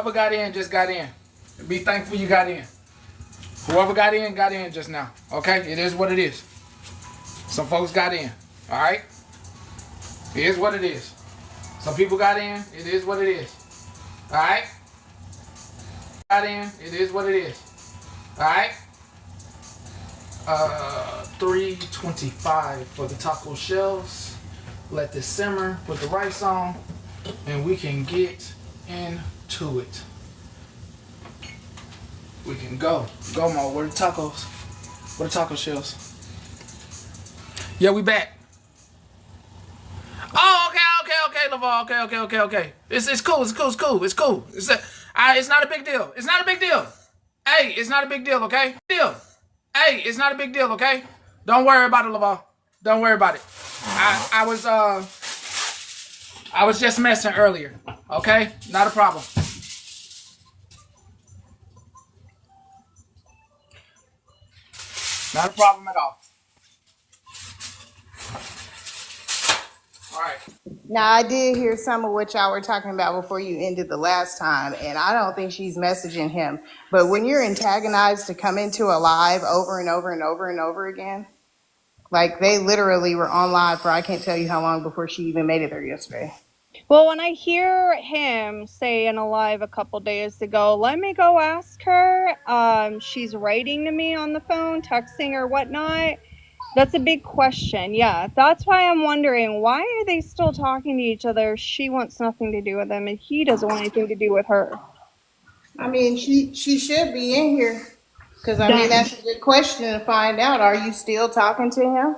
Whoever got in just got in. Be thankful you got in. Whoever got in just now. Okay? It is what it is. Some folks got in. Alright? It is what it is. Some people got in. It is what it is. Alright? Got in. It is what it is. Alright? 325 for the taco shells. Let this simmer. Put the rice on. And we can get into it. We can go. Go, Mo. Where the tacos? Where the taco shells? Yeah, we back. Oh, okay, Lavar. Okay. It's cool. It's not a big deal. It's not a big deal. Hey, it's not a big deal, okay? Hey, it's not a big deal, okay? Don't worry about it, Lavar. Don't worry about it. I was just messing earlier, okay? Not a problem. Not a problem at all. All right. Now, I did hear some of what y'all were talking about before you ended the last time, and I don't think she's messaging him. But when you're antagonized to come into a live over and over and over and over again, like they literally were on live for I can't tell you how long before she even made it there yesterday. Well, when I hear him say in a live a couple days ago, let me go ask her, she's writing to me on the phone, texting or whatnot. That's a big question. Yeah, that's why I'm wondering, why are they still talking to each other? She wants nothing to do with him, and he doesn't want anything to do with her. I mean, she should be in here because I mean that's a good question to find out. Are you still talking to him?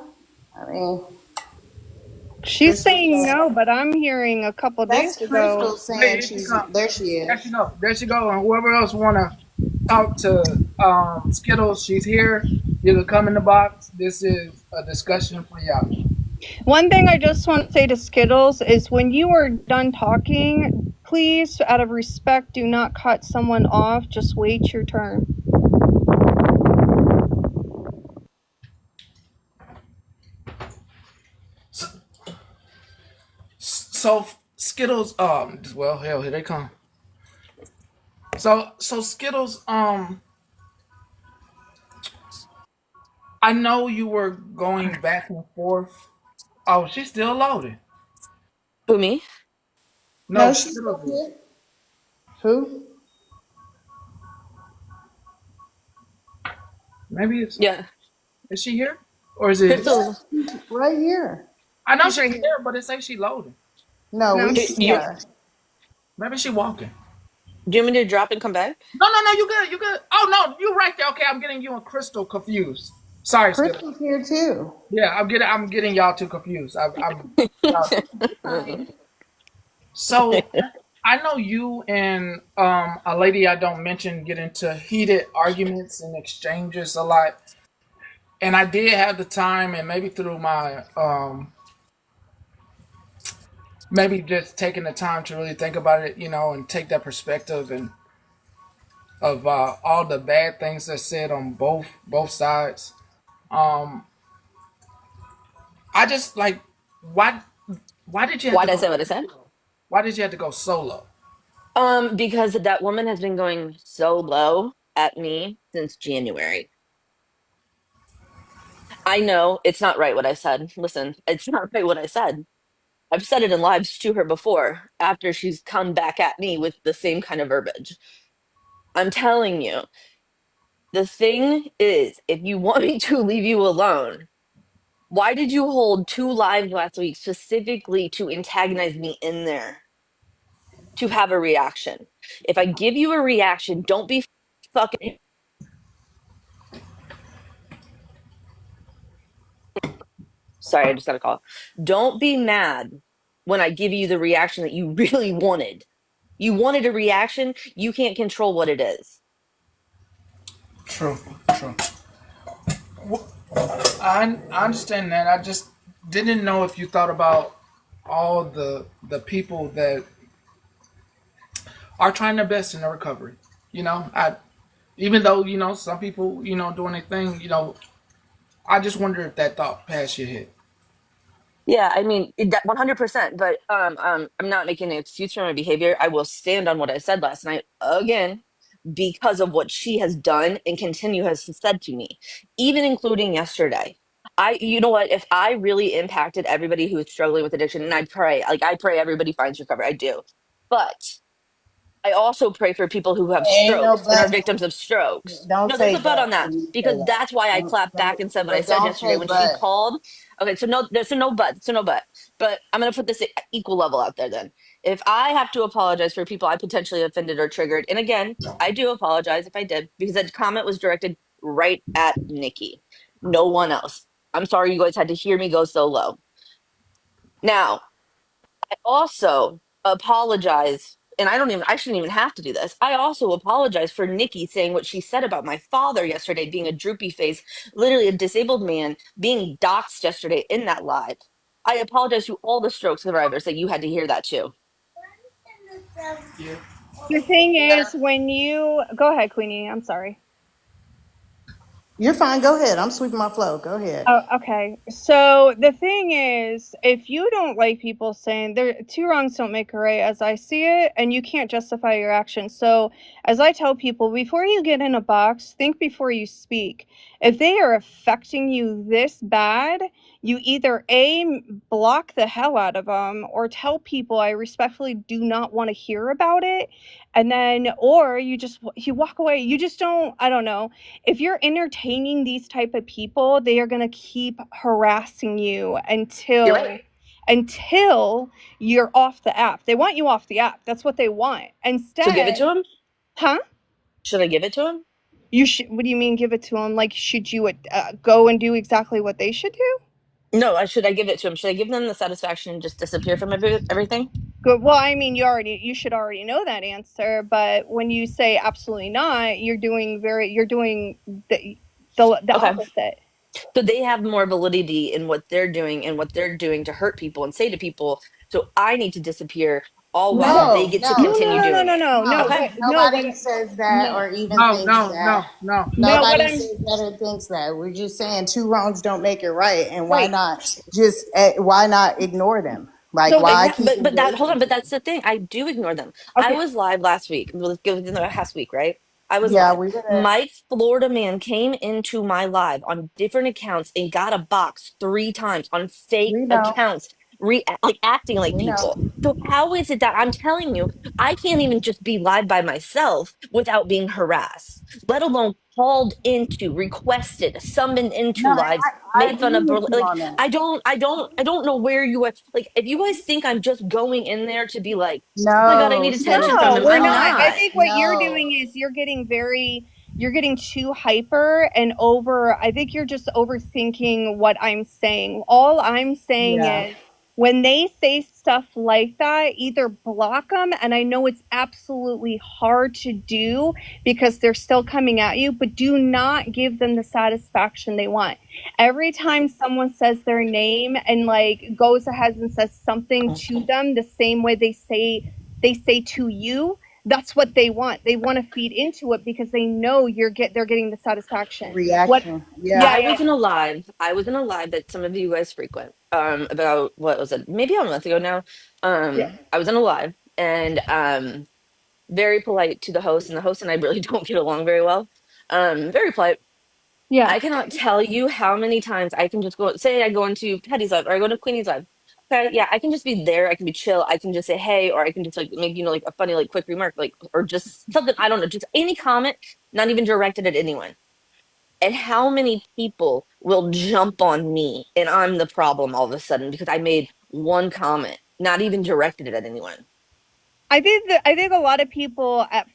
I mean, she's saying no, but I'm hearing a couple days ago. Crystal saying she's there. She is. There she go. And whoever else wanna talk to Skittles, she's here. You can come in the box. This is a discussion for y'all. One thing I just want to say to Skittles is when you are done talking, please, out of respect, do not cut someone off. Just wait your turn. So Skittles, well, hell, here they come. So Skittles, I know you were going back and forth. Oh, she's still loading. Who, me? No, she's Skittles. here. Who? Maybe it's Yeah. Is she here? Or is it Crystal, Right here. I know she's here, but it says she loading. No, No. we see her. Maybe she walking. do you want me to drop and come back? No, you good. Oh no, you right there. Okay, I'm getting you and Crystal confused. Sorry, Skittles. Crystal's here too. Yeah, I'm getting y'all too confused. So I know you and a lady I don't mention get into heated arguments and exchanges a lot. And I did have the time, and maybe through my maybe just taking the time to really think about it, and take that perspective and of all the bad things that's said on both sides. Um, I just like why why did you have Why to did I go say what I said? why did you have to go solo? Because that woman has been going so low at me since January. I know it's not right what I said. Listen, it's not right what I said. I've said it in lives to her before after she's come back at me with the same kind of verbiage. I'm telling you, the thing is, if you want me to leave you alone, why did you hold 2 lives last week specifically to antagonize me in there? To have a reaction. If I give you a reaction, don't be fucking. Sorry, I just got a call. Don't be mad when I give you the reaction that you really wanted. You wanted a reaction, you can't control what it is. True. I understand that. I just didn't know if you thought about all the people that are trying their best in the recovery. I even though some people doing their thing. I just wonder if that thought passed your head. Yeah, I mean that 100%. But I'm not making an excuse for my behavior. I will stand on what I said last night again because of what she has done and continue has said to me, even including yesterday. You know what? If I really impacted everybody who is struggling with addiction, and I pray everybody finds recovery. I do, but I also pray for people who have Ain't no strokes and are but. victims of strokes. Don't No, there's say a but on but that when you say because that. that's why I clapped back and said what I But said don't yesterday say when she but. called. Okay, so no, there's a no but. So no but. But I'm gonna put this equal level out there then. If I have to apologize for people I potentially offended or triggered, and again, I do apologize if I did because that comment was directed right at Nikki, no one else. I'm sorry you guys had to hear me go so low. Now, I also apologize, and I shouldn't even have to do this. I also apologize for Nikki saying what she said about my father yesterday being a droopy face, literally a disabled man being doxxed yesterday in that live. I apologize to all the stroke survivors that you had to hear that too. The thing is, when you go ahead, Queenie, I'm sorry. You're fine. Go ahead. I'm sweeping my flow. Go ahead. Oh, okay. So the thing is, if you don't like people saying there two wrongs don't make a right as I see it, and you can't justify your actions. So as I tell people, before you get in a box, think before you speak. If they are affecting you this bad, you either A, block the hell out of them, or tell people I respectfully do not want to hear about it. And then, or you walk away. You just don't, I don't know, if you're entertaining these type of people, they are going to keep harassing you You're right. until you're off the app. They want you off the app. That's what they want. So give it Instead, to him? huh? Should I give it to him? You should. What do you mean? Give it to them? Like, should you go and do exactly what they should do? No, should I give it to him? Should I give them the satisfaction and just disappear from everything? Good. Well, I mean, you should already know that answer. But when you say absolutely not, you're doing the Okay. opposite. So they have more validity in what they're doing and what they're doing to hurt people and say to people, so I need to disappear all while they No, get to no, No, continue no, no, doing no, it. no, no. no. Okay. No, what? Nobody says that No, or even No, thinks no, that. no, no. no. What Nobody I'm says that or thinks that. We're just saying two wrongs don't make it right, and right. why not ignore them? Like So why Exactly. keep But that hold engaging? on, but that's the thing. I do ignore them. I okay. was live last week. Within the past week, right? I was Yeah, live. we were there. My Florida man came into my live on different accounts and got a box 3 times on fake We know. accounts, like acting like We know. people. So how is it that I'm telling you, I can't even just be live by myself without being harassed, let alone called into, requested, summoned No, into and lives, I made fun agree of, with you like on that. I don't know where you are. Like, if you guys think I'm just going in there to be like, oh my God, I No, need attention from Stephanie, No, him, we're I'm not. I no, not. think what you're no. doing is you're getting too hyper and over. I think you're just overthinking what I'm saying. All I'm saying Yeah, is when they say stuff like that, either block them, and I know it's absolutely hard to do because they're still coming at you, but do not give them the satisfaction they want. Every time someone says their name and like goes ahead and says something to them the same way they say to you, that's what they want. They want to feed into it because they know they're getting the satisfaction. What? reaction. Yeah, Yeah, yeah, I was in a live that some of you guys frequent. About what was it? Maybe a month ago now. yeah, I was in a live and very polite to the host, and the host and I really don't get along very well. Very polite. yeah. I cannot tell you how many times I can just go, say I go into Patty's live or I go to Queenie's live. Okay, yeah, I can just be there. I can be chill. I can just say hey, or I can just like make like a funny like quick remark, like or just something I don't know, just any comment, not even directed at anyone. And how many people will jump on me and I'm the problem all of a sudden because I made one comment, not even directed it at anyone. I think a lot of people at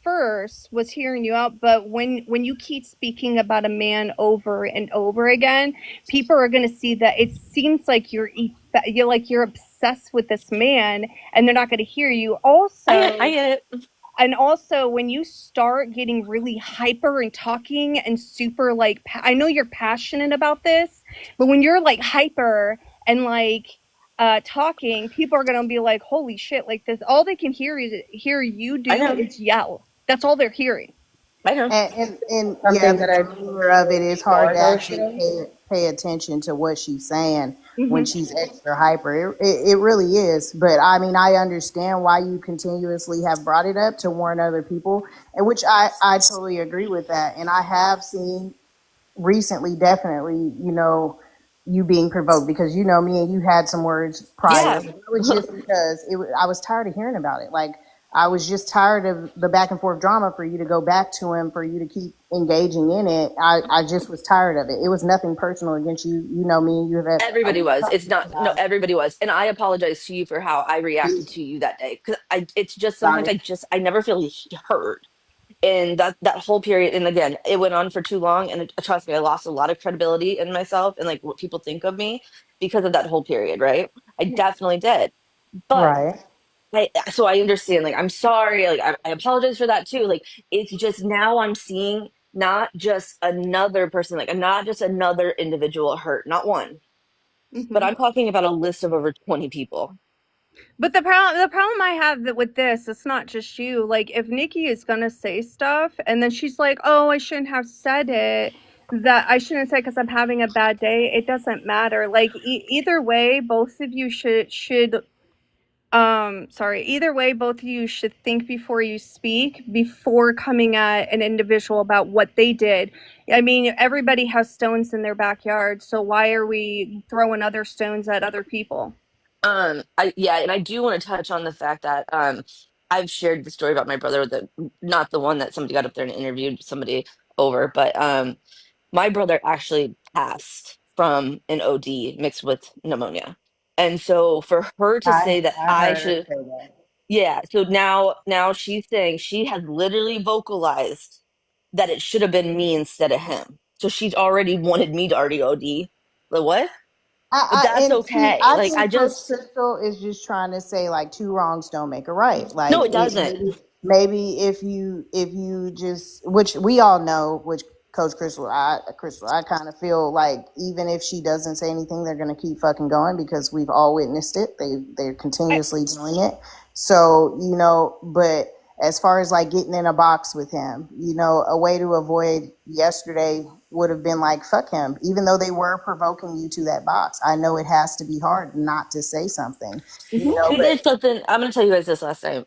first was hearing you out, but when you keep speaking about a man over and over again, people are going to see that it seems like you're obsessed with this man, and they're not going to hear you. I Also, get it. and also when you start getting really hyper and talking and super like I know you're passionate about this, but when you're like hyper and like talking, people are gonna be like, holy shit, like this all they can hear you I do know. is yell. That's all they're hearing. I know. And yeah, Something the that I demeanor of it is hard before to those actually Skittles. pay attention to what she's saying when Hmm. she's extra hyper. It really is. But I mean, I understand why you continuously have brought it up to warn other people, and which I totally agree with that. And I have seen recently, definitely, you being provoked because me and you had some words prior. Yeah. But that was just because I was tired of hearing about it. Like I was just tired of the back and forth drama for you to go back to him, for you to keep engaging in it. I just was tired of it. It was nothing personal against you. You know me and you have Everybody was. It's not, no, everybody was. And I apologize to you for how I reacted to you that day. Cause it's just sometimes I never feel heard. And that whole period, and again, it went on for too long. And trust me, I lost a lot of credibility in myself and like what people think of me because of that whole period, right? I definitely did. But right. so I understand, like, I'm sorry, like, I apologize for that too. Like, it's just now I'm seeing not just another person, like, not just another individual hurt, not one, but Hmm. I'm talking about a list of over 20 people. But the problem I have with this, it's not just you. Like, if Nikki is gonna say stuff, and then she's like, "Oh, I shouldn't have said it. That I shouldn't say because I'm having a bad day." It doesn't matter. Like, either way, both of you should sorry. Either way, both of you should think before you speak, before coming at an individual about what they did. I mean, everybody has stones in their backyard, so why are we throwing other stones at other people? Yeah, and I do want to touch on the fact that I've shared the story about my brother, that not the one that somebody got up there and interviewed somebody over, but my brother actually passed from an OD mixed with pneumonia. And so for her to say that I I heard her should, say that. yeah, so now she's saying she has literally vocalized that it should have been me instead of him. So she's already wanted me to already OD. Like what? But that's And see, okay. I Like I think Coach just Crystal is just trying to say like two wrongs don't make a right. no, Like it doesn't. maybe if you just, which we all know, which Coach Crystal, I kind of feel like even if she doesn't say anything, they're gonna keep fucking going because we've all witnessed it. They're I, continuously doing it. So but as far as like getting in a box with him, a way to avoid yesterday would have been like, fuck him, even though they were provoking you to that box. I know it has to be hard not to say something, He but did something. I'm gonna tell you guys this last night.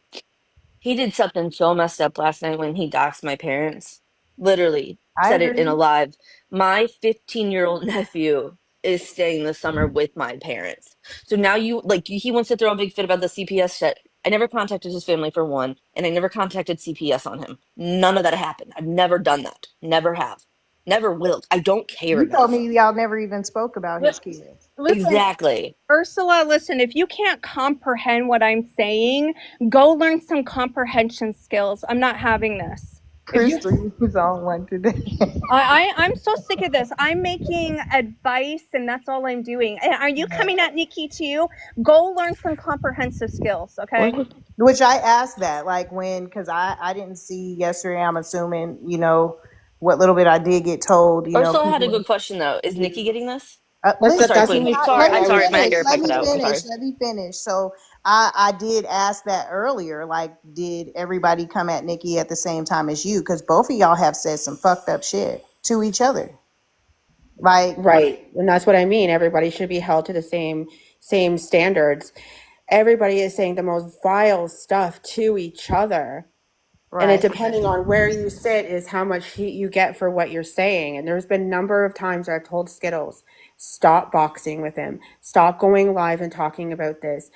He did something so messed up last night when he doxed my parents. Literally I said it in agree. a live. My 15-year-old nephew is staying this summer with my parents. So now he wants to throw a big fit about the CPS shit. I never contacted his family for one, and I never contacted CPS on him. None of that happened. I've never done that. Never have. Never will. I don't care You told enough. me y'all never even spoke about his kids. listen, Exactly. Ursula, listen, if you can't comprehend what I'm saying, go learn some comprehension skills. I'm not having this. If you Crystal, you was on one today. I'm so sick of this. I'm making advice and that's all I'm doing. Are you coming at Nikki too? Go learn some comprehensive skills, okay? What? Which I asked that, like when, because I didn't see yesterday. I'm assuming, what little bit I did get told, Ursula had a people. good question though. Is Nikki getting this? I'm sorry, That's Listen, what Queen. we Sorry, thought. let I'm me I was sorry. My finish. just ear Let might cut me out. I'm finish. sorry. Let me finish. So I did ask that earlier. Like, did everybody come at Nikki at the same time as you? Because both of y'all have said some fucked up shit to each other. Like, right, and that's what I mean. Everybody should be held to the same standards. Everybody is saying the most vile stuff to each other. And it right. depending on where you sit is how much heat you get for what you're saying. And there's been a number of times I've told Skittles, stop boxing with him, stop going live and talking about this,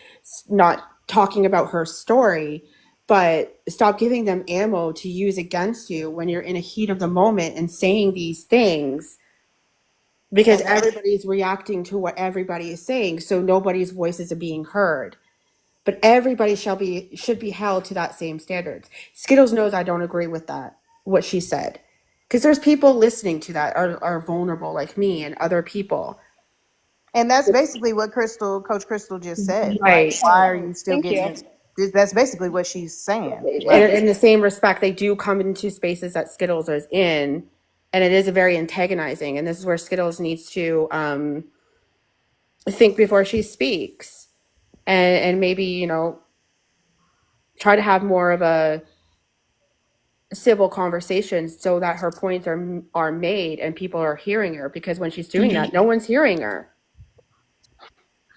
not talking about her story, but stop giving them ammo to use against you when you're in a heat of the moment and saying these things, because And that's everybody's reacting to what everybody is saying, so nobody's voices are being heard. But everybody should be held to that same standards. Skittles knows I don't agree with that, what she said, because there's people listening to that are vulnerable like me and other people. and that's basically what Coach Crystal just said. Like, Right. why are you still Thank getting you. it? That's basically what she's saying. And Like, in the same respect, they do come into spaces that Skittles is in, and it is a very antagonizing. And this is where Skittles needs to think before she speaks, and maybe try to have more of a civil conversations so that her points are made and people are hearing her, because when she's doing that, no one's hearing her.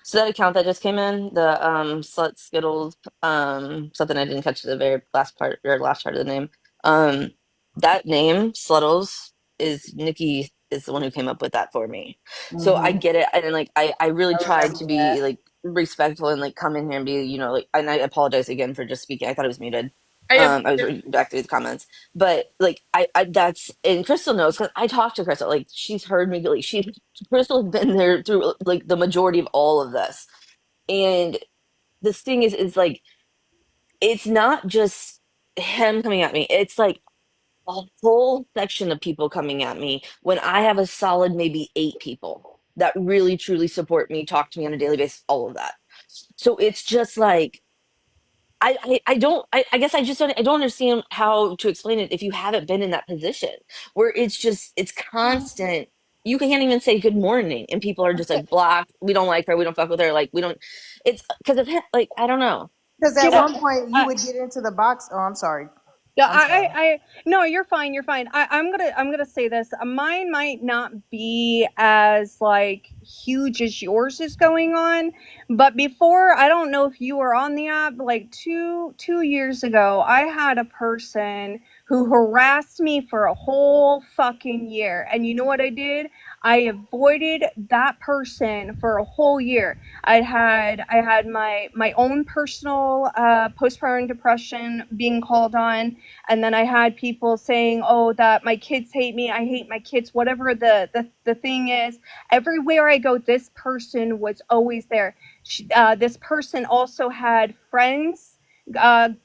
So that account that just came in, the Slut Skittles, something I didn't catch the very last part or last part of the name. Um, that name, Sluttles, is Nikki is the one who came up with that for me. So I Hmm. get it, and like I really I tried remember to that. be like respectful and like come in here and be, like, and I apologize again for just speaking. I thought it was muted. I was reading back through the comments, but like I that's and Crystal knows because I talked to Crystal. Like she's heard me. Like Crystal has been there through like the majority of all of this. And this thing is like it's not just him coming at me. It's like a whole section of people coming at me when I have a solid maybe 8 people that really truly support me, talk to me on a daily basis, all of that. So it's just like I guess I don't understand how to explain it if you haven't been in that position where it's constant. You can't even say good morning and people are just like block. We don't like her. We don't fuck with her. Like we don't. It's because of him. Like I don't know. Because You at know, one point you I, would get into the box. Oh, I'm sorry. Yeah, I'm sorry. no, you're fine, you're fine. I'm gonna say this. Mine might not be as like huge as yours is going on, but before, I don't know if you were on the app, like two years ago, I had a person who harassed me for a whole fucking year, and you know what I did? I avoided that person for a whole year. I had my own personal postpartum depression being called on, and then I had people saying, oh, that my kids hate me, I hate my kids, whatever the thing is. Everywhere I go, this person was always there. This person also had friends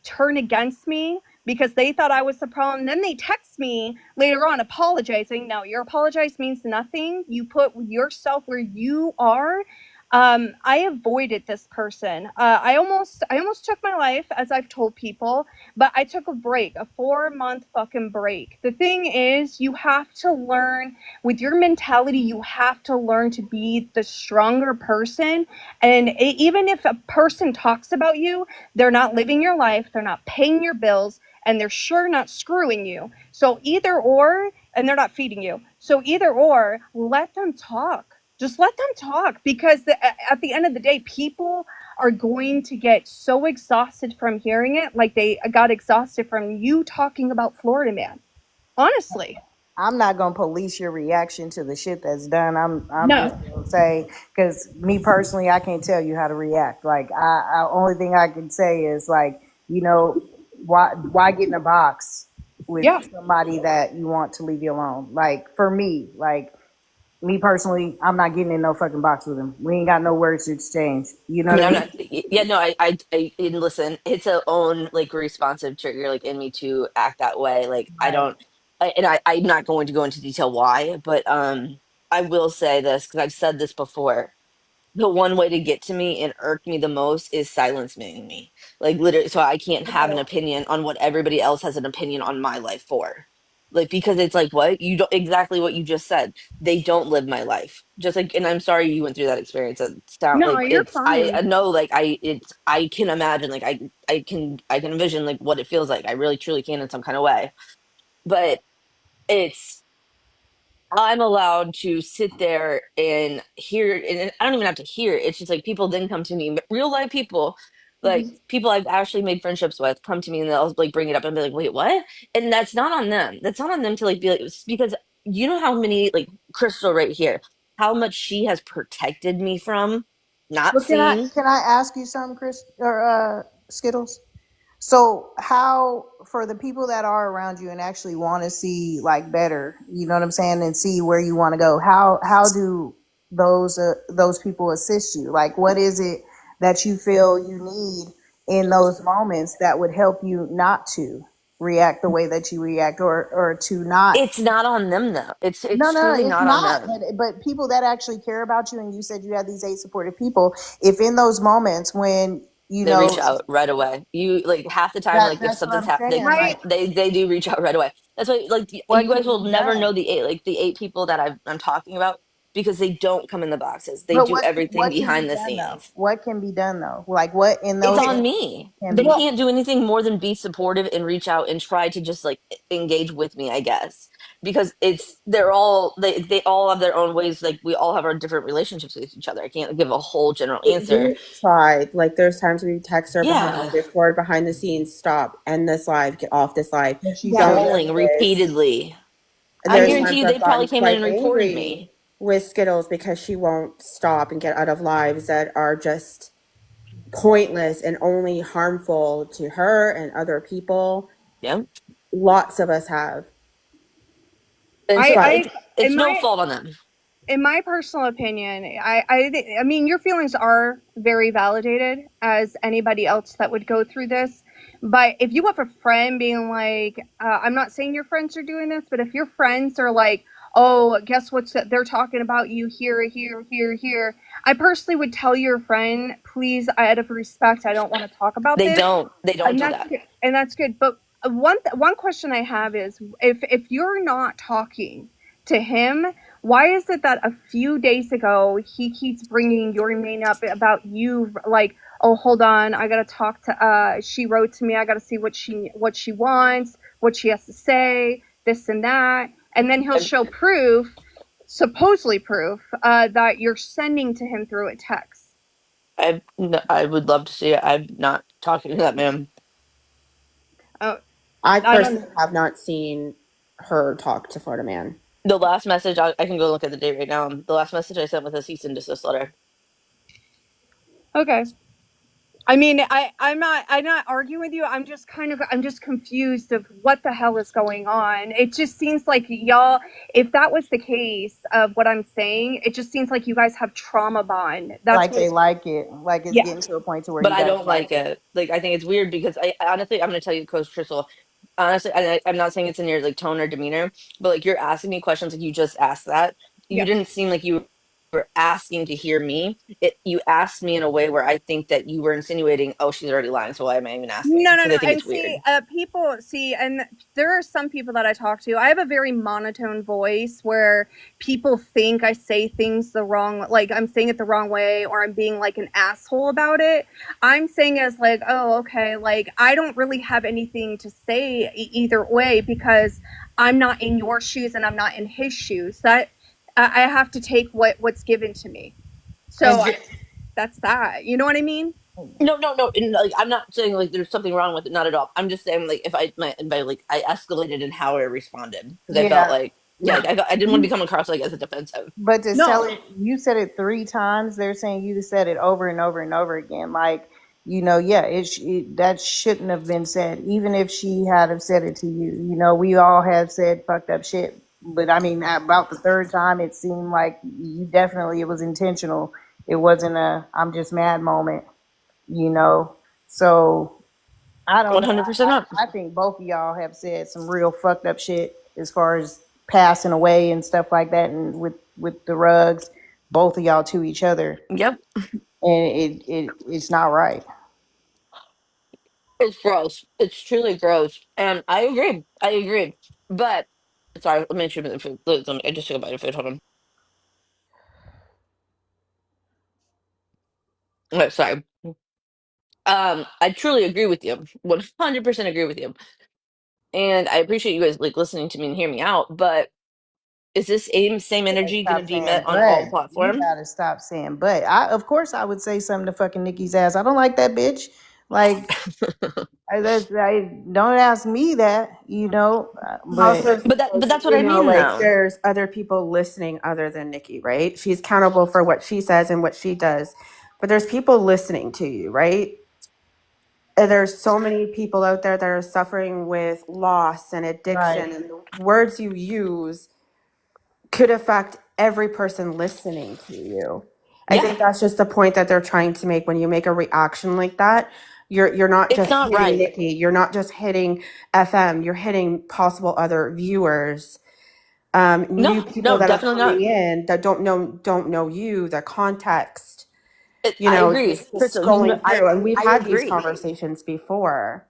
turn against me because they thought I was the problem. Then they text me later on apologizing. Now, your apologize means nothing. You put yourself where you are. I avoided this person. I almost took my life, as I've told people, but I took a break, a 4 month fucking break. The thing is, you have to learn with your mentality, you have to learn to be the stronger person. And even if a person talks about you, they're not living your life, they're not paying your bills, and they're sure not screwing you. So either or, and they're not feeding you. So either or, let them talk. Just let them talk, because at the end of the day, people are going to get so exhausted from hearing it, like they got exhausted from you talking about Florida Man. Honestly. I'm not gonna police your reaction to the shit that's done. I'm just No. gonna say, because me personally, I can't tell you how to react. Like I only thing I can say is like, why get in a box with Yeah. somebody that you want to leave you alone? Like for me, like me personally, I'm not getting in no fucking box with him. We ain't got no words to exchange. You know I what mean, I I'm mean? not. Yeah, no, and listen, it's a own like responsive trigger, like in me to act that way. Like I Right. don't, I'm not going to go into detail why, but I will say this because I've said this before. The one way to get to me and irk me the most is silencing me. Like literally, so I can't have an opinion on what everybody else has an opinion on my life for. Like because it's like what you don't exactly what you just said. They don't live my life. Just like, and I'm sorry you went through that experience. It sound No, like you're it's I fine. know like I can imagine like I can envision like what it feels like. I really truly can in some kind of way. But it's I'm allowed to sit there and hear, and I don't even have to hear it. It's just like people then come to me, real life people, like people I've actually made friendships with, come to me and they'll like bring it up and be like, "Wait, what?" And that's not on them. That's not on them to like be like it's because you know how many like Crystal right here, how much she has protected me from not Well, can I seeing. can I ask you something, Chris or Skittles? So, how for the people that are around you and actually want to see like better, you know what I'm saying, and see where you want to go? How do those people assist you? Like, what is it that you feel you need in those moments that would help you not to react the way that you react, or to not? It's not on them though. No, It's no, truly it's not on not. them. But people that actually care about you, and you said you had these 8 supportive people. If in those moments when They reach out right away. You like half the time, like if that's what something's I'm happened, saying. Right. Like, they do reach out right away. That's why like you what guys can will be never done? know the 8 people that I'm talking about. because they don't come in the boxes. They But do everything what can be behind the done though? scenes. What can be done though? Like what in It's those on instances me. can They be Well, can't do anything more than be supportive and reach out and try to just like engage with me, I guess. Because they all have their own ways, like we all have our different relationships with each other. I can't give a whole general answer. We've tried. Like there's times we text her behind Yeah. Discord, behind the scenes, stop, end this live, get off this live, and she yeah. still don't does do Calling this. repeatedly. I There's guarantee times you I've they gotten probably came in quite and reported angry me. with Skittles because she won't stop and get out of lives that are just pointless and only harmful to her and other people. Yeah. Lots of us have. And so But I it's in no my fault on them. in my personal opinion, I mean, your feelings are very validated as anybody else that would go through this. But if you have a friend being like, I'm not saying your friends are doing this, but if your friends are like, oh, guess what's that? They're talking about you here, here, here, here. I personally would tell your friend, please, out of respect, I don't want to talk about this, They don't and do that's that. good. And that's good. But one question I have is, if you're not talking to him, why is it that a few days ago he keeps bringing your name up about you, like, oh, hold on, I gotta talk to, she wrote to me, I gotta see what she wants, what she has to say, this and that, and then he'll I, show proof, supposedly proof, that you're sending to him through a text. I would love to see it. I'm not talking to that man. uh, I I don't personally have not seen her talk to Florida Man. The last message, I can go look at the date right now. The last message I sent was a cease and desist letter. Okay. I mean, I'm not arguing with you. I'm just confused of what the hell is going on. It just seems like y'all, if that was the case of what I'm saying, it just seems like you guys have trauma bond. That's like what, they like it. Like it's yeah. getting to a point to where But you I guys don't like like it. it. Like I think it's weird because I honestly, I'm gonna tell you, Coach Crystal. Honestly, I'm not saying it's in your like tone or demeanor, but like you're asking me questions like you just asked that. You Yeah. didn't seem like you were asking to hear me. You asked me in a way where I think that you were insinuating, oh, she's already lying, so why am I even asking? No, no, Because no. I think And it's see, weird. people see, and there are some people that I talk to. I have a very monotone voice where people think I say things the wrong, like I'm saying it the wrong way, or I'm being like an asshole about it. I'm saying as like, oh, okay, like I don't really have anything to say either way because I'm not in your shoes and I'm not in his shoes. That I have to take what's given to me. And So that's that. You know what I mean? No, no, no. And, like, I'm not saying like there's something wrong with it, not at all. I'm just saying like if by like I escalated in how I responded because I felt yeah, like yeah, like, I didn't want to come across like as a defensive. but to tell No. it, you said it 3 times. They're saying you said it over and over and over again. Like, yeah, that shouldn't have been said. Even if she had have said it to you, we all have said fucked up shit. But I mean, about the third time, it seemed like you definitely it was intentional. It wasn't a I'm just mad moment. You know, so I don't know. 100% up. I think both of y'all have said some real fucked up shit as far as passing away and stuff like that, and with the rugs, both of y'all to each other, Yep. and it's not right. It's gross. It's truly gross. And I agree. I agree. But sorry, let me shoot the food. I just took a bite of food. Hold on. Okay, sorry. I truly agree with you. 100% agree with you. And I appreciate you guys like listening to me and hear me out. But is this same You gotta energy going to stop be saying met on all but. You platforms? gotta stop saying but. Of course I would say something to fucking Nikki's ass. I don't like that bitch. Like don't ask me that, but Also, But so that's what I mean, like though. there's other people listening other than Nikki, right? She's accountable for what she says and what she does, but there's people listening to you, right? And there's so many people out there that are suffering with loss and right, addiction, and the words you use could affect every person listening to you. I Yeah, think that's just the point that they're trying to make when you make a reaction like that. You're not it's just not hitting right. Nikki, you're not just hitting FM, you're hitting possible other viewers, No, new people no, that are definitely not. coming in that don't know you, the context, I agree, just Crystal. You know, scrolling through. And we've I had these agree. conversations before.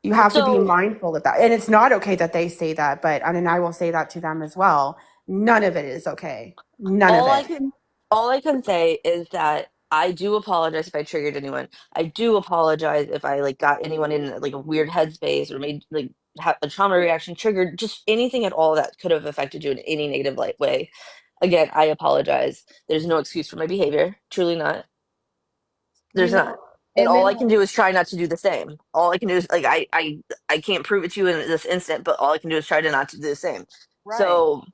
You have to be So mindful of that. And it's not okay that they say that, but I mean I will say that to them as well. None of it is okay. None of All I it. can all I can say is that I do apologize if I triggered anyone. I do apologize if I like got anyone in like a weird headspace or made like a trauma reaction, triggered just anything at all that could have affected you in any negative light way. Again, I apologize. There's no excuse for my behavior. Truly not. You There's know, not. And and all then I can do is try not to do the same. All I can do is like I can't prove it to you in this instant, but all I can do is try to not to do the same. right. So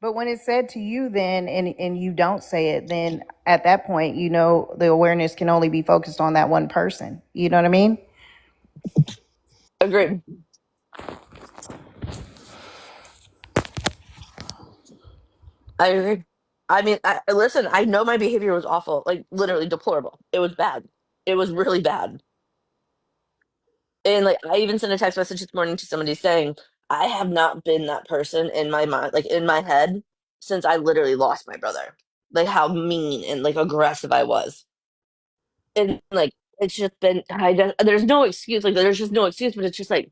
But when it's said to you then and you don't say it, then at that point, you know, the awareness can only be focused on that one person. You know what I mean? agreed. I agree. I mean, listen, I know my behavior was awful, like literally deplorable. It was bad. It was really bad. And like, I even sent a text message this morning to somebody saying, I have not been that person in my mind, like in my head, since I literally lost my brother. Like how mean and like aggressive I was. And like, it's just been, there's no excuse. Like, there's just no excuse, but it's just like,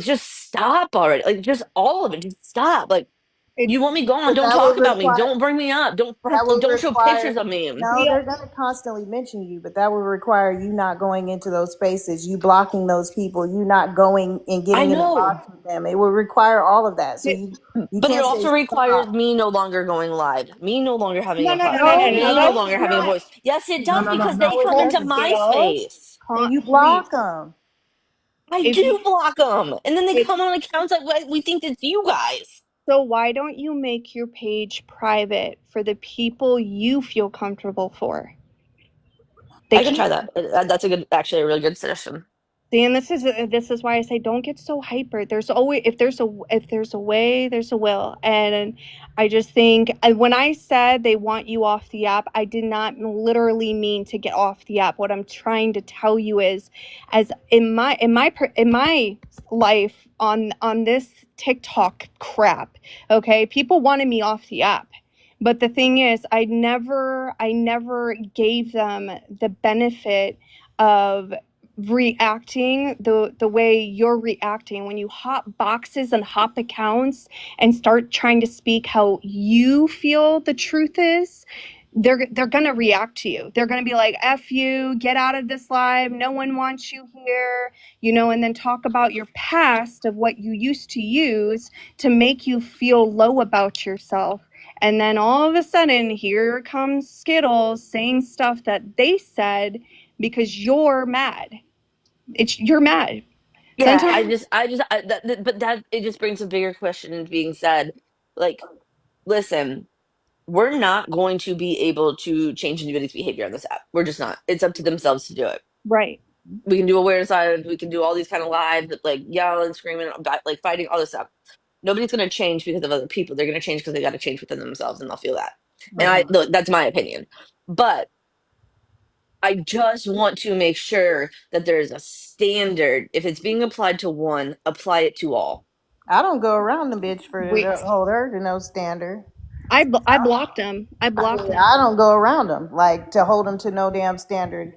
just stop already. Like, just all of it. Just stop. Like, you It's want me gone? but Don't that talk would about me. require Don't bring me up. that would Don't show pictures require of me. no, We they're going to constantly mention you, but that would require you not going into those spaces, you blocking those people, you not going and I getting in the know, box with them. It would require all of that. So it, you but it can't say also requires stop. me no longer going live, me no longer having no a no no no no No, platform, no. me no That's no, longer having a not. voice. Yes, it No, does no, no, because no. they no, it come into doesn't. my Skills. space. And you Please. block them. I If do block them, and then they it come on accounts like we think it's you guys. so, why don't you make your page private for the people you feel comfortable for? They I can can't. try that. That's a good, actually, a really good suggestion. See, and this is why I say don't get so hyper. There's always if there's a way, there's a will. And I just think when I said they want you off the app, I did not literally mean to get off the app. What I'm trying to tell you is, as in my life on this TikTok crap, okay, people wanted me off the app. But the thing is, I never gave them the benefit of reacting the way you're reacting when you hop boxes and hop accounts and start trying to speak how you feel the truth is. They're gonna react to you. They're gonna be like, "F you, get out of this live. No one wants you here," and then talk about your past of what you used to use to make you feel low about yourself. And then all of a sudden, here comes Skittles saying stuff that they said because you're mad. You're mad. Yeah, Sometimes but that it just brings a bigger question being said. Like, listen, we're not going to be able to change anybody's behavior on this app. We're just not. It's up to themselves to do it. right. We can do awareness live, we can do all these kind of live, like yelling, screaming, like fighting, all this stuff. Nobody's going to change because of other people. They're going to change because they got to change within themselves, and they'll feel that. And I Mhm. look, that's my opinion. But I just want to make sure that there's a standard. If it's being applied to one, apply it to all. I don't go around the bitch for Wait. to hold her to no standard. I blocked him. I I blocked mean, him. I don't go around them like to hold them to no damn standard.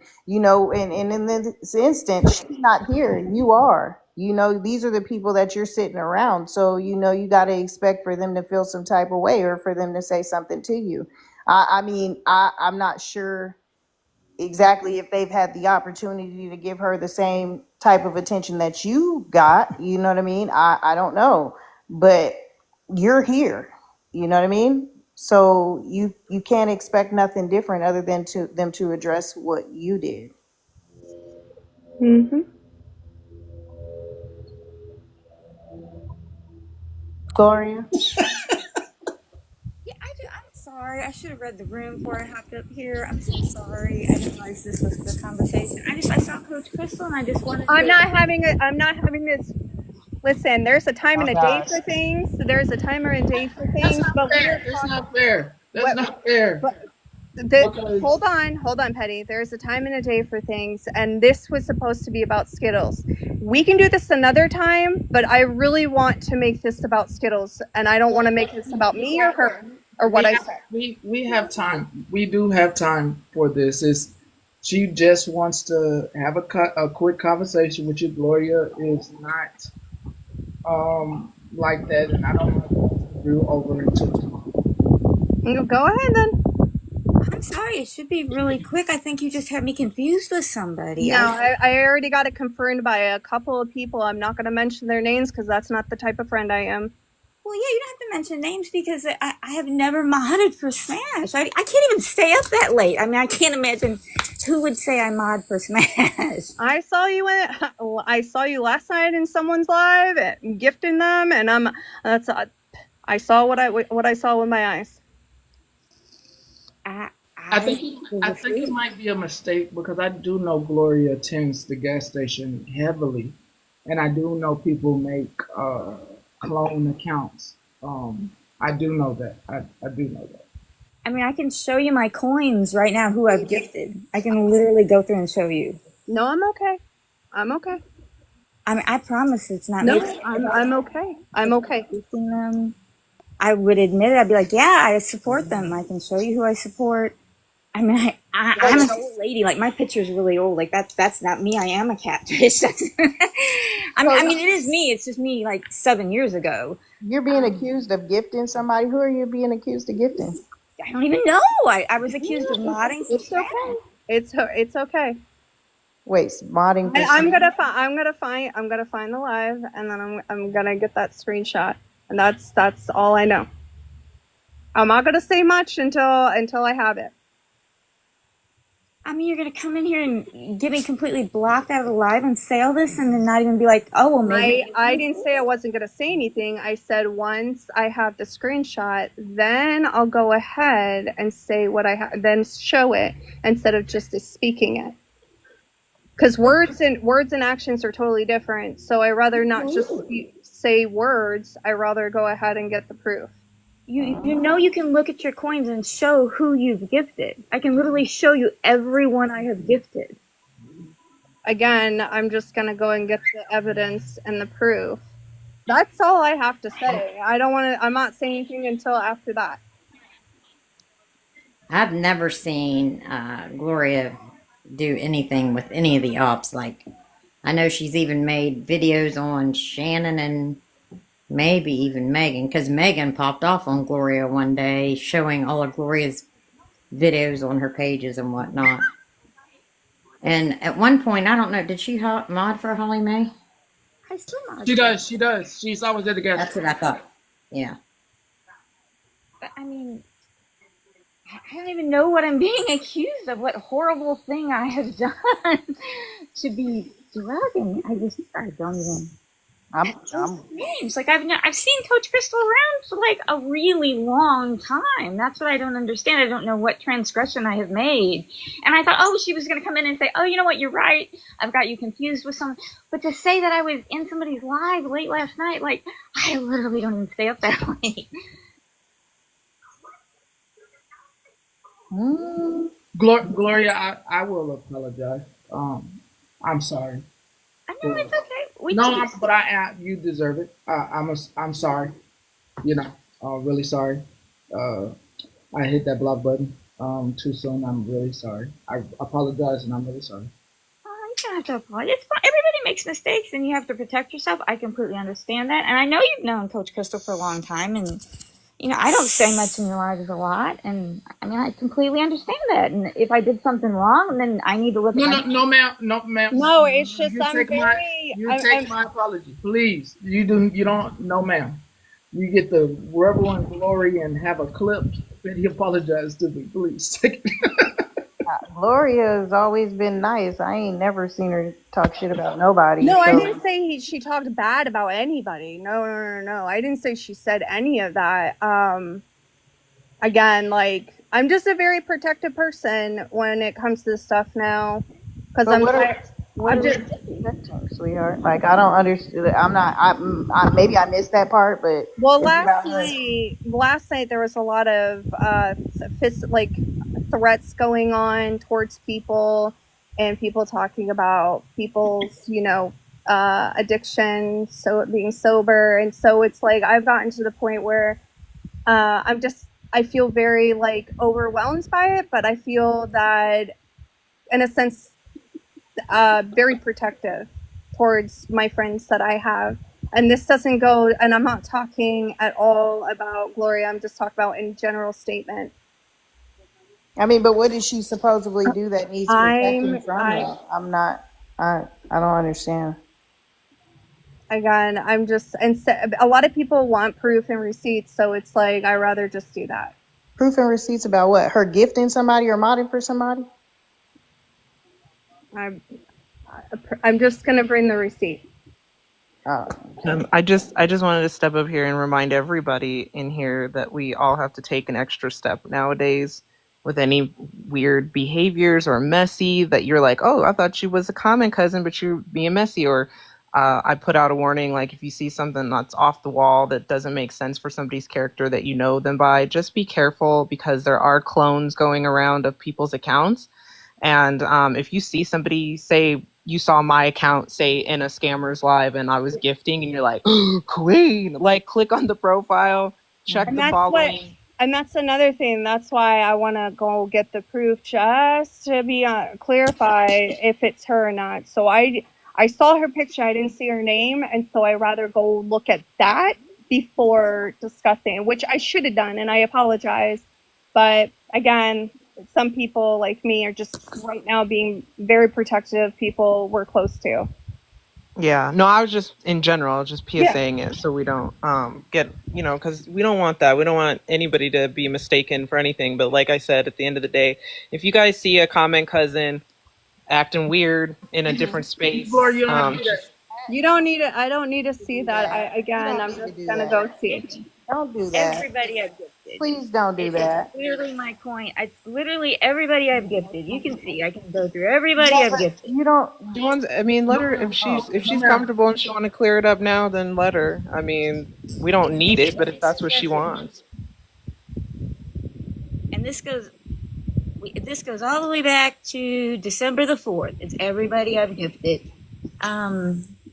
And in this instance, she's not here. You are. These are the people that you're sitting around. So, you got to expect for them to feel some type of way or for them to say something to you. I mean, I'm not sure exactly if they've had the opportunity to give her the same type of attention that you got. You know what I mean? I don't know, but you're here. You know what I mean? So you can't expect nothing different other than to them to address what you did. Hmm. Gloria. Yeah, I'm sorry. I should have read the room before I hopped up here. I'm so sorry. I didn't realize this was the conversation. I saw Coach Crystal and I just wanted I'm to. not having it. I'm not having this. Listen, there's a time Oh and a day gosh, for things. There's a timer and day for that's things. not But we are fair. That's talking. not fair. That's What? not fair. But Because hold on, Petty. There's a time and a day for things, and this was supposed to be about Skittles. We can do this another time, but I really want to make this about Skittles, and I don't want to make this about me or her or what we I have said. we have time. We do have time for this. Is she just wants to have a quick conversation with you? Gloria is not like that, and I don't want to do over until tomorrow. Go ahead then. I'm sorry, it should be really quick. I think you just had me confused with somebody. No, I already got it confirmed by a couple of people. I'm not going to mention their names because that's not the type of friend I am. Well, yeah, you don't have to mention names because I have never modded for Smash. I can't even stay up that late. I mean, I can't imagine who would say I mod for Smash. I saw you last night in someone's live, gifting them, and I saw what I saw with my eyes. I think it might be a mistake because I do know Gloria attends the gas station heavily, and I do know people make clone accounts. I do know that. I do know that. I mean, I can show you my coins right now who I've gifted. I can literally go through and show you. No, I'm okay. I'm okay. I mean, I promise it's not No, me. I'm okay. I'm okay. Gifting them. I would admit it. I'd be like, yeah, I support them. I can show you who I support. I mean, I'm an old lady. Like, my picture's really old. Like, that's not me. I am a catfish. I mean, it is me. It's just me, like, 7 years ago. You're being accused of gifting somebody. Who are you being accused of gifting? I don't even know. I was accused of modding. It's okay. It's okay. Wait, modding. I'm gonna find the live, and then I'm gonna get that screenshot, and that's all I know. I'm not gonna say much until I have it. I mean, you're going to come in here and get me completely blocked out of the live and say all this and then not even be like, oh, well, maybe. I didn't say I wasn't going to say anything. I said once I have the screenshot, then I'll go ahead and say what I have, then show it instead of just speaking it. Because words and actions are totally different. So I rather not just say words. I rather go ahead and get the proof. You know you can look at your coins and show who you've gifted. I can literally show you everyone I have gifted. Again, I'm just going to go and get the evidence and the proof. That's all I have to say. I'm not saying anything until after that. I've never seen Gloria do anything with any of the ops. Like, I know she's even made videos on Shannon and maybe even Megan, because Megan popped off on Gloria one day showing all of Gloria's videos on her pages and whatnot. And at one point, I don't know, did she mod for Holly Mae? I still mod. She does. She's always at the gas. That's what I thought. Yeah. But I mean, I don't even know what I'm being accused of. What horrible thing I have done to be drugging. I don't even. Names. Like I've seen Coach Crystal around for like a really long time. That's what I don't understand. I don't know what transgression I have made. And I thought, oh, she was going to come in and say, oh, you know what? You're right. I've got you confused with someone. But to say that I was in somebody's live late last night, like I literally don't even stay up that late. Gloria, I will apologize. I'm sorry. I know it's okay. You deserve it. I'm sorry. You know, really sorry. I hit that block button too soon. I'm really sorry. I apologize, and I'm really sorry. Oh, you don't have to apologize. It's fine. Everybody makes mistakes, and you have to protect yourself. I completely understand that, and I know you've known Coach Crystal for a long time, and you know I don't say much in your lives a lot, and I mean I completely understand that. And if I did something wrong, then I need to look. No, ma'am. No, it's just You take my apology, please. You don't. No, ma'am. You get the revel and glory and have a clip that he apologized to me. Please take it. Gloria has always been nice. I ain't never seen her talk shit about nobody. No, so. I didn't say she talked bad about anybody. No. I didn't say she said any of that. Again, like I'm just a very protective person when it comes to this stuff now, because I'm just sweetheart. Like I don't understand. I'm not. I maybe I missed that part, but well, last night there was a lot of threats going on towards people, and people talking about people's addiction, so being sober, and so it's like I've gotten to the point where I feel very like overwhelmed by it, but I feel that in a sense very protective towards my friends that I have. And this doesn't go, and I'm not talking at all about Gloria. I'm just talking about in general statement. I mean, but what did she supposedly do that needs protecting from I that? I don't understand. Again, I'm just, and a lot of people want proof and receipts, so it's like I rather just do that. Proof and receipts about what? Her gifting somebody or modding for somebody? I'm just gonna bring the receipt. Oh, okay. I just wanted to step up here and remind everybody in here that we all have to take an extra step nowadays with any weird behaviors or messy that you're like, oh, I thought she was a common cousin, but you're being messy. Or I put out a warning, like if you see something that's off the wall that doesn't make sense for somebody's character that you know them by, just be careful because there are clones going around of people's accounts. And if you see somebody, say you saw my account, say in a scammer's live and I was gifting and you're like, oh, queen, like click on the profile, check And the that's what, following. and that's another thing. That's why I want to go get the proof just to be clarify if it's her or not. So I saw her picture. I didn't see her name, and so I rather go look at that before discussing, which I should have done, and I apologize. But again, some people like me are just right now being very protective of people we're close to. Yeah, no, I was just in general, just Yeah. PSAing it so we don't get, because we don't want that. We don't want anybody to be mistaken for anything. But like I said, at the end of the day, if you guys see a common cousin acting weird in a different space, Gloria, you don't have to do that. You don't need it. I don't need to see that. You I'm don't need to just do gonna that. go see. Don't do that. Everybody I've gifted. Please don't do It's that. literally my point. It's literally everybody I've gifted. You can see. I can go through everybody I've gifted. You don't. she wants, I mean, let her, if she's comfortable and she want to clear it up now, then let her. I mean, we don't need it, but if that's what she wants. And this goes all the way back to December the 4th. It's everybody I've gifted.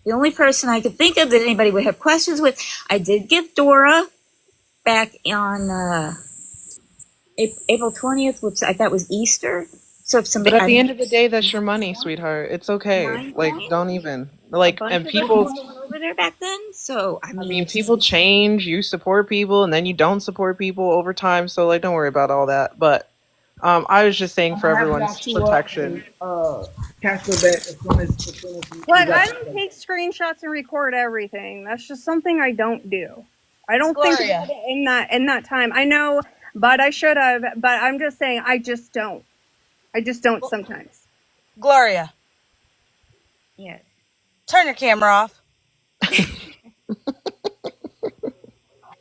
The only person I could think of that anybody would have questions with, I did gift Dora back on April 20th, which I thought was Easter. So if somebody, But at the end of the day, that's your money, sweetheart. It's okay. 9 Like, points, don't even a like. bunch And of those people, went over there back then. So I I mean, mean, people change. You support people, and then you don't support people over time. So like, don't worry about all that. But I was just saying I'm for gonna have everyone's Joshua protection. cash the bet as soon as we Look, got I the don't take screenshots and record everything. That's just something I don't do. I don't think Gloria. about it in that time. I know, but I should have. But I'm just saying, I just don't. I just don't sometimes. Gloria, yes. turn your camera off.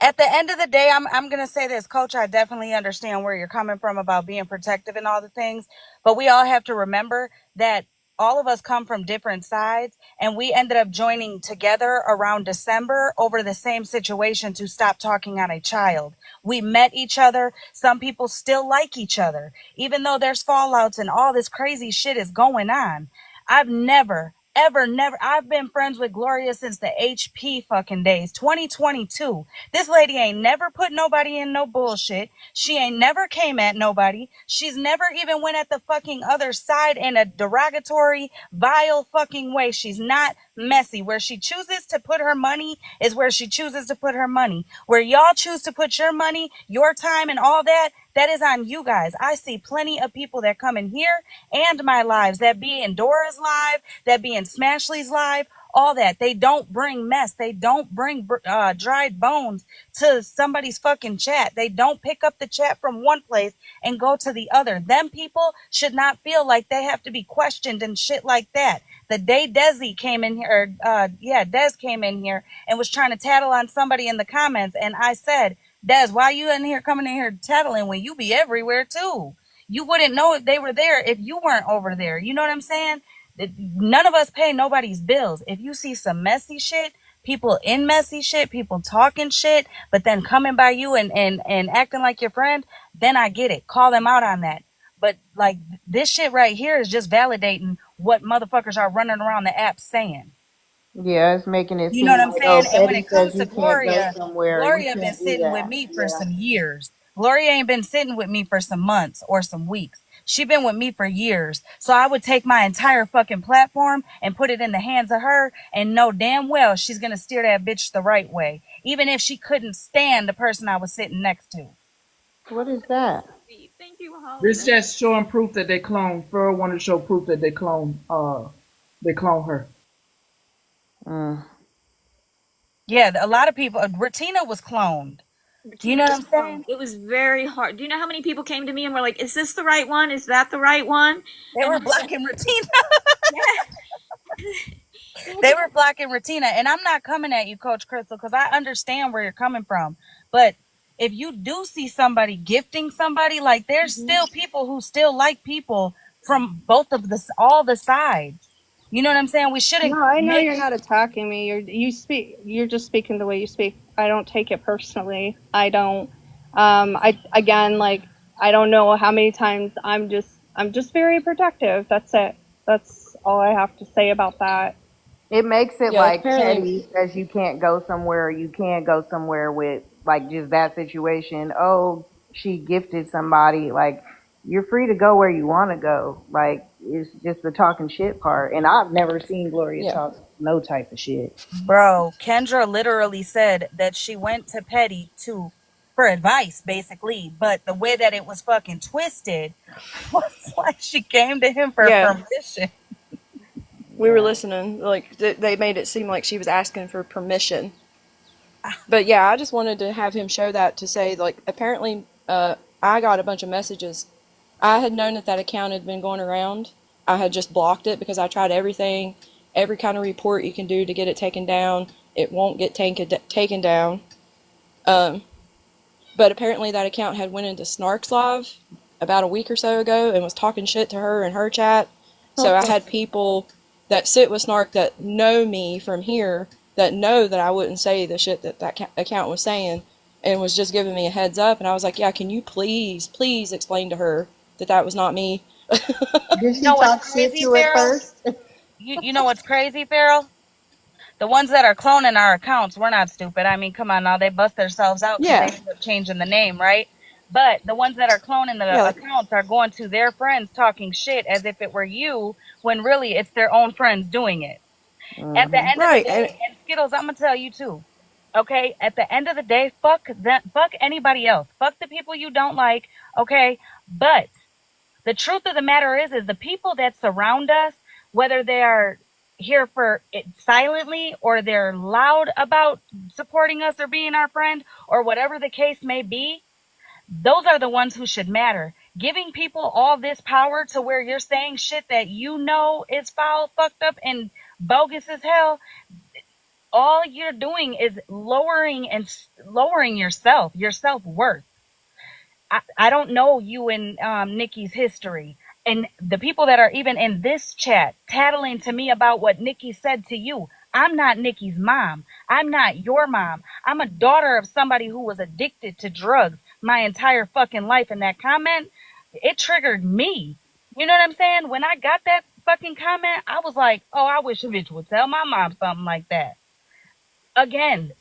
At the end of the day, I'm gonna say this, Coach. I definitely understand where you're coming from about being protective and all the things, but we all have to remember that all of us come from different sides, and we ended up joining together around December over the same situation to stop talking on a child. We met each other. Some people still like each other, even though there's fallouts and all this crazy shit is going on. I've never, ever, never, I've been friends with Gloria since the HP fucking days, 2022. This lady ain't never put nobody in no bullshit. She ain't never came at nobody. She's never even went at the fucking other side in a derogatory, vile fucking way. She's not messy. Where she chooses to put her money is where she chooses to put her money. Where y'all choose to put your money, your time, and all that, that is on you guys. I see plenty of people that come in here and my lives, that be in Dora's live, that be in Smashley's live, all that. They don't bring mess. They don't bring dried bones to somebody's fucking chat. They don't pick up the chat from one place and go to the other. Them people should not feel like they have to be questioned and shit like that. The day Desi came in here, Des came in here and was trying to tattle on somebody in the comments, and I said, Des, why you in here coming in here tattling when you be everywhere too? You wouldn't know if they were there if you weren't over there. You know what I'm saying? None of us pay nobody's bills. If you see some messy shit, people in messy shit, people talking shit, but then coming by you and acting like your friend, then I get it. Call them out on that. But like this shit right here is just validating what motherfuckers are running around the app saying. Yeah, it's making it You seem know what I'm like, oh, saying? And when Petty it comes says to you can't go Gloria, somewhere. You Gloria been can't do sitting with that. me for Yeah. some years. Gloria ain't been sitting with me for some months or some weeks. She been with me for years. So I would take my entire fucking platform and put it in the hands of her and know damn well she's going to steer that bitch the right way, even if she couldn't stand the person I was sitting next to. What is that? Thank you, Holly. This just showing proof that they clone. Fur wanted to show proof that they clone her. Mm. Yeah, a lot of people. Retina was cloned. You Bettina know what was I'm cloned. saying? It was very hard. Do you know how many people came to me and were like, "Is this the right one? Is that the right one?" They And were I said, blocking Retina. "Yeah." They had They to were blocking Retina. And I'm not coming at you, Coach Crystal, because I understand where you're coming from. But if you do see somebody gifting somebody, like there's Mhm. still people who still like people from both of the all the sides. You know what I'm saying? We shouldn't No, I know make. you're not attacking me. You're just speaking the way you speak. I don't take it personally. I don't I again like I don't know how many times I'm just very protective. That's it. That's all I have to say about that. It makes it Yeah, like apparently, petty because you can't go somewhere, or you can't go somewhere with like just that situation. Oh, she gifted somebody. Like, you're free to go where you want to go. Like, it's just the talking shit part. And I've never seen Gloria yeah. talk no type of shit. Bro, Kendra literally said that she went to Petty to for advice, basically. But the way that it was fucking twisted was like she came to him for Yeah, permission. we were Yeah. listening. Like, they made it seem like she was asking for permission. But yeah, I just wanted to have him show that to say, like, apparently, I got a bunch of messages. I had known that that account had been going around. I had just blocked it because I tried everything, every kind of report you can do to get it taken down. It won't get taken down. Um, But apparently that account had went into Snark's live about a week or so ago and was talking shit to her in her chat. So I had people that sit with Snark that know me from here that know that I wouldn't say the shit that account was saying and was just giving me a heads up. And I was like, yeah, can you please explain to her that that was not me? Did You she know what's talk shit crazy, to at Farrell? first? You know what's crazy, Farrell? The ones that are cloning our accounts, we're not stupid. I mean, come on now, they bust themselves out because they Yeah. end up changing the name, right? But the ones that are cloning the Yeah, like, accounts are going to their friends talking shit as if it were you, when really it's their own friends doing it. At the Mm-hmm. end of the right. And day, and Skittles, I'm gonna tell you too. Okay, at the end of the day, fuck that, fuck anybody else, fuck the people you don't like. Okay, but the truth of the matter is the people that surround us, whether they are here for it silently or they're loud about supporting us or being our friend or whatever the case may be, those are the ones who should matter. Giving people all this power to where you're saying shit that you know is foul, fucked up, and bogus as hell, all you're doing is lowering yourself, your self-worth. I don't know you and Nikki's history. And the people that are even in this chat tattling to me about what Nikki said to you. I'm not Nikki's mom. I'm not your mom. I'm a daughter of somebody who was addicted to drugs my entire fucking life. And that comment, it triggered me. You know what I'm saying? When I got that fucking comment, I was like, oh, I wish a bitch would tell my mom something like that. Again,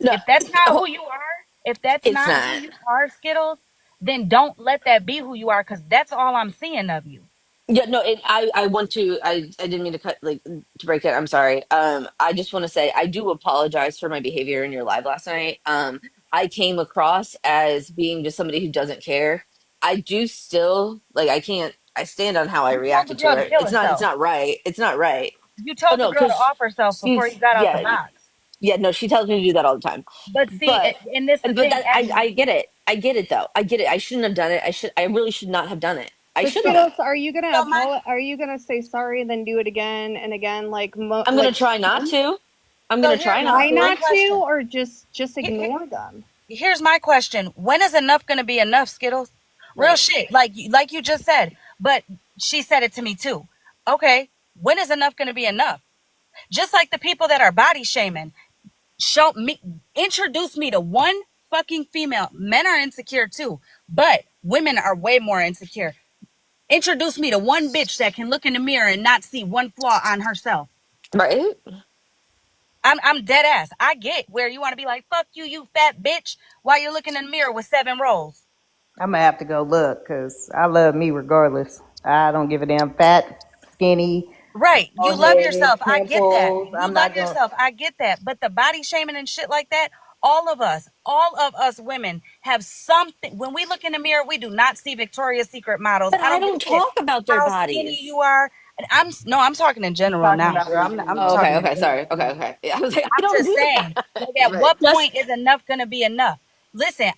No, if that's not oh, who you are, if that's it's not who not. you are, Skittles, then don't let that be who you are because that's all I'm seeing of you. Yeah, no, I want to I didn't mean to cut like to break it. I'm sorry. I just want to say I do apologize for my behavior in your live last night. I came across as being just somebody who doesn't care. I do still like I can't I stand on how I You told the reacted to girl to it. kill It's herself. not right. It's not right. You Oh told the no, girl to because off herself before you she's got out the yeah, box. yeah, no, she tells me to do that all the time. But see, But and this the but thing, that Aggie. I get it. I get it though. I get it. I shouldn't have done it. I really should not have done it. I But shouldn't have. Skittles, So my are you gonna say sorry and then do it again and again I'm gonna like try not to. I'm so gonna here's try not my, try to. my not to question. or just Here- here- ignore them? Here's my question. When is enough gonna be enough, Skittles? Real Right. shit. Like you just said. But she said it to me too. Okay, when is enough gonna be enough? Just like the people that are body shaming. Show me, introduce me to one fucking female. Men are insecure too, but women are way more insecure. Introduce me to one bitch that can look in the mirror and not see one flaw on herself. Right. I'm dead ass. I get where you want to be like, fuck you, you fat bitch, while you're looking in the mirror with 7 rolls. I'm gonna have to go look because I love me regardless. I don't give a damn fat, skinny, Right. You bald love headed, yourself. I get that. pimples. You I'm love not going. yourself. I get that. But the body shaming and shit like that, all of us women have something. When we look in the mirror, we do not see Victoria's Secret models. But I I don't give don't a shit talk about their how skinny bodies. you are. And I'm talking in I'm general talking now, about girl. in I'm Oh, general. okay, talking in okay, general. sorry. Okay, okay. Yeah, I was like, I I'm don't just do saying, that. like, at Right. what Just point is enough going to be enough? Listen,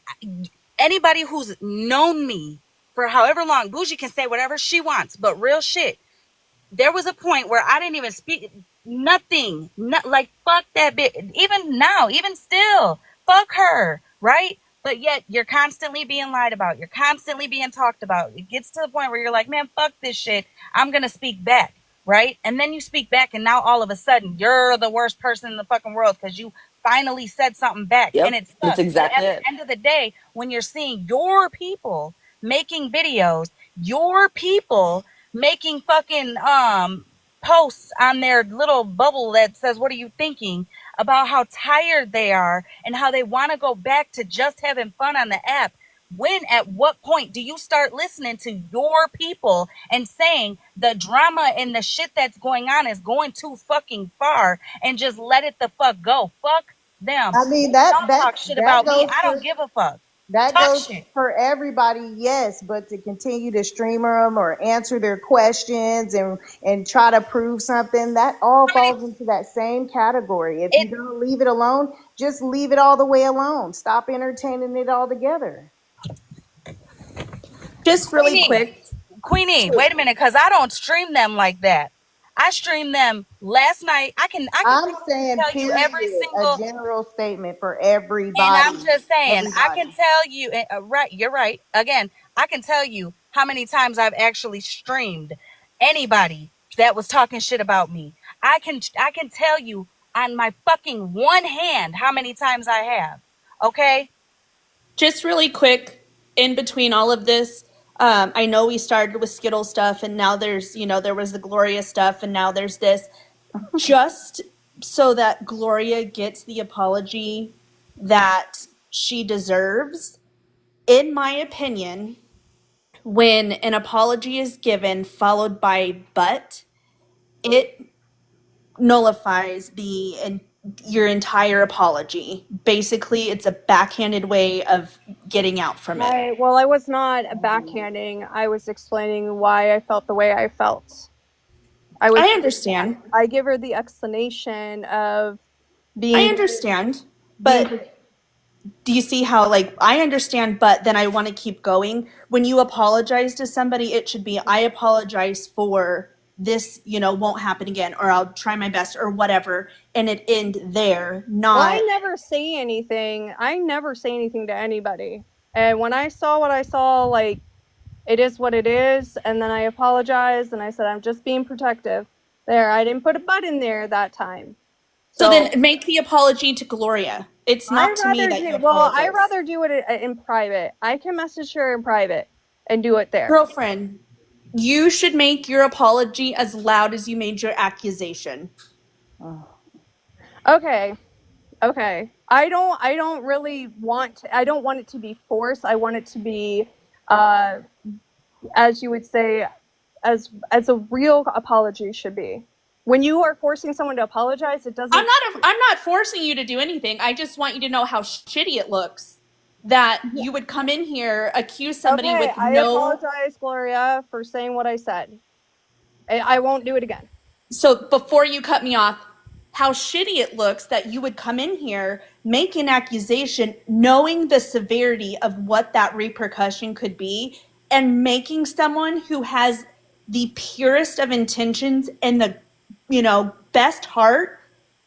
anybody who's known me for however long, Bougie can say whatever she wants, but real shit, there was a point where I didn't even speak nothing. Like fuck that bitch. Even now, even still, fuck her, right? But yet you're constantly being lied about. You're constantly being talked about. It gets to the point where you're like, man, fuck this shit. I'm gonna speak back, right? And then you speak back, and now all of a sudden you're the worst person in the fucking world because you finally said something back, and Yep, it that's sucks. But exactly at the it. end of the day, when you're seeing your people making videos, your people making fucking posts on their little bubble that says what are you thinking about how tired they are and how they want to go back to just having fun on the app, when at what point do you start listening to your people and saying the drama and the shit that's going on is going too fucking far and just let it the fuck go? Fuck them. I mean When that y'all that talk shit that about me, goes I for don't give a fuck. that Talk goes shit. for everybody, yes. But to continue to streamer them or answer their questions and try to prove something, that all How many falls into that same category. If it you're gonna leave it alone, just leave it all the way alone. Stop entertaining it altogether. just really Queenie, quick. Queenie, wait a minute, because I don't stream them like that. I streamed them last night. I can I'm saying tell you every period, a single, general statement for and everybody. I'm just saying, I Everybody. can tell you, right, you're right. Again, I can tell you how many times I've actually streamed anybody that was talking shit about me. I can tell you on my fucking one hand how many times I have. Okay? Just really quick, in between all of this, I know we started with Skittle stuff, and now there's, there was the Gloria stuff, and now there's this. Just so that Gloria gets the apology that she deserves, in my opinion, when an apology is given followed by but, it nullifies your entire apology. Basically, it's a backhanded way of getting out from it. I was not backhanding. I was explaining why I felt the way I felt. I I was understand. I give her the explanation of I being understand. being But do you see how, like, I understand, but then I want to keep going? When you apologize to somebody, it should be, I apologize for this, won't happen again, or I'll try my best, or whatever, and it end there, well, not. I never say anything. I never say anything to anybody. And when I saw what I saw, like, it is what it is, and then I apologized and I said I'm just being protective. There, I didn't put a but in there that time. So So then make the apology to Gloria. It's not to me that you I apologize. rather do it in private. I can message her in private and do it there. Girlfriend, you should make your apology as loud as you made your accusation. Okay. Okay. I don't really I don't want it to be forced. I want it to be uh as you would say, as a real apology should be. When you are forcing someone to apologize, it doesn't. I'm not forcing you to do anything. I just want you to know how shitty it looks that you would come in here, accuse somebody Okay, with I no. apologize, Gloria, for saying what I said. I won't do it again. So before you cut me off, how shitty it looks that you would come in here, make an accusation, knowing the severity of what that repercussion could be, and making someone who has the purest of intentions and the, best heart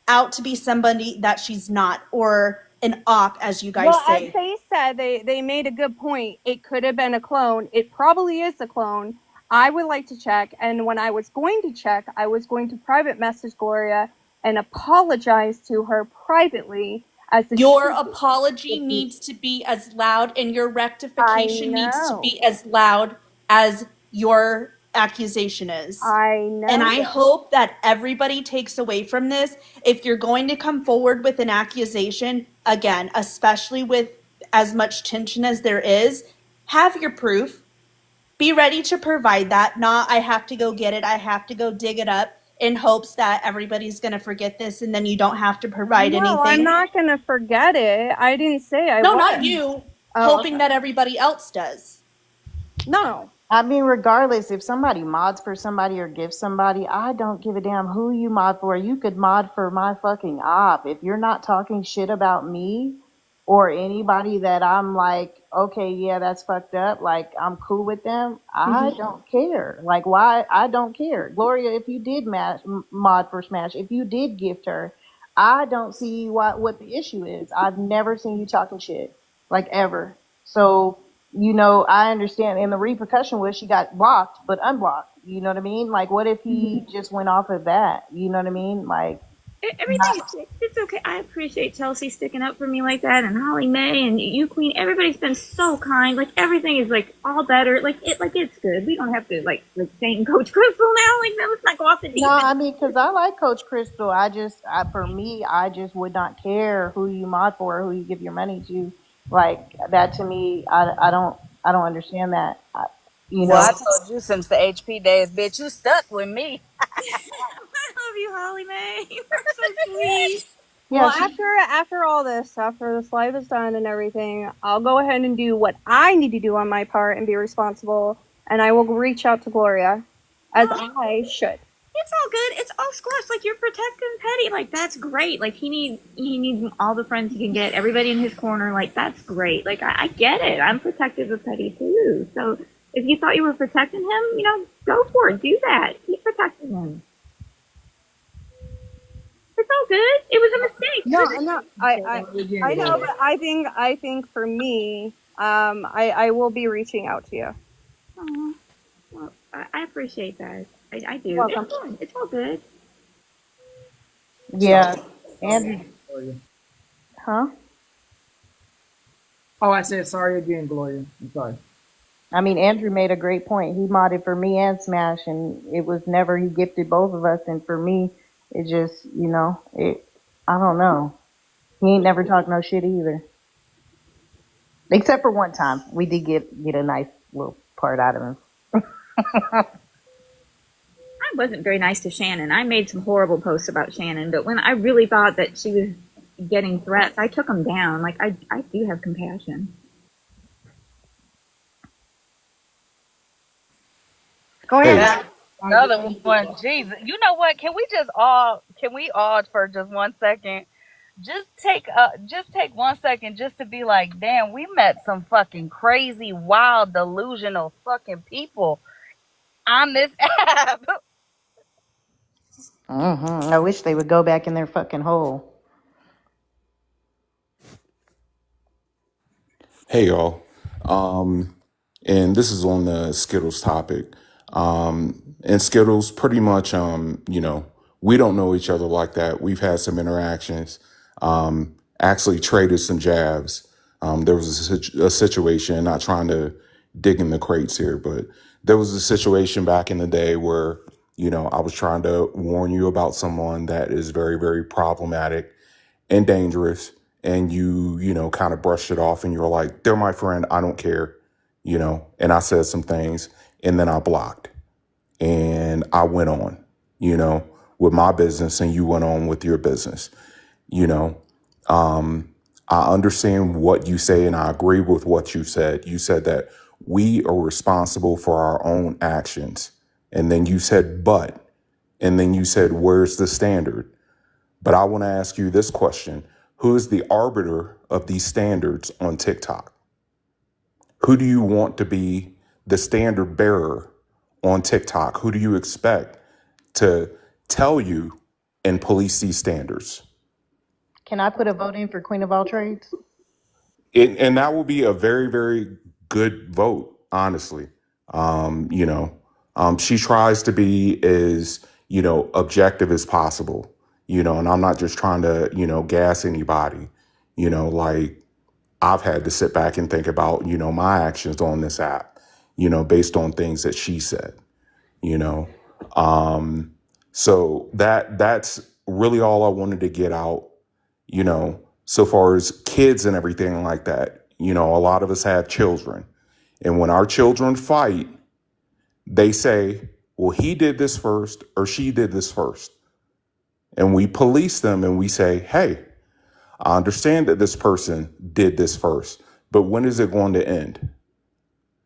out to be somebody that she's not, or an op, as you guys Well, as say. they said, they made a good point. It could have been a clone. It probably is a clone. I would like to check. And when I was going to check, I was going to private message Gloria and apologize to her privately as a Your human. apology needs to be as loud, and your I rectification needs to know. be as loud as your accusation is. I And know I that. hope that everybody takes away from this, if you're going to come forward with an accusation, again, especially with as much tension as there is, have your proof. Be ready to provide that. Not, I have to go get it. I have to go dig it up in hopes that everybody's going to forget this and then you don't have to provide No, I'm anything. not going to forget it. I didn't say I No, was. not you. Oh, Hoping okay. that everybody else does. No. I mean, regardless, if somebody mods for somebody or gives somebody, I don't give a damn who you mod for. You could mod for my fucking op. If you're not talking shit about me or anybody that I'm like, okay, yeah, that's fucked up, like I'm cool with them, I don't care. Like, why? I don't care. Gloria, if you did mod for Smash, if you did gift her, I don't see what the issue is. I've never seen you talking shit, like ever. So, I understand. And the repercussion was she got blocked, but unblocked. You know what I mean? Like, what if he just went off of that? You know what I mean? Like, Everything is, it's okay. I appreciate Chelsea sticking up for me like that, and Holly Mae and you, Queen. Everybody's been so kind. Like everything is like all better. Like it's good. We don't have to like Saint Coach Crystal now. Like let's not go off the deep no, end. I mean, because I like Coach Crystal. For me, I just would not care who you mod for, who you give your money to. Like that to me, I don't understand that. Well, I told you since the HP days, bitch, you stuck with me. I love you, Holly Mae. You're so sweet. Yeah, Well, after all this, after this live is done and everything, I'll go ahead and do what I need to do on my part and be responsible, and I will reach out to Gloria, as I should. It's all good. It's all squash. Like you're protecting Petty. Like that's great. Like he needs all the friends he can get. Everybody in his corner. Like that's great. Like I get it. I'm protective of Petty too. So if you thought you were protecting him, go for it. Do that. Keep protecting him. It's all good. It was a mistake. No, I know, but I think for me, I will be reaching out to you. Aw. Well, I appreciate that. I do. You're welcome. It's all good. yeah. Andrew, huh? Oh, I said sorry again, Gloria. I'm sorry. I mean, Andrew made a great point. He modded for me and Smash, and it was never, he gifted both of us. And for me, it just, I don't know. He ain't never talked no shit either. Except for one time. We did get a nice little part out of him. I wasn't very nice to Shannon. I made some horrible posts about Shannon, but when I really thought that she was getting threats, I took them down. Like I do have compassion. Go ahead. Another one, Jesus. You know what? Can we all for just 1 second, just take 1 second just to be like, damn, we met some fucking crazy, wild, delusional fucking people on this app. I wish they would go back in their fucking hole. Hey y'all. And this is on the Skittles topic. And Skittles pretty much, we don't know each other like that. We've had some interactions, actually traded some jabs. There was a situation, not trying to dig in the crates here, but there was a situation back in the day where, I was trying to warn you about someone that is very, very problematic and dangerous. And you kind of brushed it off and you're like, they're my friend. I don't care, and I said some things and then I blocked and I went on, with my business and you went on with your business, I understand what you say and I agree with what you said. You said that we are responsible for our own actions. And then you said, and then you said, where's the standard? But I want to ask you this question. Who is the arbiter of these standards on TikTok? Who do you want to be the standard bearer on TikTok? Who do you expect to tell you and police these standards? Can I put a vote in for Queen of all trades? And that will be a very, very good vote, honestly. She tries to be as, objective as possible, and I'm not just trying to, gas anybody, like I've had to sit back and think about, my actions on this app, based on things that she said, you know. So that's really all I wanted to get out, so far as kids and everything like that. A lot of us have children And when our children fight, they say, well, he did this first or she did this first. And we police them and we say, hey, I understand that this person did this first, but when is it going to end?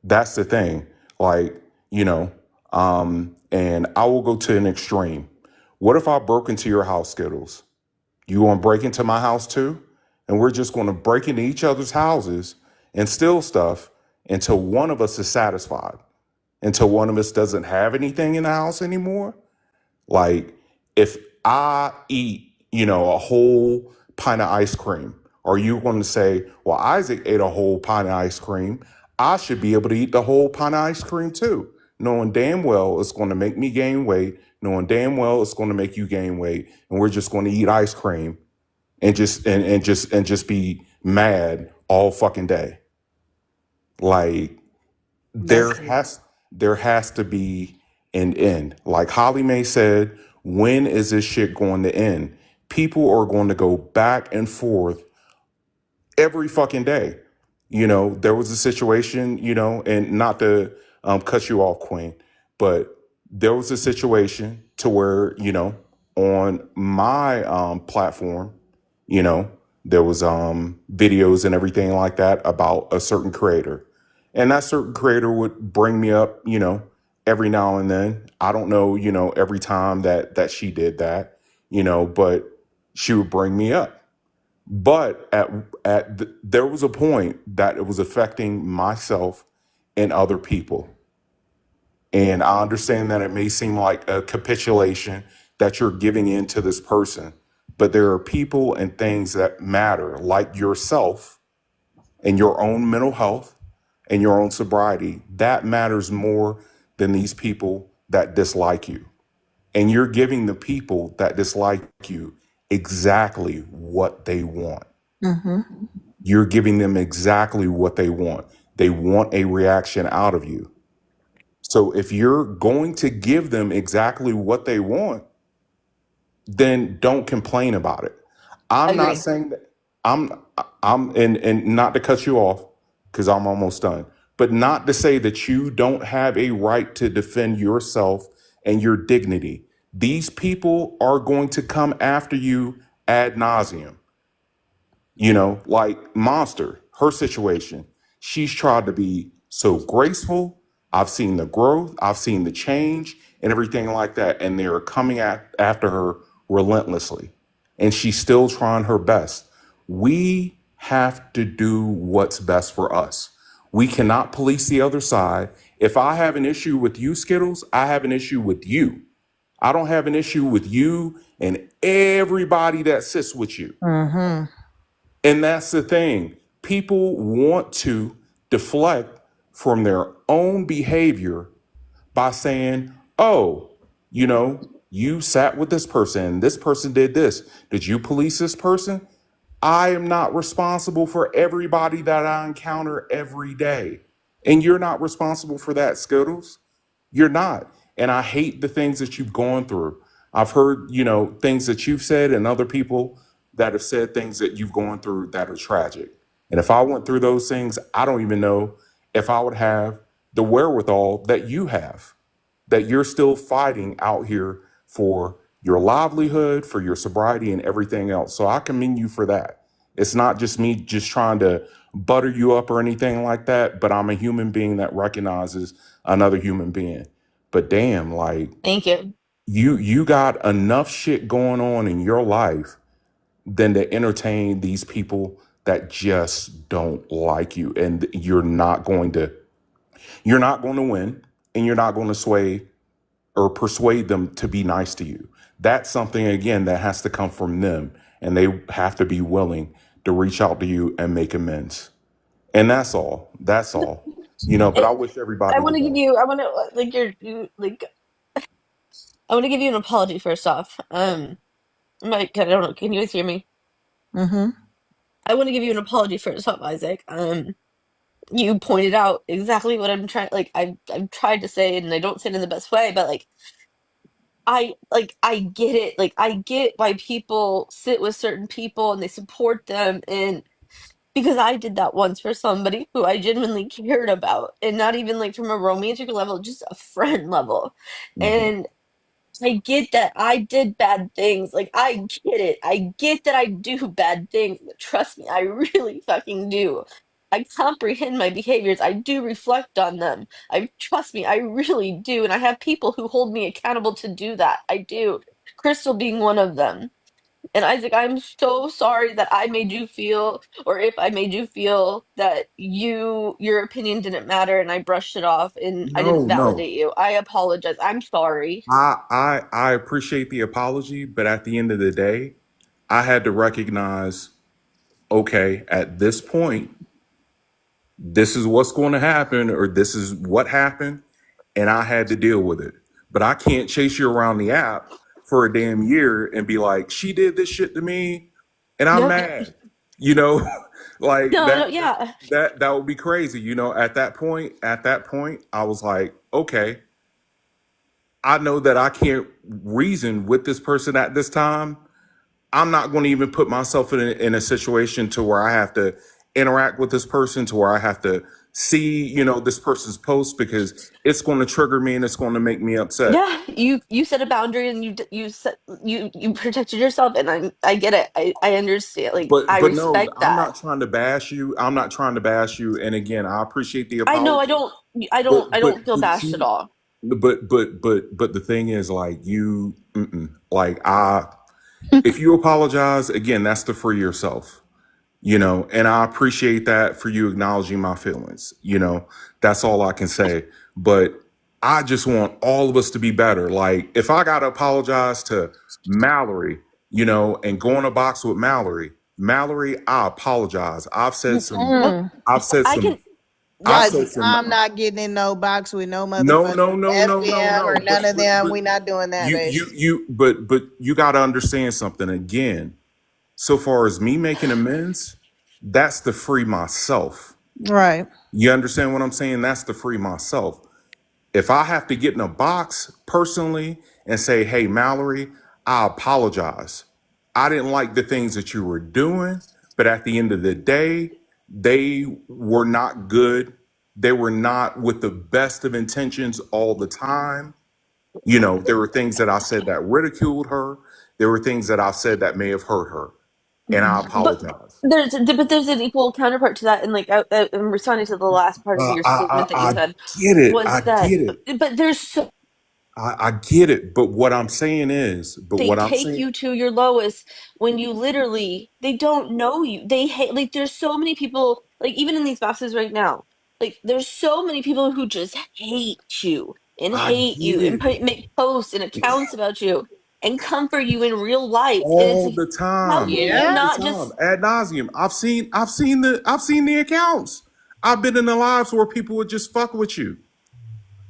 That's the thing. Like, you know, and I will go to an extreme. What if I broke into your house, Skittles? You want to break into my house too? And we're just going to break into each other's houses and steal stuff until one of us is satisfied, until one of us doesn't have anything in the house anymore. Like if I eat, a whole pint of ice cream, are you going to say, well, Isaac ate a whole pint of ice cream, I should be able to eat the whole pint of ice cream too, knowing damn well it's going to make me gain weight, knowing damn well it's going to make you gain weight, and we're just going to eat ice cream and just be mad all fucking day. Like there That's has there has to be an end. Like Holly Mae said, when is this shit going to end? People are going to go back and forth every fucking day. There was a situation, and not to cut you off, Queen, but there was a situation to where, on my platform, you know, there was videos and everything like that about a certain creator. And that certain creator would bring me up, every now and then. I don't know, every time that she did that, but she would bring me up. But there was a point that it was affecting myself and other people. And I understand that it may seem like a capitulation that you're giving in to this person, but there are people and things that matter, like yourself and your own mental health and your own sobriety. That matters more than these people that dislike you. And you're giving the people that dislike you exactly what they want. mm-hmm. You're giving them exactly what they want. They want a reaction out of you. So if you're going to give them exactly what they want, then don't complain about it. I'm not Agree. saying that I'm and not to cut you off because I'm almost done, but not to say that you don't have a right to defend yourself and your dignity. These people are going to come after you ad nauseum. Like Monster, her situation. She's tried to be so graceful. I've seen the growth, I've seen the change and everything like that. And they're coming after her relentlessly. And she's still trying her best. We have to do what's best for us. We cannot police the other side. If I have an issue with you, Skittles, I have an issue with you. I don't have an issue with you and everybody that sits with you. Mm-hmm. And that's the thing. People want to deflect from their own behavior by saying, oh, you sat with this person did this. Did you police this person? I am not responsible for everybody that I encounter every day. And you're not responsible for that, Skittles. You're not. And I hate the things that you've gone through. I've heard, things that you've said and other people that have said things that you've gone through that are tragic. And if I went through those things, I don't even know if I would have the wherewithal that you have, that you're still fighting out here for your livelihood, for your sobriety, and everything else. So I commend you for that. It's not just me just trying to butter you up or anything like that, but I'm a human being that recognizes another human being. But damn, like Thank you. you got enough shit going on in your life than to entertain these people that just don't like you. And you're not going to win, and you're not going to sway or persuade them to be nice to you. That's something, again, that has to come from them. And they have to be willing to reach out to you and make amends. And that's all. That's all. But I It, wish I everybody the want to give best. you. I want to like you like. I want to give you an apology first off. Mike, I don't know. Can you guys hear me? Mm-hmm. I want to give you an apology first off, Isaac. You pointed out exactly what I'm trying. Like I've tried to say it, and I don't say it in the best way, but I get it. Like I get why people sit with certain people and they support them, and because I did that once for somebody who I genuinely cared about, and not even like from a romantic level, just a friend level. Mhm. And I get that I did bad things. Like, I get it. I get that I do bad things. But trust me, I really fucking do. I comprehend my behaviors. I do reflect on them. Trust me, I really do. And I have people who hold me accountable to do that. I do. Crystal being one of them. And Isaac, I'm so sorry that I made you feel, or if I made you feel that your opinion didn't matter and I brushed it off and I didn't No, no. validate you. I apologize. I'm sorry. I appreciate the apology, but at the end of the day, I had to recognize, okay, at this point, this is what's going to happen, or this is what happened, and I had to deal with it. But I can't chase you around the app for a damn year and be like, she did this shit to me, and I'm Yeah. mad. You know, like No, no, yeah. that would be crazy. You know, at that point, I was like, okay, I know that I can't reason with this person at this time. I'm not going to even put myself in a situation to where I have to interact with this person, to where I have to see, this person's post, because it's going to trigger me and it's going to make me upset. Yeah, you set a boundary and you set you protected yourself and I get it. I understand. Like I But no, respect I'm that. not trying to bash you. I'm not trying to bash you. And again, I appreciate the I know apology. I But don't feel bashed at you, all. but the thing is, like, you, like, if you apologize, again, that's to free yourself. And I appreciate that for you acknowledging my feelings. That's all I can say. But I just want all of us to be better. Like, if I got to apologize to Mallory, and go in a box with Mallory, I apologize. Nope. Mm-mm. I've said I some, can I've Yeah, said some, I'm not getting in no box with no no, motherfucking no, no, no, no, FM no. or none of them. But We not doing that, baby. but you got to understand something again. So far as me making amends, that's to free myself. Right. You understand what I'm saying? That's to free myself. If I have to get in a box personally and say, hey, Mallory, I apologize. I didn't like the things that you were doing, but at the end of the day, they were not good. They were not with the best of intentions all the time. There were things that I said that ridiculed her. There were things that I said that may have hurt her. And I but apologize. there's an equal counterpart to that and like I'm responding to the last part of Uh, your I, I, statement that you I said get it. was I that get it. but there's so I get it. But they what I'm take saying, you to your lowest when you literally they don't know you. They hate like there's so many people like even in these boxes right now. Like there's so many people who just hate I get you and it make posts and accounts about you and comfort you in real life. And it's all like, the how time, can you all Yeah. the not time, just ad nauseum. I've seen the accounts. I've been in the lives where people would just fuck with you.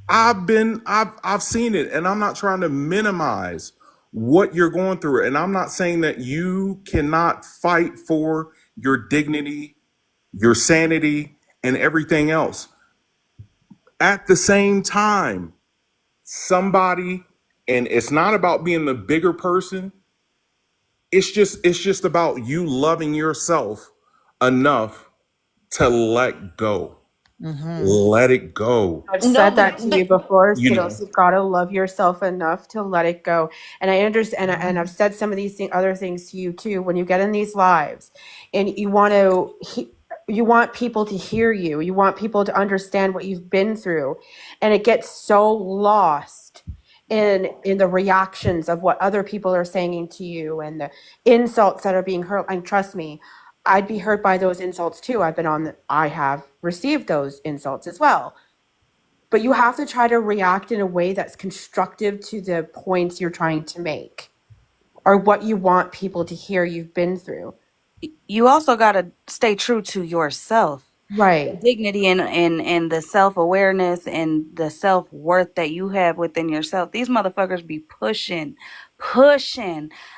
I've seen it, and I'm not trying to minimize what you're going through, and I'm not saying that you cannot fight for your dignity, your sanity, and everything else. At the same time, somebody, and it's not about being the bigger person, it's just about you loving yourself enough to let go. Mm-hmm. Let it go. I've no, said that to but you before, You Skittles. know. You've got to love yourself enough to let it go. And I understand, and I've said some of these other things to you too. When you get in these lives, and you want people to hear you. You want people to understand what you've been through, and it gets so lost in the reactions of what other people are saying to you and the insults that are being hurled. And trust me, I'd be hurt by those insults too. I have received those insults as well, but you have to try to react in a way that's constructive to the points you're trying to make or what you want people to hear you've been through. You also got to stay true to yourself. The Right. dignity and the self-awareness and the self-worth that you have within yourself. These motherfuckers be pushing.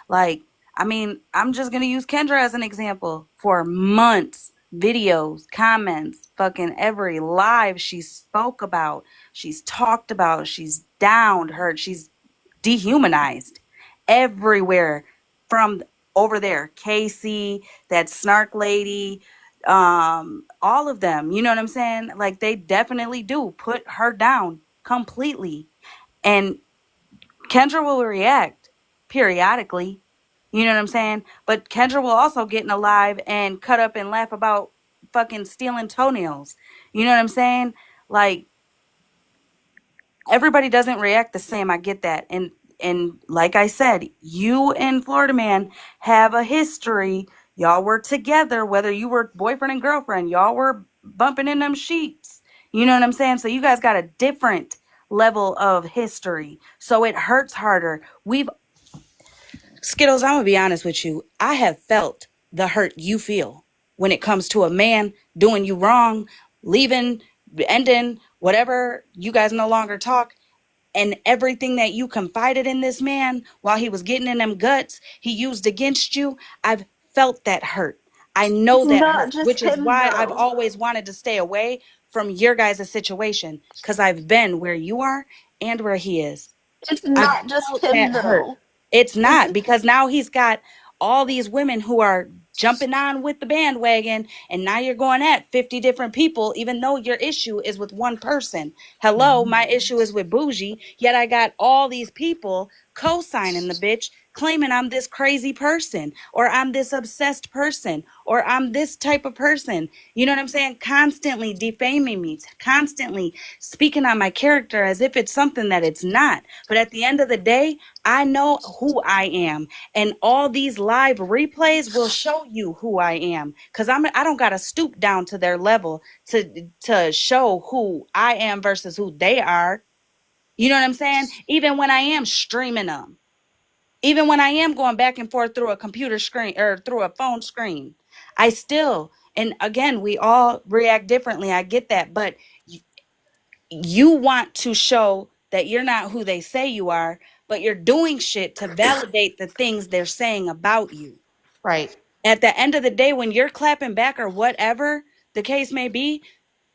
Like, I mean, I'm just gonna use Kendra as an example. For months, videos, comments, fucking every live she spoke about, she's talked about, she's downed her, she's dehumanized everywhere from over there. Casey, that snark lady, all of them, you know what I'm saying? Like they definitely do put her down completely. And Kendra will react periodically. You know what I'm saying? But Kendra will also get in a live and cut up and laugh about fucking stealing toenails. You know what I'm saying? Like everybody doesn't react the same. I get that. And like I said, you and Florida Man have a history. Y'all were together, whether you were boyfriend and girlfriend, y'all were bumping in them sheets. You know what I'm saying? So you guys got a different level of history. So it hurts harder. We've Skittles, I'm gonna be honest with you. I have felt the hurt you feel when it comes to a man doing you wrong, leaving, ending, whatever, you guys no longer talk, and everything that you confided in this man while he was getting in them guts, he used against you. I've felt that hurt. I It's know that not hurt, just which is him, why I've though. always wanted to stay away from your guys' situation because I've been where you are and where he is. It's I've not just felt that him, hurt. though. It's It's not because now he's got all these women who are jumping on with the bandwagon, and now you're going at 50 different people, even though your issue is with one person. Hello, my issue is with Bougie, yet I got all these people co signing the bitch, claiming I'm this crazy person, or I'm this obsessed person, or I'm this type of person. You know what I'm saying? Constantly defaming me, constantly speaking on my character as if it's something that it's not. But at the end of the day, I know who I am, and all these live replays will show you who I am. Cause I don't gotta stoop down to their level to show who I am versus who they are. You know what I'm saying? Even when I am streaming them, even when I am going back and forth through a computer screen or through a phone screen, I still, and again, we all react differently. I get that, but you want to show that you're not who they say you are, but you're doing shit to validate the things they're saying about you. Right. At the end of the day, when you're clapping back or whatever the case may be,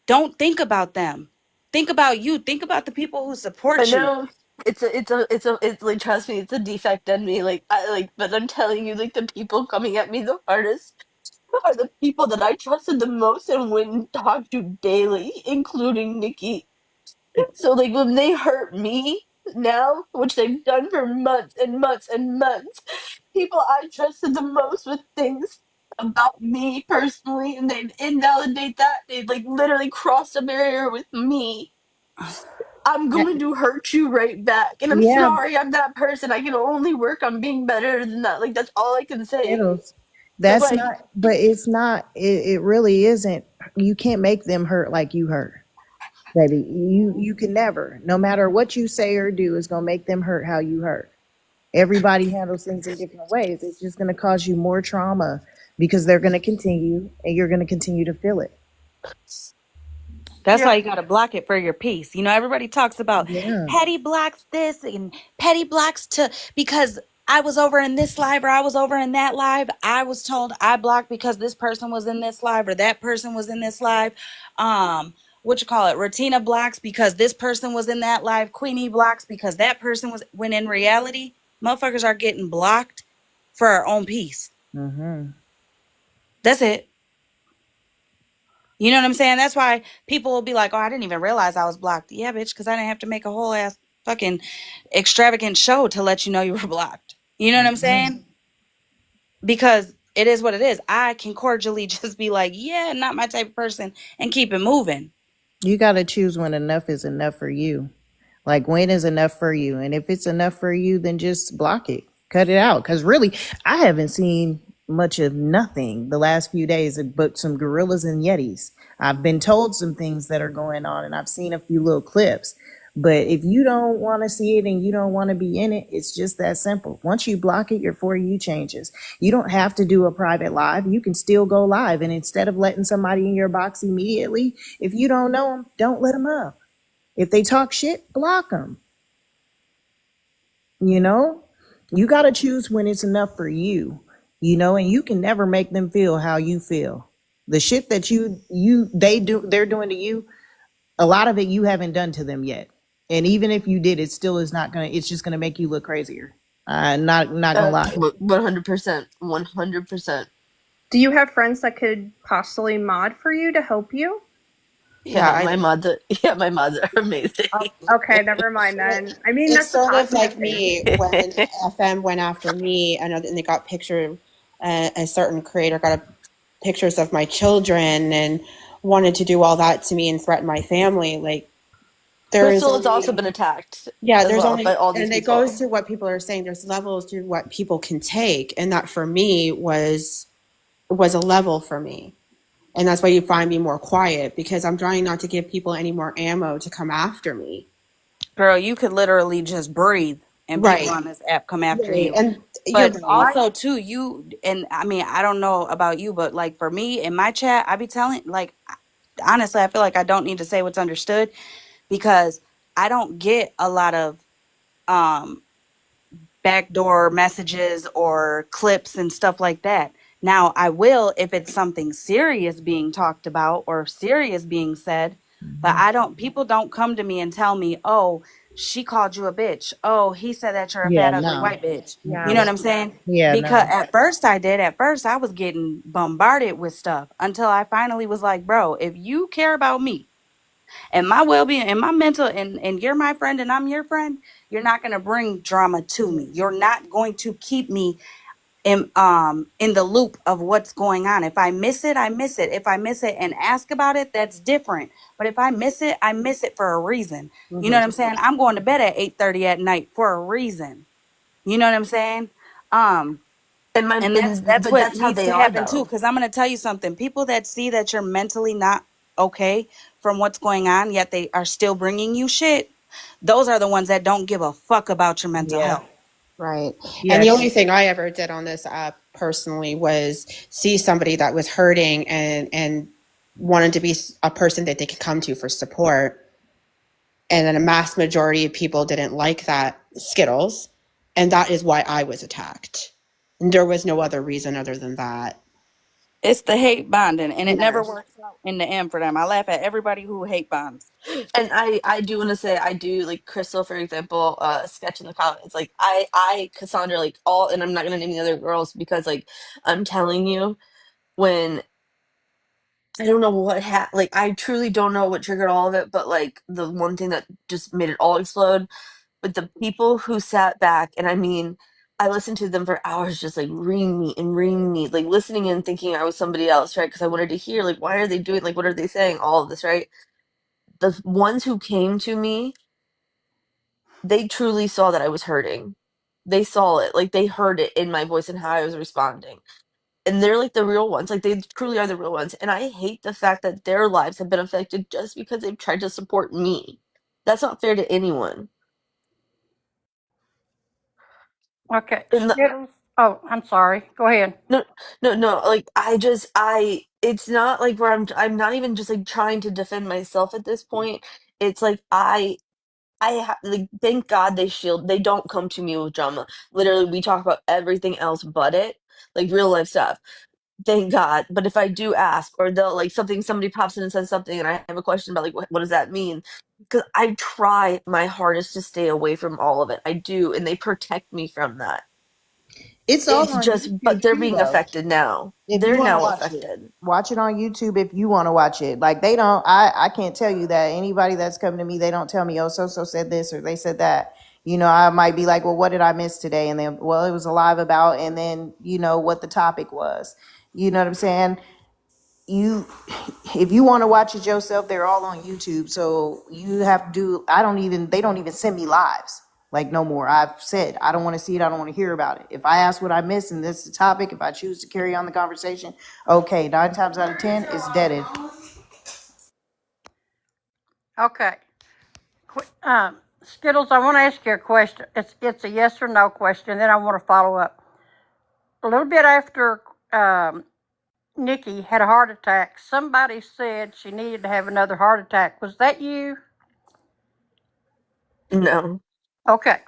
don't think about them. Think about you. Think about the people who I support you. know it's like, trust me, it's a defect in me. But I'm telling you, like, the people coming at me the hardest are the people that I trusted the most and went and talked to daily, including Nikki. So, like, when they hurt me now, which they've done for months and months and months, people I trusted the most with things about me personally, and they invalidate that. They like literally crossed a barrier with me. I'm going to hurt you right back. And I'm Yeah, sorry I'm that person. I can only work on being better than that. Like, that's all I can say. Skittles. But, That's like, not, but it's not, it really isn't. You can't make them hurt like you hurt, baby. You can never, no matter what you say or do, is going to make them hurt how you hurt. Everybody handles things in different ways. It's just going to cause you more trauma because they're going to continue and you're going to continue to feel it. That's why yeah. you got to block it for your peace. You know, everybody talks about Yeah. petty blocks this and petty blocks to because I was over in this live or I was over in that live. I was told I blocked because this person was in this live or that person was in this live. What you call it? Retina blocks because this person was in that live. Queenie blocks because that person was. When in reality, motherfuckers are getting blocked for our own peace. Mm-hmm. That's it. You know what I'm saying? That's why people will be like, "Oh, I didn't even realize I was blocked." Yeah, bitch, because I didn't have to make a whole ass fucking extravagant show to let you know you were blocked. You know what I'm Mm-hmm. saying? Because it is what it is. I can cordially just be like, "Yeah, not my type of person," and keep it moving. You got to choose when enough is enough for you. Like, when is enough for you? And if it's enough for you, then just block it, cut it out. Because really, I haven't seen much of nothing the last few days but some gorillas and yetis. I've been told some things that are going on, and I've seen a few little clips. But if you don't want to see it and you don't want to be in it, it's just that simple. Once you block it, your For You changes. You don't have to do a private live. You can still go live. And instead of letting somebody in your box immediately, if you don't know them, don't let them up. If they talk shit, block them. You know, you got to choose when it's enough for you, and you can never make them feel how you feel. The shit that they're doing to you, a lot of it you haven't done to them yet. And even if you did, it still is not going to, it's just going to make you look crazier. Not going to lie. 100%. 100%. Do you have friends that could possibly mod for you to help you? Yeah, I My mods are, yeah, my mods are amazing. Okay, never mind then. I mean, it's that's a sort of positive like thing. me when FM went after me, and they got a certain creator got pictures of my children and wanted to do all that to me and threaten my family. Like there is Crystal has also only been attacked yeah, as there's well by only all these and it goes people. to what people are saying. There's levels to what people can take, and that for me was a level for me. And that's why you find me more quiet because I'm trying not to give people any more ammo to come after me. Girl, you could literally just breathe and people Right. on this app come after Right. you. And you're But right. also too, you and I mean, I don't know about you, but like for me in my chat, I be telling like honestly, I feel like I don't need to say what's understood because I don't get a lot of um backdoor messages or clips and stuff like that. Now, I will if it's something serious being talked about or serious being said, but I don't, people don't come to me and tell me, oh, she called you a bitch. Oh, he said that you're a Yeah, fat, ugly no. white bitch. You know Yeah. what I'm saying? Yeah, Because no. at first I did. At first I was getting bombarded with stuff until I finally was like, bro, if you care about me, and my well-being and my mental and you're my friend and I'm your friend, you're not going to bring drama to me. You're not going to keep me in the loop of what's going on. If I miss it, I miss it. If I miss it and ask about it, that's different. But if I miss it, I miss it for a reason. You know Hmm. what I'm saying? I'm going to bed at 8:30 at night for a reason. You know what I'm saying? Um and that's But what that's how needs they to are happen too, though. because I'm going to tell you something. People that see that you're mentally not okay from what's going on, yet they are still bringing you shit, those are the ones that don't give a fuck about your mental Yeah. health. Right. And Yeah. the only thing I ever did on this app personally was see somebody that was hurting and wanted to be a person that they could come to for support. And then a mass majority of people didn't like that Skittles. And that is why I was attacked. And there was no other reason other than that. It's the hate bonding, and it never Yes. works out in the end for them. I laugh at everybody who hate bonds. And I do want to say I do like Crystal, for example, sketch in the comments. Like Cassandra, like all, and I'm not gonna name the other girls because like I'm telling you, when I don't know what like I truly don't know what triggered all of it, but like the one thing that just made it all explode, but the people who sat back, and I mean, I listened to them for hours, just like ring me, like listening and thinking I was somebody else, right? Because I wanted to hear like why are they doing, like what are they saying, all of this, right? The ones who came to me, they truly saw that I was hurting. They saw it, like they heard it in my voice and how I was responding. And they're like the real ones, like they truly are the real ones. And I hate the fact that their lives have been affected just because they've tried to support me. That's not fair to anyone. Okay, And the, Skittles. Oh, I'm sorry. Go ahead. no, no, like it's not like where I'm not even just like trying to defend myself at this point. It's like like, thank God they don't come to me with drama. Literally, we talk about everything else but it, like real life stuff. Thank God. But if I do ask, or they'll like somebody pops in and says something, and I have a question about like what does that mean? Because I try my hardest to stay away from all of it. I do, and they protect me from that. It's all It's on just, but YouTube they're too, being though. affected now. If you They're want to now watch it, affected. watch it on YouTube if you want to watch it. Like they don't, I can't tell you that anybody that's coming to me, they don't tell me, oh, so said this or they said that. I might be like, well, what did I miss today? And then, well, it was a live about, and then, what the topic was. You know what I'm saying? You, if you want to watch it yourself, they're all on YouTube. So you have to do, they don't even send me lives. Like no more. I've said, I don't want to see it. I don't want to hear about it. If I ask what I missed and this is the topic, if I choose to carry on the conversation, okay, 9 times out of 10, it's deaded. Okay. Skittles, I want to ask you a question. It's a yes or no question. Then I want to follow up. A little bit after Nikki had a heart attack, somebody said she needed to have another heart attack. Was that you? No. Okay.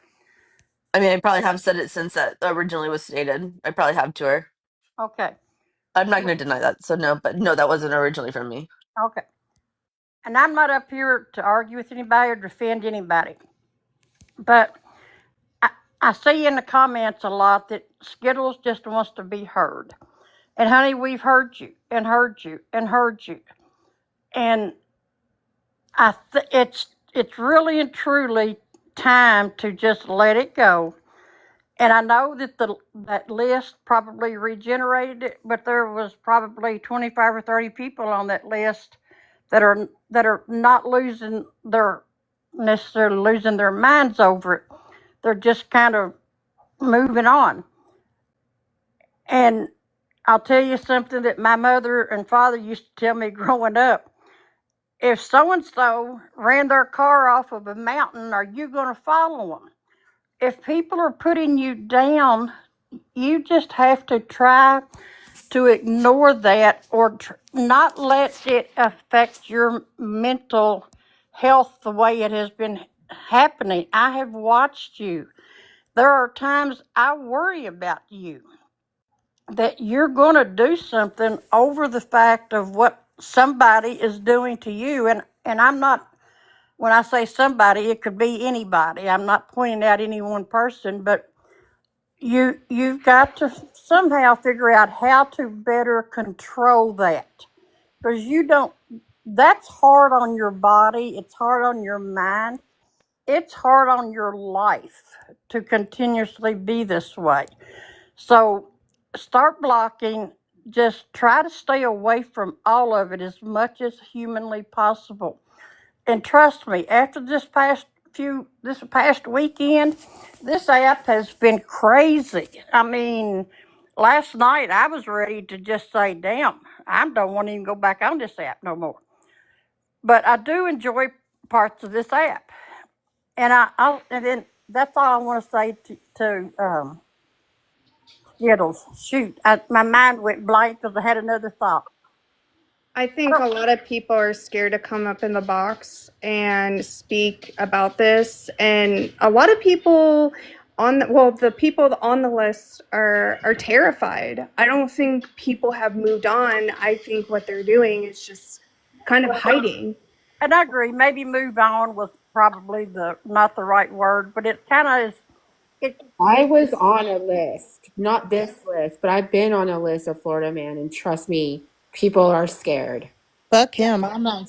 I mean, I probably have said it since that originally was stated. I probably have to her. Okay. I'm not going to deny that. So no, but no, that wasn't originally from me. Okay. And I'm not up here to argue with anybody or defend anybody, but I, I see in the comments a lot that Skittles just wants to be heard. And honey, we've heard you and heard you and heard you. And it's really and truly time to just let it go. And I know that that list probably regenerated it, but there was probably 25 or 30 people on that list that are not losing their necessarily losing their minds over it. They're just kind of moving on. And I'll tell you something that my mother and father used to tell me growing up. If so and so ran their car off of a mountain, are you going to follow them? If people are putting you down, you just have to try to ignore that or not let it affect your mental health the way it has been happening. I have watched you. There are times I worry about you that you're going to do something over the fact of what somebody is doing to you. And I'm not, when I say somebody, it could be anybody. I'm not pointing out any one person, but you've got to somehow figure out how to better control that, because you don't, that's hard on your body, it's hard on your mind, it's hard on your life to continuously be this way. So start blocking. Just try to stay away from all of it as much as humanly possible. And trust me, after this past weekend, this app has been crazy. I mean, last night I was ready to just say, "Damn, I don't want to even go back on this app no more." But I do enjoy parts of this app, and and then that's all I want to say to Skittles. Shoot, my mind went blank because I had another thought. I think a lot of people are scared to come up in the box and speak about this, and a lot of people the people on the list are terrified. I don't think people have moved on. I think what they're doing is just kind of hiding. And I agree. Maybe move on was probably the not the right word, but it kind of is. I was on a list, not this list, but I've been on a list of Florida man, and trust me, people are scared. Fuck him. I'm not.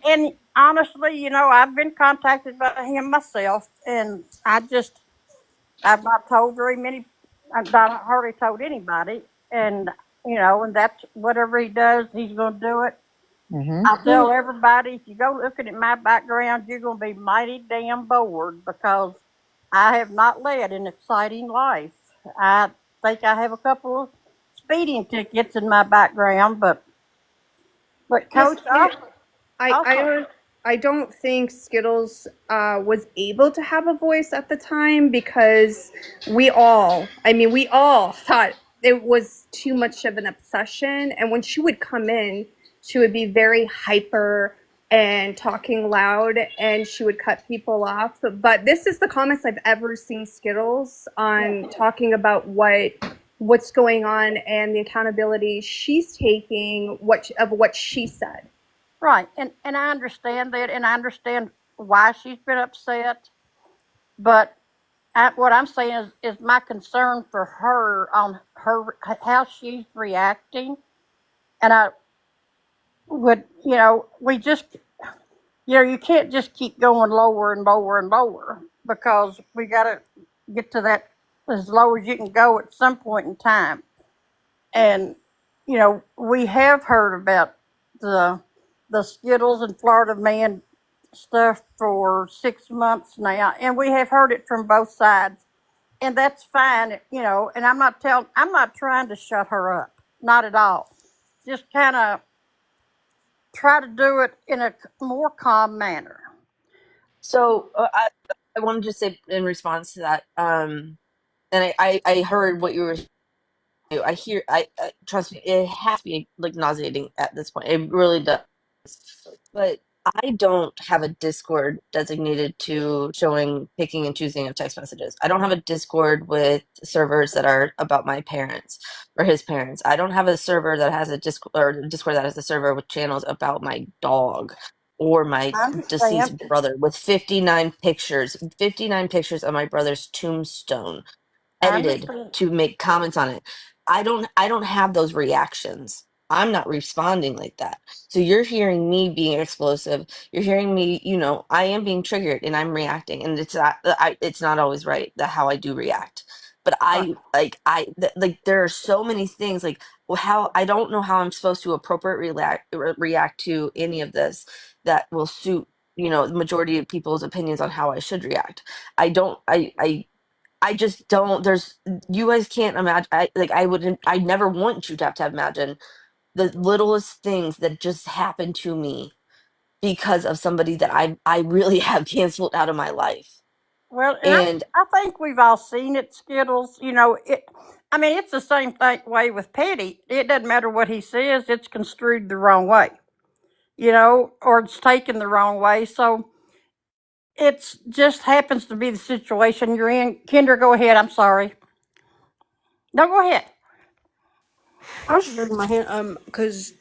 And honestly, I've been contacted by him myself, and I've not told very many. I've not hardly told anybody, and and that's whatever he does, he's going to do it. Mm-hmm. I tell everybody, if you go looking at my background, you're going to be mighty damn bored because I have not led an exciting life. I think I have a couple of speeding tickets in my background, but Yes, Coach, also, I don't think Skittles was able to have a voice at the time because we all thought it was too much of an obsession. And when she would come in, she would be very hyper and talking loud, and she would cut people off. But this is the comments I've ever seen Skittles on talking about what's going on and the accountability she's taking what she said. right, and I understand that, and I understand why she's been upset, but what I'm saying is my concern for her on her how she's reacting, and I would we just you can't just keep going lower and lower and lower because we got to get to that as low as you can go at some point in time. And we have heard about the Skittles and Florida Man stuff for 6 months now, and we have heard it from both sides, and that's fine. And I'm not trying to shut her up, not at all. Just kind of try to do it in a more calm manner. So I wanted to say in response to that, and I heard what you were. I hear. I trust me. It has to be like nauseating at this point. It really does. But I don't have a Discord designated to showing picking and choosing of text messages. I don't have a Discord with servers that are about my parents or his parents. I don't have a server that has a Discord or a Discord that has a server with channels about my dog or my I understand. deceased brother with 59 pictures of my brother's tombstone I edited understand. to make comments on it. I don't have those reactions. I'm not responding like that. So you're hearing me being explosive. You're hearing me, I am being triggered and I'm reacting, and it's not always right that how I do react. But Right. like there are so many things like how I don't know how I'm supposed to appropriately react to any of this that will suit, the majority of people's opinions on how I should react. I don't I just don't. You guys can't imagine. I wouldn't. I never want you to have imagine the littlest things that just happen to me because of somebody that I really have canceled out of my life. Well, and And I think we've all seen it, Skittles. You know, it. I mean, it's the same thing way with Petty. It doesn't matter what he says; it's construed the wrong way. You know, or it's taken the wrong way. So it's just happens to be the situation you're in. Kendra, go ahead. I'm sorry. No, go ahead. I was just raising my hand, because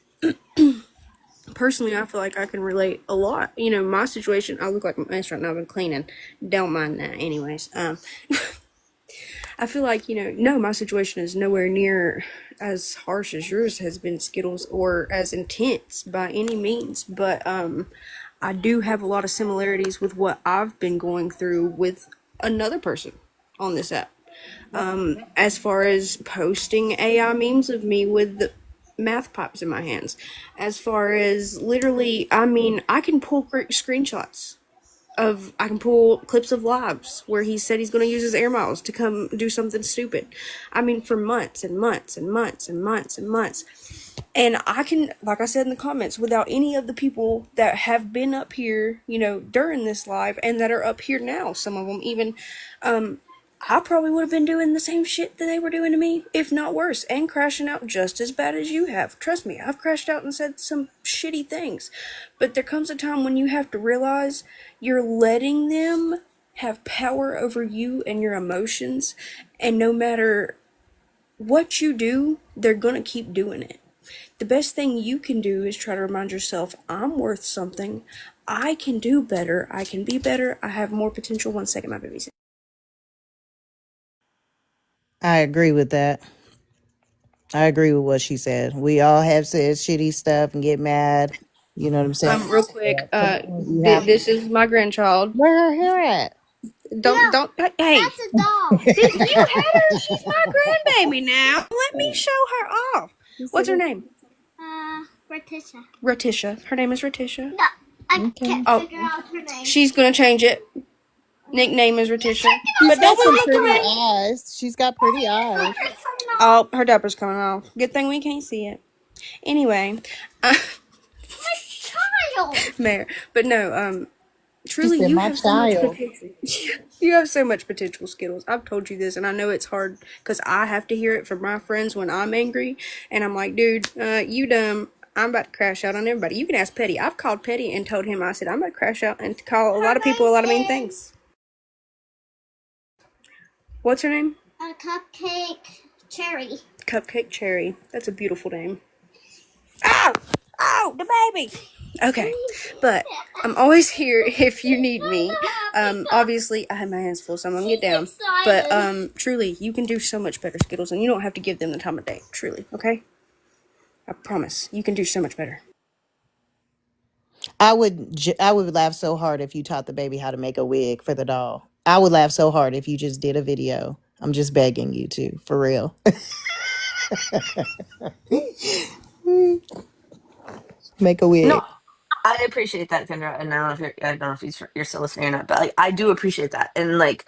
personally, I feel like I can relate a lot. You know, my situation, I look like a mess right now. I've been cleaning. Don't mind that, anyways. I feel like, no, my situation is nowhere near as harsh as yours has been, Skittles, or as intense by any means. But I do have a lot of similarities with what I've been going through with another person on this app. As far as posting AI memes of me with the math pipes in my hands, as far as literally, I mean, I can pull screenshots I can pull clips of lives where he said he's going to use his air miles to come do something stupid. I mean, for months and months and months and months and months. And I can, like I said in the comments, without any of the people that have been up here, during this live and that are up here now, some of them even, I probably would have been doing the same shit that they were doing to me, if not worse, and crashing out just as bad as you have. Trust me, I've crashed out and said some shitty things. But there comes a time when you have to realize you're letting them have power over you and your emotions, and no matter what you do, they're gonna keep doing it. The best thing you can do is try to remind yourself, I'm worth something. I can do better. I can be better. I have more potential. 1 second, my baby's. I agree with that. I agree with what she said. We all have said shitty stuff and get mad. You know what I'm saying? Real quick, At some point you have this is my grandchild. where her hair at? Don't. Hey, that's a doll. You had her. She's my grandbaby now. Let me show her off. What's her name? Ratisha. Ratisha. Her name is Ratisha. No, I Okay. can't figure out her name. She's gonna change it. Nickname is Ratisha. She's But got don't some look pretty away. eyes. She's got pretty eyes. Oh, her diaper's coming off. Good thing we can't see it. Anyway, Child. Mayor. But no, She truly, said, you my have so much child. potential. You have so much potential, Skittles. I've told you this, and I know it's hard because I have to hear it from my friends when I'm angry, and I'm like, dude, you dumb. I'm about to crash out on everybody. You can ask Petty. I've called Petty and told him, I said, I'm about to crash out and call a lot of people a lot of mean things. What's her name? Cupcake Cherry. Cupcake Cherry. That's a beautiful name. Oh! Oh, the baby! Okay, but I'm always here if you need me. Obviously, I have my hands full, so I'm gonna get down. But, truly, you can do so much better, Skittles, and you don't have to give them the time of day. Truly, okay? I promise. You can do so much better. I would laugh so hard if you taught the baby how to make a wig for the doll. I would laugh so hard if you just did a video. I'm just begging you to, for real. Make a no, wig. I appreciate that, Kendra. And I don't know if you're still listening or not, but like I do appreciate that. And like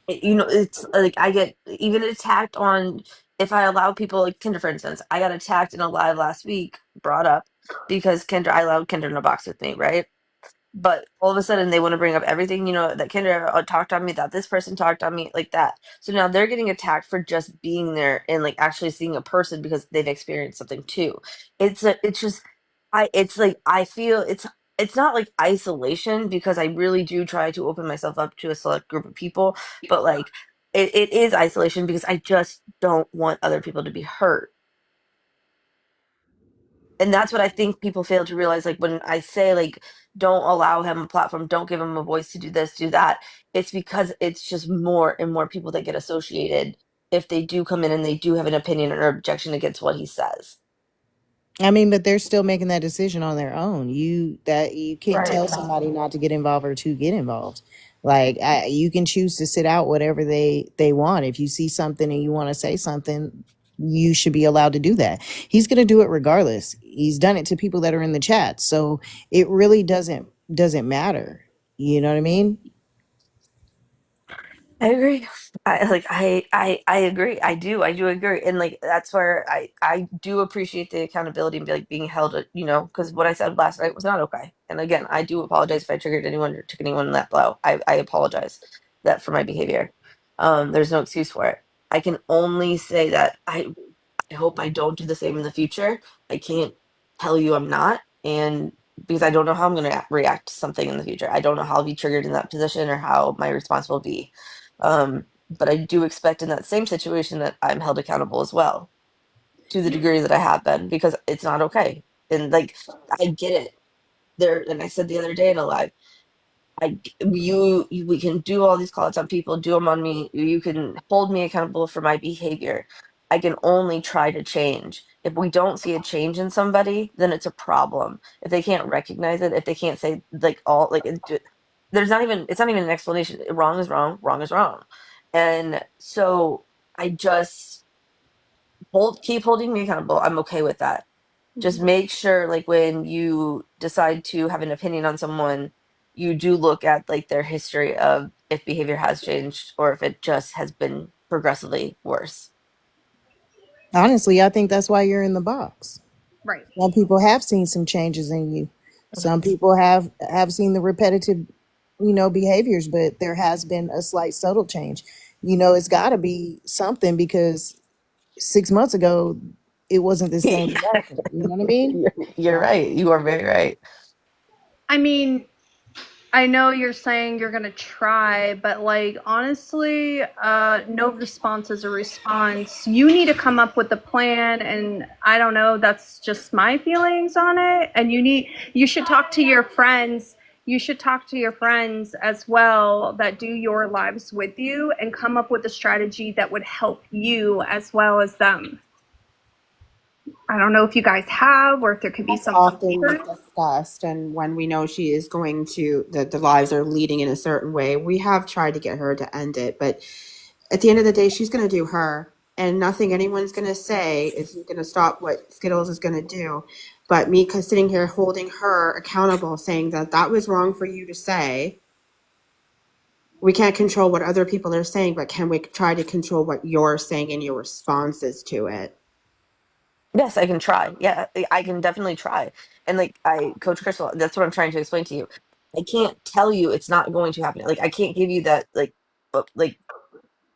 it's like I get even attacked on if I allow people like Kendra, for instance. I got attacked in a live last week, brought up because I allowed Kendra in a box with me, right? But all of a sudden they want to bring up everything, that Kendra talked on me, that this person talked on me, like that. So now they're getting attacked for just being there and like actually seeing a person because they've experienced something too. It's just it's like I feel it's not like isolation because I really do try to open myself up to a select group of people, but like it is isolation because I just don't want other people to be hurt. And that's what I think people fail to realize. Like when I say like, don't allow him a platform, don't give him a voice to do this, do that. It's because it's just more and more people that get associated if they do come in and they do have an opinion or objection against what he says. I mean, but they're still making that decision on their own. You can't Right. tell somebody not to get involved or to get involved. Like you can choose to sit out whatever they want. If you see something and you want to say something, you should be allowed to do that. He's going to do it regardless. He's done it to people that are in the chat, so it really doesn't matter. You know what I mean? I agree. I agree. I do agree. And like that's where I do appreciate the accountability and like being held, because what I said last night was not okay. And again, I do apologize if I triggered anyone or took anyone in that blow. I apologize that for my behavior. There's no excuse for it. I can only say that I hope I don't do the same in the future. I can't tell you I'm not, and because I don't know how I'm going to react to something in the future. I don't know how I'll be triggered in that position or how my response will be. But I do expect in that same situation that I'm held accountable as well, to the degree that I have been, because it's not okay. And like I get it there, and I said the other day in a live, we can do all these calls on people, do them on me. You can hold me accountable for my behavior. I can only try to change. If we don't see a change in somebody, then it's a problem. If they can't recognize it, if they can't say like all like there's not even it's not even an explanation. Wrong is wrong, wrong is wrong. And so I just keep holding me accountable. I'm okay with that. Just make sure like when you decide to have an opinion on someone, you do look at like their history of if behavior has changed or if it just has been progressively worse. Honestly, I think that's why you're in the box. Right. Some people have seen some changes in you. Some people have seen the repetitive, behaviors, but there has been a slight subtle change. It's got to be something because 6 months ago it wasn't the same reaction. You know what I mean? You're right. You are very right. I mean, I know you're saying you're gonna try, but like honestly, no response is a response. You need to come up with a plan, and I don't know. That's just my feelings on it. And you should talk to your friends. You should talk to your friends as well that do your lives with you, and come up with a strategy that would help you as well as them. I don't know if you guys have, or if there could be That's some often support. discussed, and when we know she is going to the lives are leading in a certain way, we have tried to get her to end it, but at the end of the day, she's going to do her, and nothing anyone's going to say is going to stop what Skittles is going to do. But me sitting here holding her accountable, saying that that was wrong for you to say. We can't control what other people are saying, but can we try to control what you're saying and your responses to it? Yes, I can try. Yeah, I can definitely try. And like Coach Crystal, that's what I'm trying to explain to you. I can't tell you it's not going to happen. Like I can't give you that like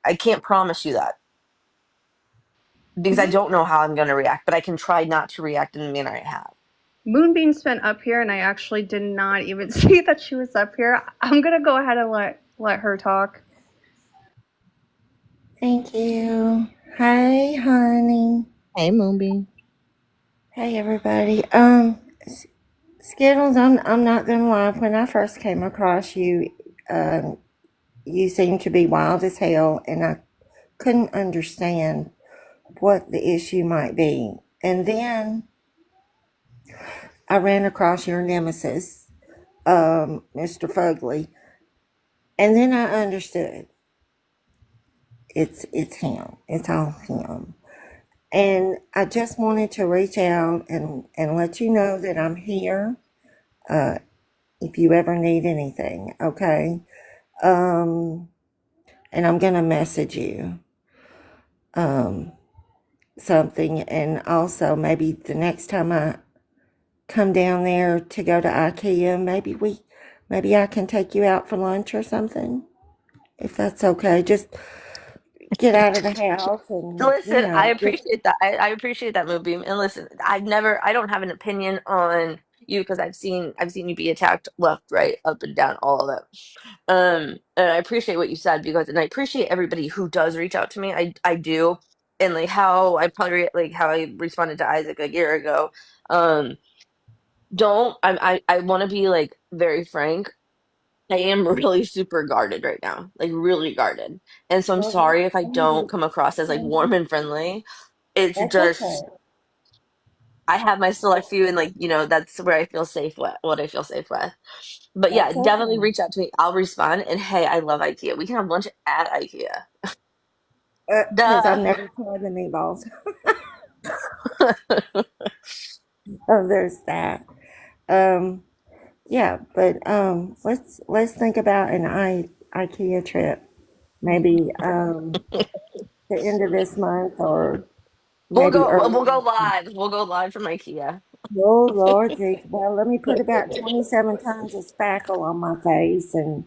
I can't promise you that because I don't know how I'm going to react, but I can try not to react in the manner I have. Moonbeam's been up here, and I actually did not even see that she was up here. I'm gonna go ahead and let her talk. Thank you. Hi, honey. Hey, Moonbeam. Hey, everybody. Skittles, I'm not gonna lie. When I first came across you, you seemed to be wild as hell, and I couldn't understand what the issue might be. And then I ran across your nemesis, Mr. Fugly, and then I understood. It's him. It's all him. And I just wanted to reach out and let you know that I'm here. Uh, if you ever need anything, okay? Um, and I'm gonna message you something, and also maybe the next time I come down there to go to IKEA, maybe I can take you out for lunch or something, if that's okay. Just get out of the house and Listen, I just appreciate that. I appreciate that, Moonbeam. And listen, I don't have an opinion on you because I've seen you be attacked left, right, up and down, all of that. And I appreciate what you said and I appreciate everybody who does reach out to me. I do, and like how I probably like how I responded to Isaac a year ago. Don't I want to be like very frank. I am really super guarded right now, like really guarded. And so I'm Well, sorry if I I'm don't just come across as like saying warm and friendly. It's that's just okay. I have my select few, and like, that's where I feel safe with what I feel safe with. But yeah, That's definitely okay. reach out to me. I'll respond. And hey, I love IKEA. We can have lunch at IKEA. Because I've Duh. never tried the meatballs. Oh, there's that. Um, yeah, but let's think about an IKEA trip. Maybe the end of this month or maybe We'll early. go live. We'll go live from IKEA. Oh Lord, geez. Well, let me put about 27 tons of spackle on my face and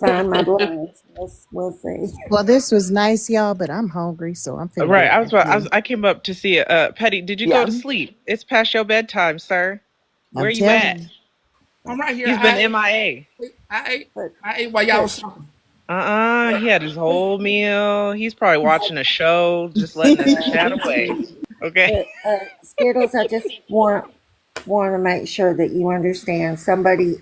find my bloods. We'll see. Well, this was nice, y'all, but I'm hungry, so I'm finna Right. get out of here. I came up to see Petty, did you go Yeah. to sleep? It's past your bedtime, sir. Where I'm you telling at? you. I'm right here. He's been MIA. I ate. But I ate while y'all but was talking. He but had his whole meal. He's probably watching a show, just letting us yeah, chat me away. too. Okay. But Skittles, I just want to make sure that you understand somebody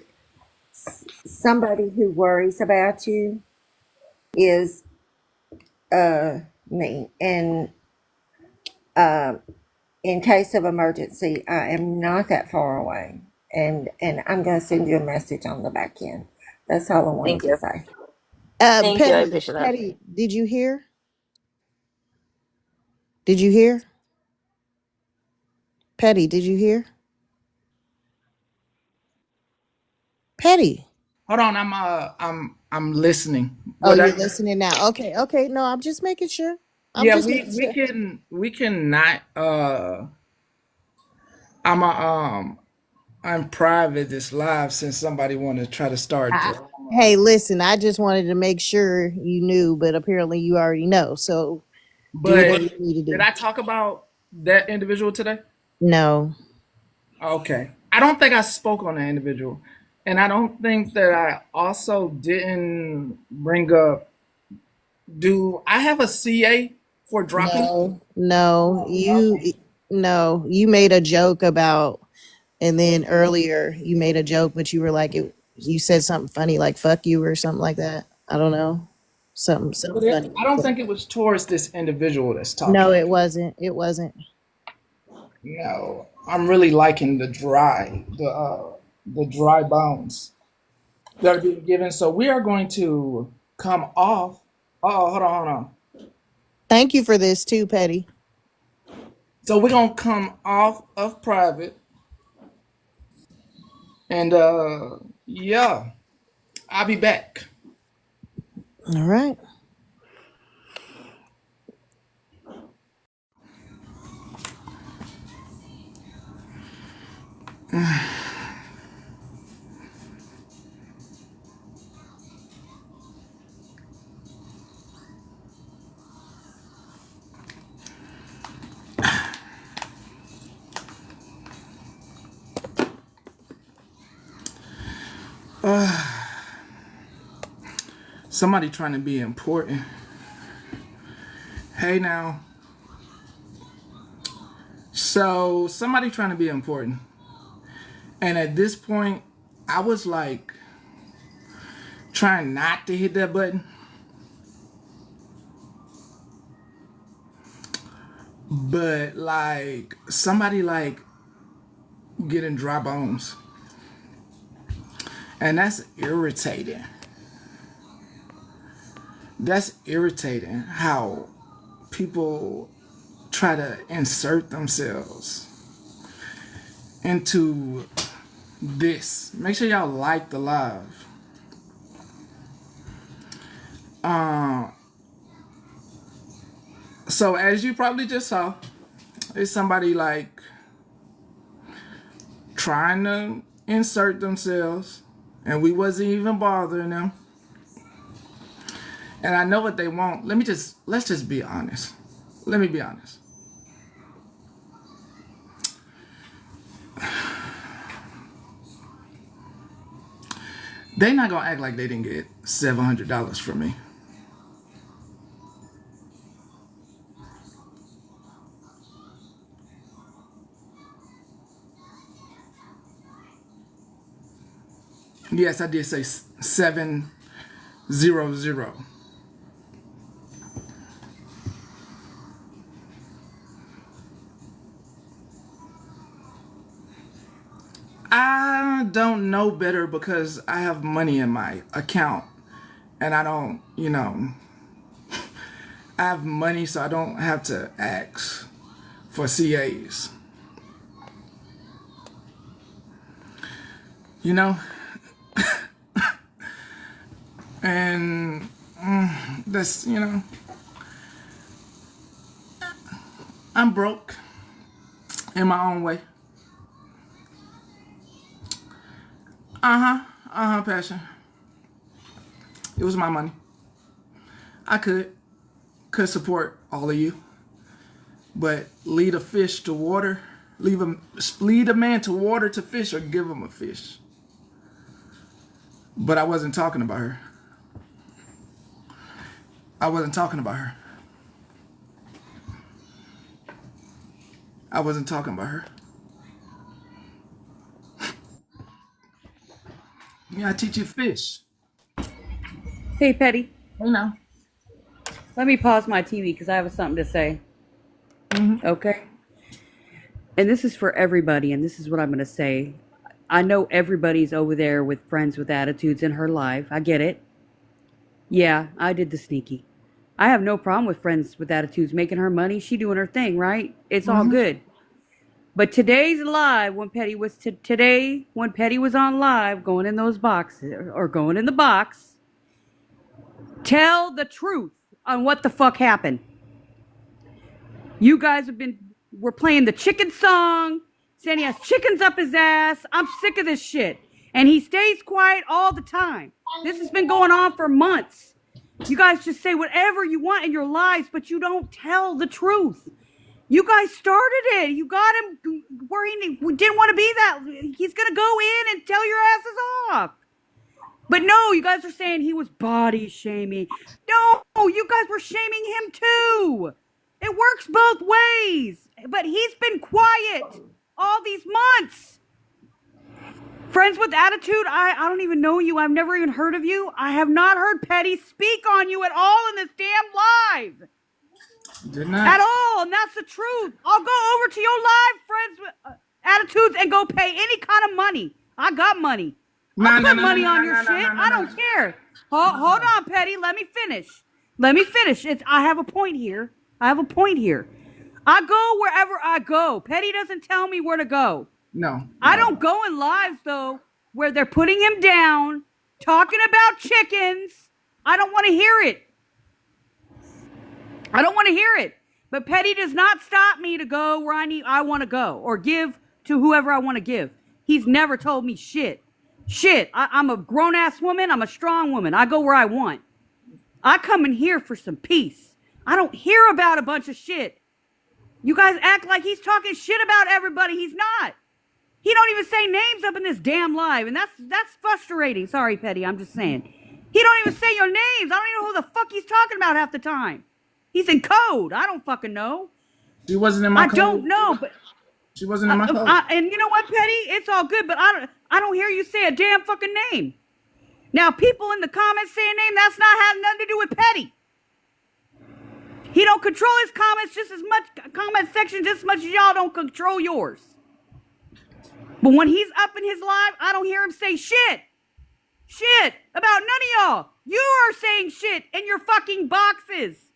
who worries about you is me. And uh, in case of emergency, I am not that far away. And I'm going to send you a message on the back end. That's all I wanted Thank to you. say. Thank you. I Petty, appreciate that. Petty, did you hear? Did you hear? Petty, did you hear? Petty. Hold on. I'm listening. Oh, What you're I listening now. Okay, okay. No, I'm just making sure. I'm Yeah, just we making we sure. can we cannot I'm a I'm private this live since somebody want to try to start Hey, listen, I just wanted to make sure you knew, but apparently you already know. So do but whatever you need to did do. I talk about that individual today? No. Okay. I don't think I spoke on that individual. And I don't think that I also didn't bring up, do I have a CA for dropping? No, no, no, you made a joke about, and then earlier you made a joke, but you were like, you said something funny, like fuck you or something like that. I don't know. Something funny I like don't that. think it was towards this individual that's No, talking. it wasn't. It wasn't. No. I'm really liking the dry bones that are being given. So we are going to come off. Oh, hold on. Thank you for this too, Petty. So we're gonna come off of private and yeah, I'll be back. All right. Somebody trying to be important. Hey now. So somebody trying to be important. And at this point, I was like trying not to hit that button. But like somebody like getting dry bones. And that's irritating. That's irritating how people try to insert themselves into this. Make sure y'all like the live. So as you probably just saw, it's somebody like trying to insert themselves, and we wasn't even bothering them. And I know what they want. Let's just be honest. Let me be honest. They not gonna act like they didn't get $700 from me. Yes, I did say 700. I don't know better because I have money in my account and I don't, I have money so I don't have to ask for CAs. You know? And that's, I'm broke in my own way. Passion. It was my money. I could support all of you, but lead a fish to water, lead a man to water to fish, or give him a fish. But I wasn't talking about her. I wasn't talking about her. I wasn't talking about her. Yeah, I teach you fish. Hey, Petty, You know. let me pause my TV because I have something to say. Okay? And this is for everybody, and this is what I'm going to say. I know everybody's over there with friends with attitudes in her life. I get it. Yeah, I did the sneaky. I have no problem with friends with attitudes making her money. She doing her thing, right? It's all good. But today's live, when Petty was when Petty was on live, going in those boxes or going in the box, tell the truth on what the fuck happened. You guys we're playing the chicken song, saying he has chickens up his ass. I'm sick of this shit. And he stays quiet all the time. This has been going on for months. You guys just say whatever you want in your lives, but you don't tell the truth. You guys started it. You got him where he didn't want to be that. He's going to go in and tell your asses off. But no, you guys are saying he was body shaming. No, you guys were shaming him too. It works both ways. But he's been quiet all these months. Friends with attitude, I don't even know you. I've never even heard of you. I have not heard Petty speak on you at all in this damn live. Did not. At all, and that's the truth. I'll go over to your live, friends with attitudes, and go pay any kind of money. I got money. I'll put money on your shit. I don't care. Hold on, Petty. Let me finish. I have a point here. I go wherever I go. Petty doesn't tell me where to go. No. I don't go in lives, though, where they're putting him down, talking about chickens. I don't want to hear it. But Petty does not stop me to go where I want to go or give to whoever I want to give. He's never told me shit. I'm a grown-ass woman. I'm a strong woman. I go where I want. I come in here for some peace. I don't hear about a bunch of shit. You guys act like he's talking shit about everybody. He's not. He don't even say names up in this damn live, and that's frustrating. Sorry, Petty. I'm just saying. He don't even say your names. I don't even know who the fuck he's talking about half the time. He's in code. I don't fucking know. She wasn't in my code. I don't know, but she wasn't in my code. And you know what, Petty? It's all good, but I don't hear you say a damn fucking name. Now, people in the comments saying name, that's not having nothing to do with Petty. He don't control his comments comment section just as much as y'all don't control yours. But when he's up in his live, I don't hear him say shit about none of y'all. You are saying shit in your fucking boxes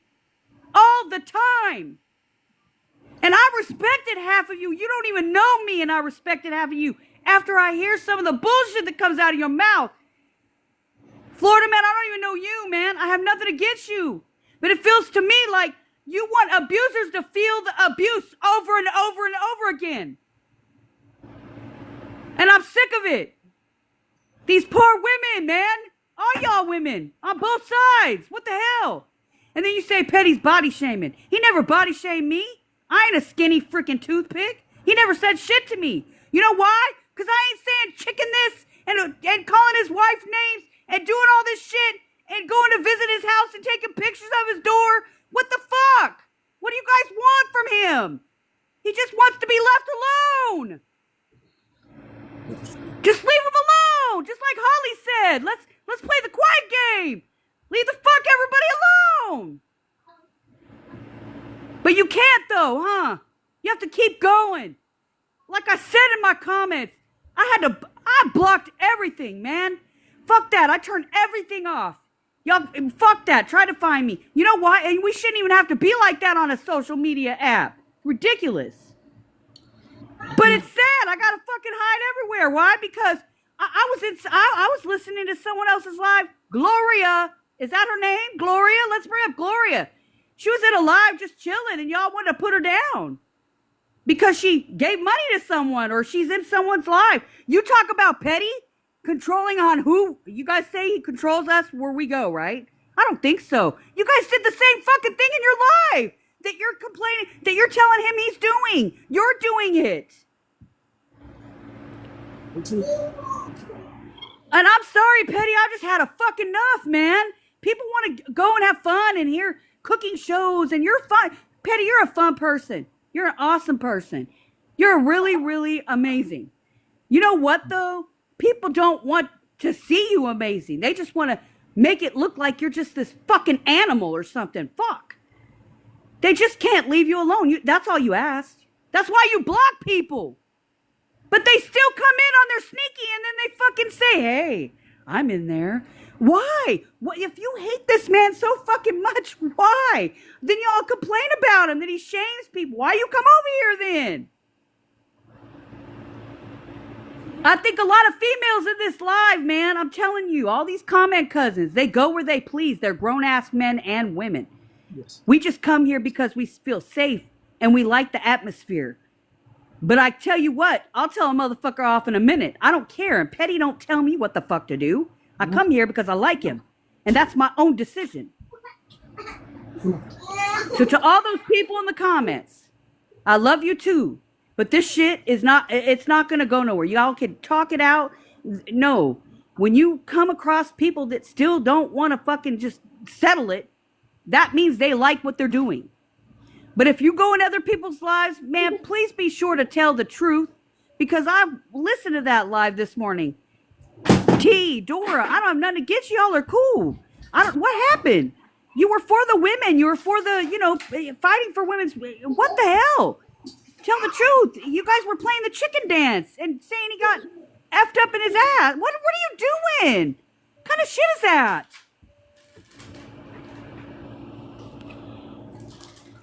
all the time. And I respected half of you. You don't even know me, and I respected half of you after I hear some of the bullshit that comes out of your mouth. Florida man, I don't even know you, man. I have nothing against you. But it feels to me like you want abusers to feel the abuse over and over and over again. And I'm sick of it. These poor women, man. All y'all women on both sides. What the hell? And then you say Petty's body shaming. He never body shamed me. I ain't a skinny freaking toothpick. He never said shit to me. You know why? Because I ain't saying chicken this and calling his wife names and doing all this shit and going to visit his house and taking pictures of his door. What the fuck? What do you guys want from him? He just wants to be left alone. Just leave him alone, just like Holly said. Let's play the quiet game. Leave the fuck everybody alone. But you can't though, huh? You have to keep going. Like I said in my comments, I blocked everything, man. Fuck that. I turned everything off. Y'all, fuck that. Try to find me. You know why? And we shouldn't even have to be like that on a social media app. Ridiculous. But it's sad. I gotta fucking hide everywhere. Why? Because I was listening to someone else's live. Gloria, is that her name? Gloria? Let's bring up Gloria. She was in a live just chilling, and y'all wanted to put her down because she gave money to someone or she's in someone's life. You talk about petty, controlling on who. You guys say he controls us where we go, right? I don't think so. You guys did the same fucking thing in your life that you're complaining, that you're telling him he's doing. You're doing it. And I'm sorry, Petty, I just had a fucking enough, man. People want to go and have fun and hear cooking shows, and you're fun. Petty, you're a fun person. You're an awesome person. You're really, really amazing. You know what, though? People don't want to see you amazing. They just want to make it look like you're just this fucking animal or something. Fuck. They just can't leave you alone. That's all you asked. That's why you block people. But they still come in on their sneaky and then they fucking say, hey, I'm in there. Why? What, if you hate this man so fucking much, why? Then y'all complain about him, that he shames people. Why you come over here then? I think a lot of females in this live, man, I'm telling you, all these comment cousins, they go where they please. They're grown-ass men and women. Yes. We just come here because we feel safe and we like the atmosphere. But I tell you what, I'll tell a motherfucker off in a minute. I don't care. And Petty don't tell me what the fuck to do. I come here because I like him. And that's my own decision. So to all those people in the comments, I love you too. But this shit is not, it's not going to go nowhere. Y'all can talk it out. No. When you come across people that still don't want to fucking just settle it, that means they like what they're doing. But if you go in other people's lives, man, please be sure to tell the truth, because I listened to that live this morning. T, Dora, I don't have nothing against you. Y'all are cool. What happened? You were for the women. You were for the, fighting for women's. What the hell? Tell the truth. You guys were playing the chicken dance and saying he got effed up in his ass. What are you doing? What kind of shit is that?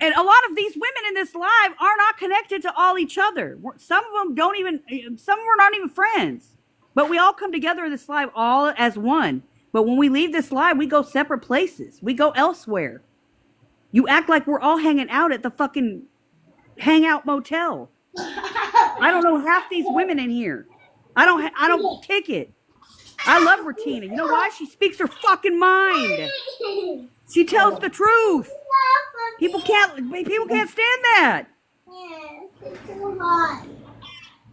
And a lot of these women in this live are not connected to all each other. Some of them some of them are not even friends. But we all come together in this live all as one. But when we leave this live, we go separate places. We go elsewhere. You act like we're all hanging out at the fucking hangout motel. I don't know half these women in here. I don't kick it. I love Ratina. You know why? She speaks her fucking mind. She tells the truth. People can't stand that.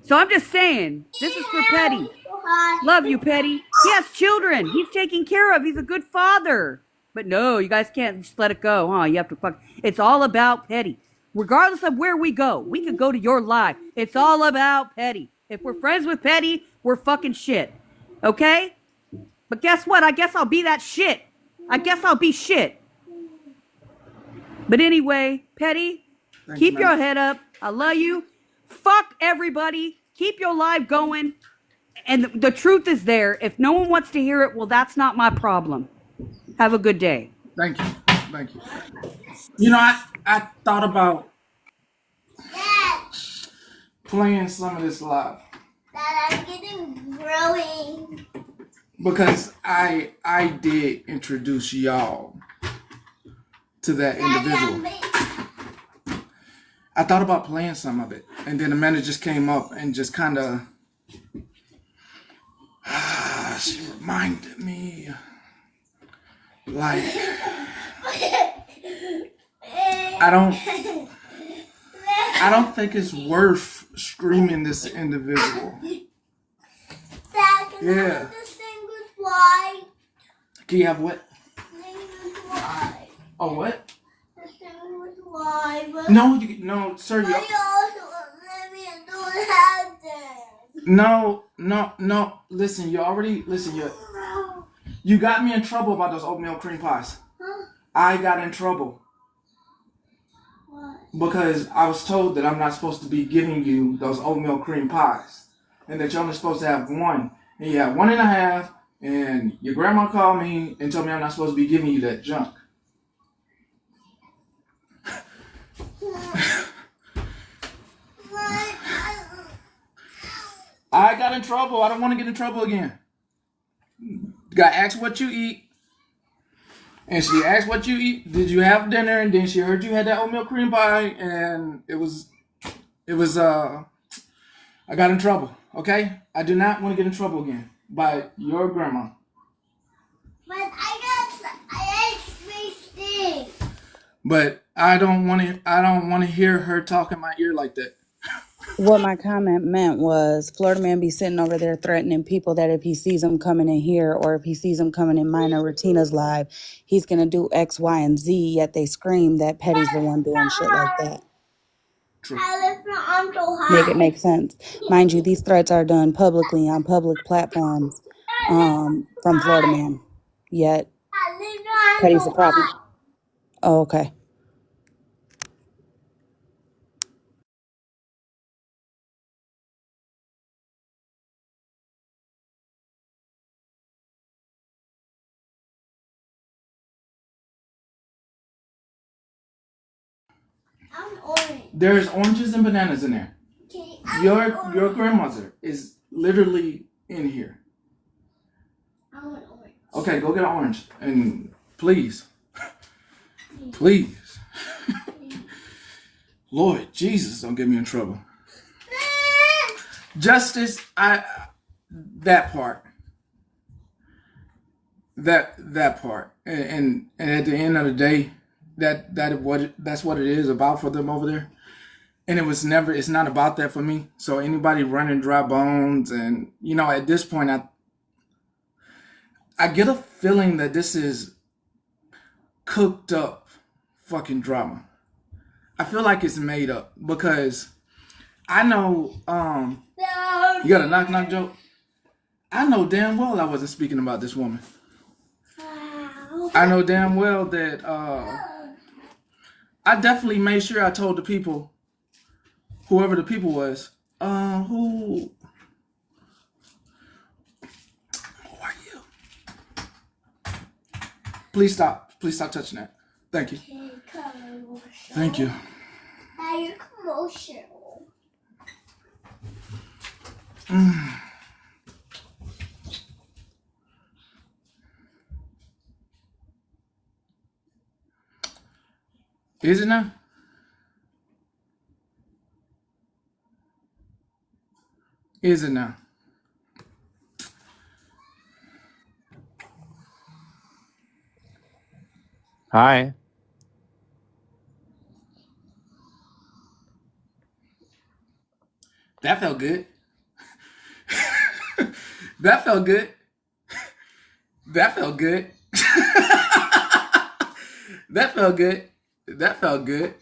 So I'm just saying, this is for Petty. Love you, Petty. He has children. He's taken care of. He's a good father. But no, you guys can't just let it go, huh? You have to fuck. It's all about Petty. Regardless of where we go, we could go to your live. It's all about Petty. If we're friends with Petty, we're fucking shit. Okay? But guess what? I guess I'll be that shit. I guess I'll be shit. But anyway, Petty, keep your head up. I love you. Fuck everybody. Keep your live going. And the truth is there. If no one wants to hear it, well, that's not my problem. Have a good day. Thank you. Thank you. You know, I thought about playing some of this live. Dad, I'm getting growing. Because I did introduce y'all to that individual. I thought about playing some of it, and then Amanda just came up and just kind of she reminded me, like, I don't think it's worth screaming this individual. Dad, can I have this thing with white? Can you have what? Thing with white. Oh, what? This thing with white. No, no, sir. But you also let me don't have that. No, no, no. Listen, you got me in trouble about those oatmeal cream pies. I got in trouble because I was told that I'm not supposed to be giving you those oatmeal cream pies, and that you're only supposed to have one, and you have 1.5. And your grandma called me and told me I'm not supposed to be giving you that junk. I got in trouble. I don't want to get in trouble again. Got asked what you eat. And she asked what you eat. Did you have dinner? And then she heard you had that oatmeal cream pie. And it was, I got in trouble. Okay? I do not want to get in trouble again by your grandma. But I ate 3 things. But I don't want to hear her talk in my ear like that. What my comment meant was Florida man be sitting over there threatening people that if he sees them coming in here or if he sees them coming in mine or Retina's live, he's going to do X, Y, and Z, yet they scream that Petty's the one doing shit like that. True. I lift my arm so high. Make it make sense. Mind you, these threats are done publicly on public platforms from Florida man. Yet I lift my arm Petty's the so problem. high. Oh, okay. I'm orange. There's oranges and bananas in there. Okay, Your grandmother is literally in here. I want orange. Okay, go get an orange. And please. Please. Lord Jesus, don't get me in trouble. Justice, that part. That part. And at the end of the day, that's what it is about for them over there. And it's not about that for me. So anybody running dry bones, and at this point I get a feeling that this is cooked up fucking drama. I feel like it's made up because I know you got a knock joke? I know damn well I wasn't speaking about this woman. I know damn well that I definitely made sure I told the people, whoever the people was, who are you? Please stop touching that. Thank you. Thank you. Now you're emotional. Is it now? Is it now? Hi. That felt good. That felt good. That felt good. That felt good. That felt good.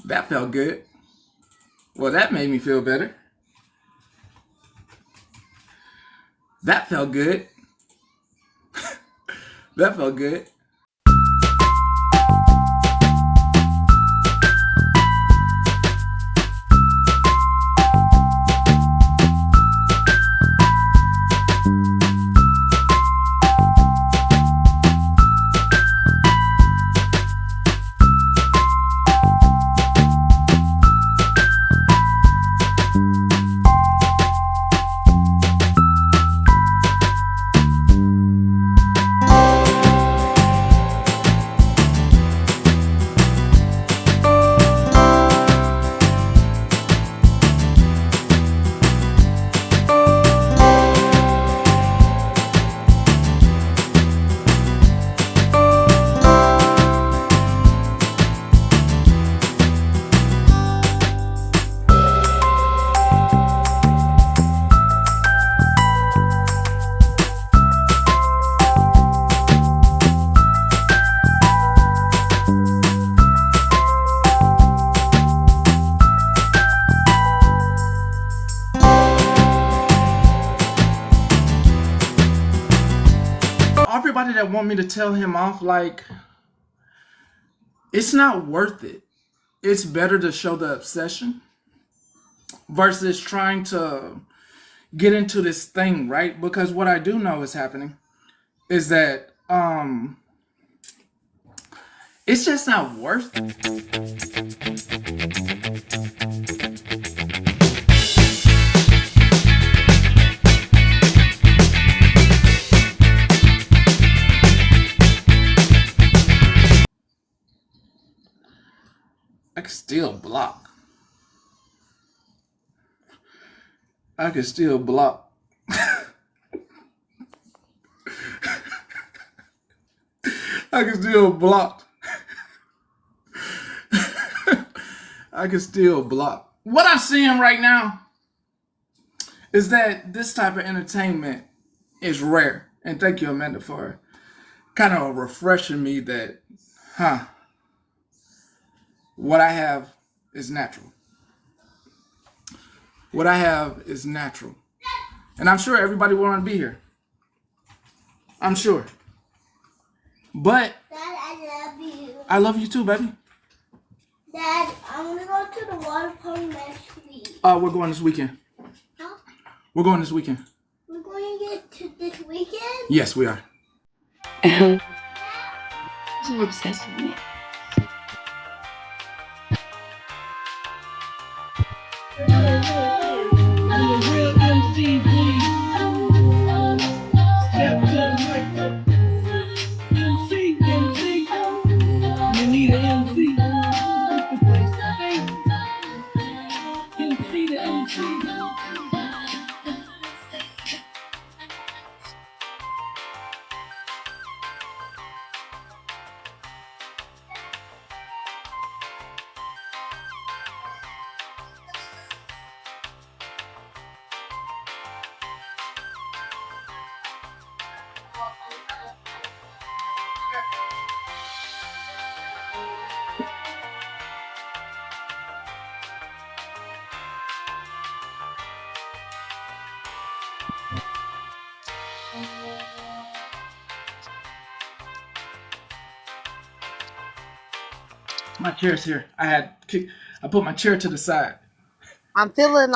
That felt good. Well, that made me feel better. That felt good. That felt good. want me to tell him off? Like, it's not worth it. It's better to show the obsession versus trying to get into this thing, right? Because what I do know is happening is that it's just not worth it. I can still block. I can still block. I can still block. I can still block. What I'm seeing right now is that this type of entertainment is rare. And thank you, Amanda, for kind of refreshing me that, what I have is natural. What I have is natural. And I'm sure everybody will want to be here. I'm sure. But Dad, I love you. I love you too, baby. Dad, I want to go to the water park next week. We're going this weekend. Huh? We're going this weekend. We're going to get to this weekend? Yes, we are. So obsessed with me. My chair's here. I put my chair to the side. I'm feeling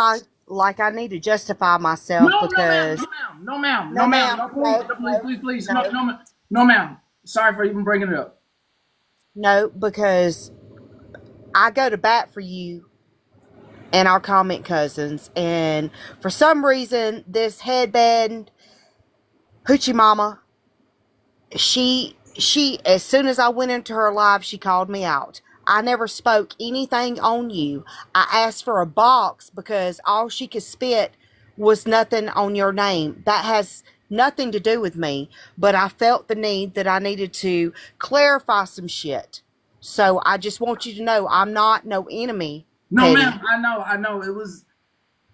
like I need to justify myself No, no, ma'am. because No, ma'am. No, no, ma'am. ma'am, No, please. No, please, please, please. No, no, no, ma'am. Sorry for even bringing it up. no, because I go to bat for you and our comment cousins, and for some reason, this headband hoochie mama, she as soon as I went into her live, she called me out. I never spoke anything on you. I asked for a box because all she could spit was nothing on your name. That has nothing to do with me, but I felt the need that I needed to clarify some shit. So I just want you to know I'm not no enemy, No, Petty. ma'am. I know. It was,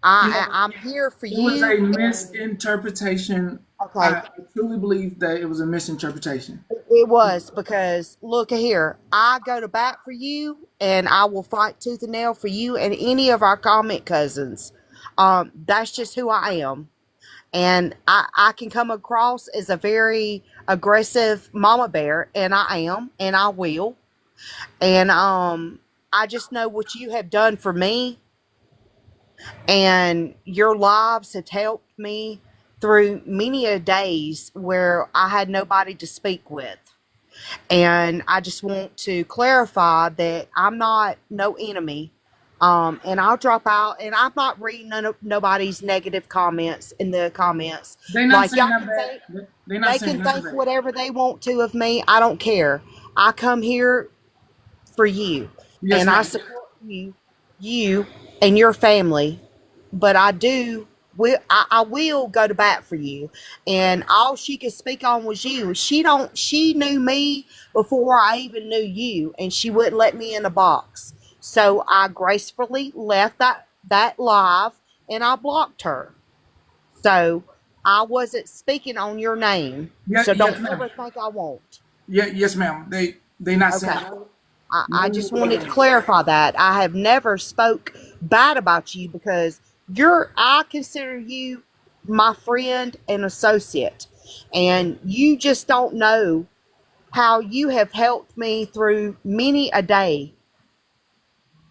I'm here for it was you. a misinterpretation. Okay. I truly believe that it was a misinterpretation. It was because look here, I go to bat for you, and I will fight tooth and nail for you and any of our comment cousins. That's just who I am, and I can come across as a very aggressive mama bear, and I am, and I will, and I just know what you have done for me, and your lives have helped me through many a days where I had nobody to speak with. And I just want to clarify that I'm not no enemy. And I'll drop out, and I'm not reading nobody's negative comments in the comments. They're not Like saying y'all that can bad. think, They're not they saying can none of think that. whatever they want to of me. I don't care. I come here for you, Yes, and I ma'am. support you and your family. But I will go to bat for you. And all she could speak on was you. She knew me before I even knew you, and she wouldn't let me in a box. So I gracefully left that live, and I blocked her. So I wasn't speaking on your name. Yeah, So yes, don't ma'am. ever think I won't. Yeah, yes, ma'am. They not saying Okay. no. I just wanted to No. clarify that. I have never spoke bad about you because I consider you my friend and associate. And you just don't know how you have helped me through many a day,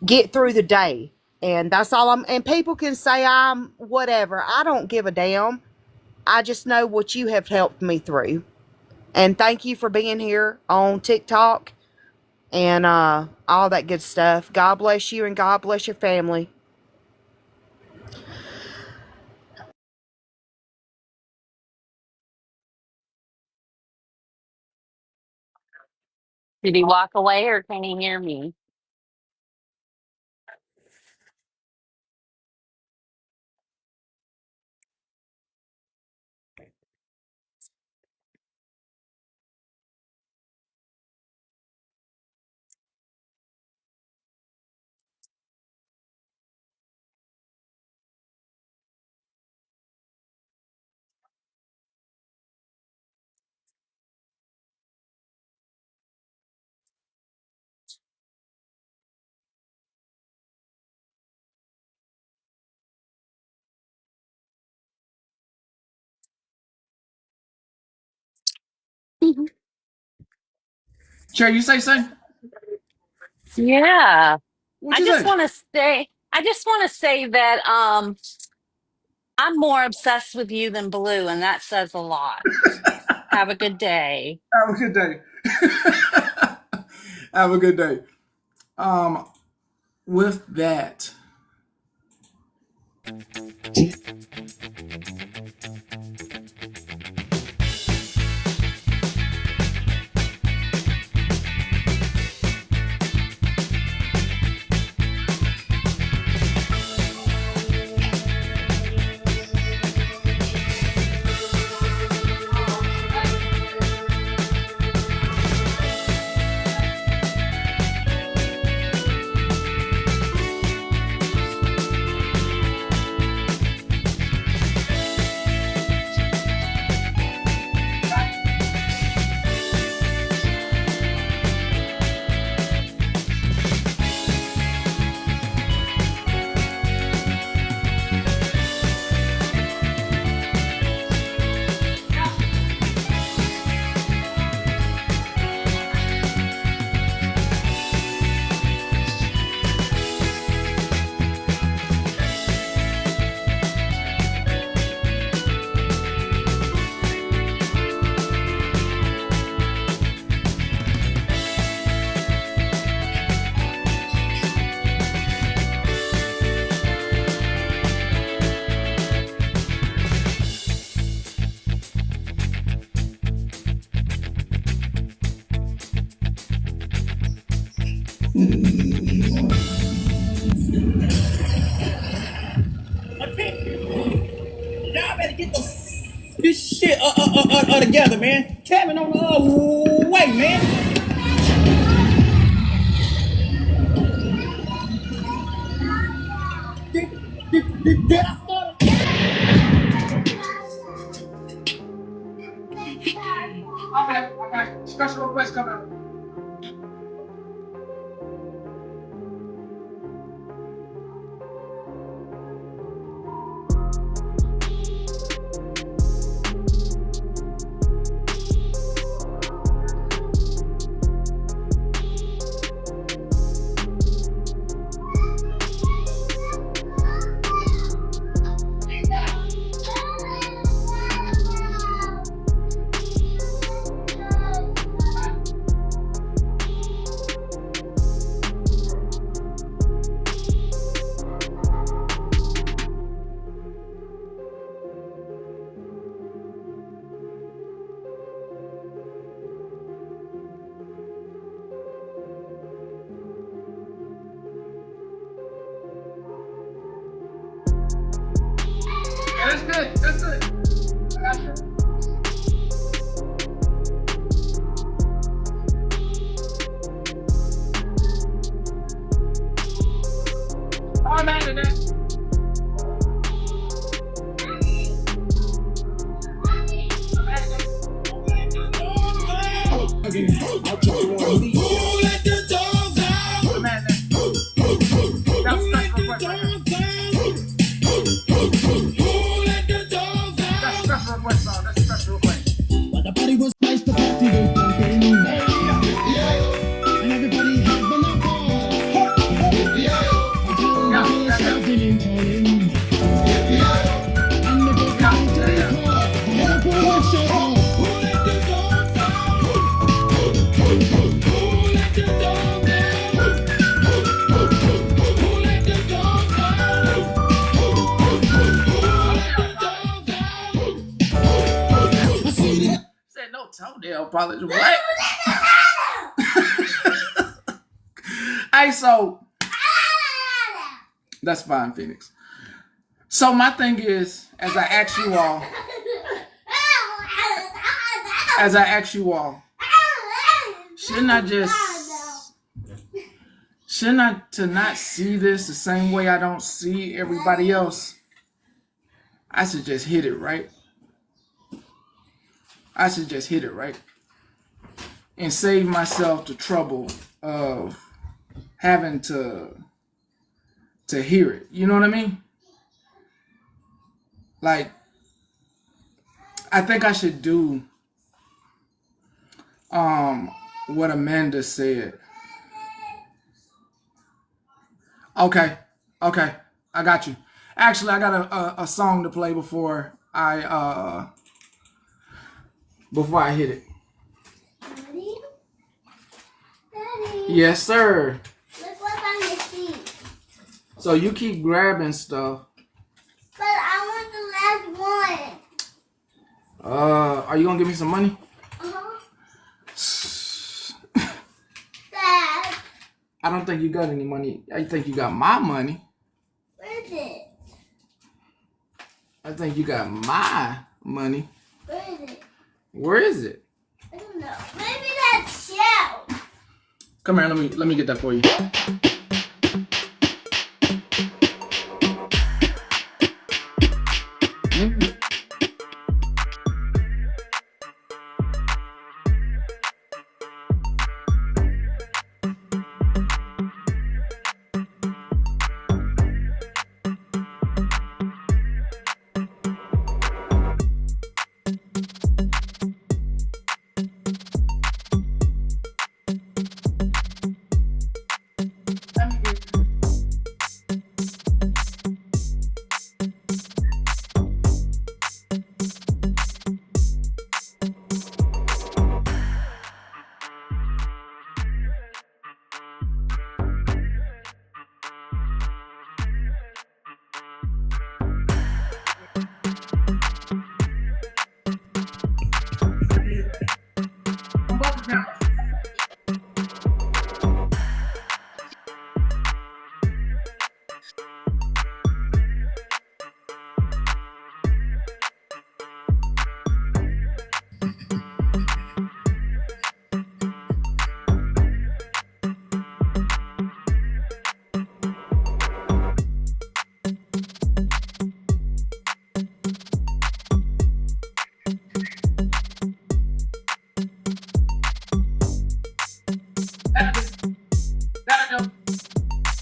get through the day. And that's all and people can say I'm whatever. I don't give a damn. I just know what you have helped me through. And thank you for being here on TikTok and all that good stuff. God bless you and God bless your family. Did he walk away or can he hear me? Cherry, you say something? Yeah. What you say? I just want to say that I'm more obsessed with you than Blue, and that says a lot. Have a good day. Have a good day. Have a good day. With that, Y'all better get this shit together, man. Kevin on the way, man. Did I start? okay. Special request coming. That's good. That's good. That's good. I'm mad at that. That's special request song. That's special request. apologize. What? Hey, so that's fine, Phoenix. So my thing is, as I ask you all, shouldn't I to not see this the same way I don't see everybody else? I should just hit it, right? And save myself the trouble of having to hear it. You know what I mean? Like, I think I should do what Amanda said. Okay, I got you. Actually, I got a song to play before I hit it. Daddy? Daddy? Yes, sir. Look what's on your feet. So you keep grabbing stuff. But I want the last one. Are you gonna give me some money? Uh-huh. Dad. I don't think you got any money. I think you got my money. Where is it? I think you got my money. Where is it? Where is it? I don't know. Maybe that shell. Come here, let me get that for you.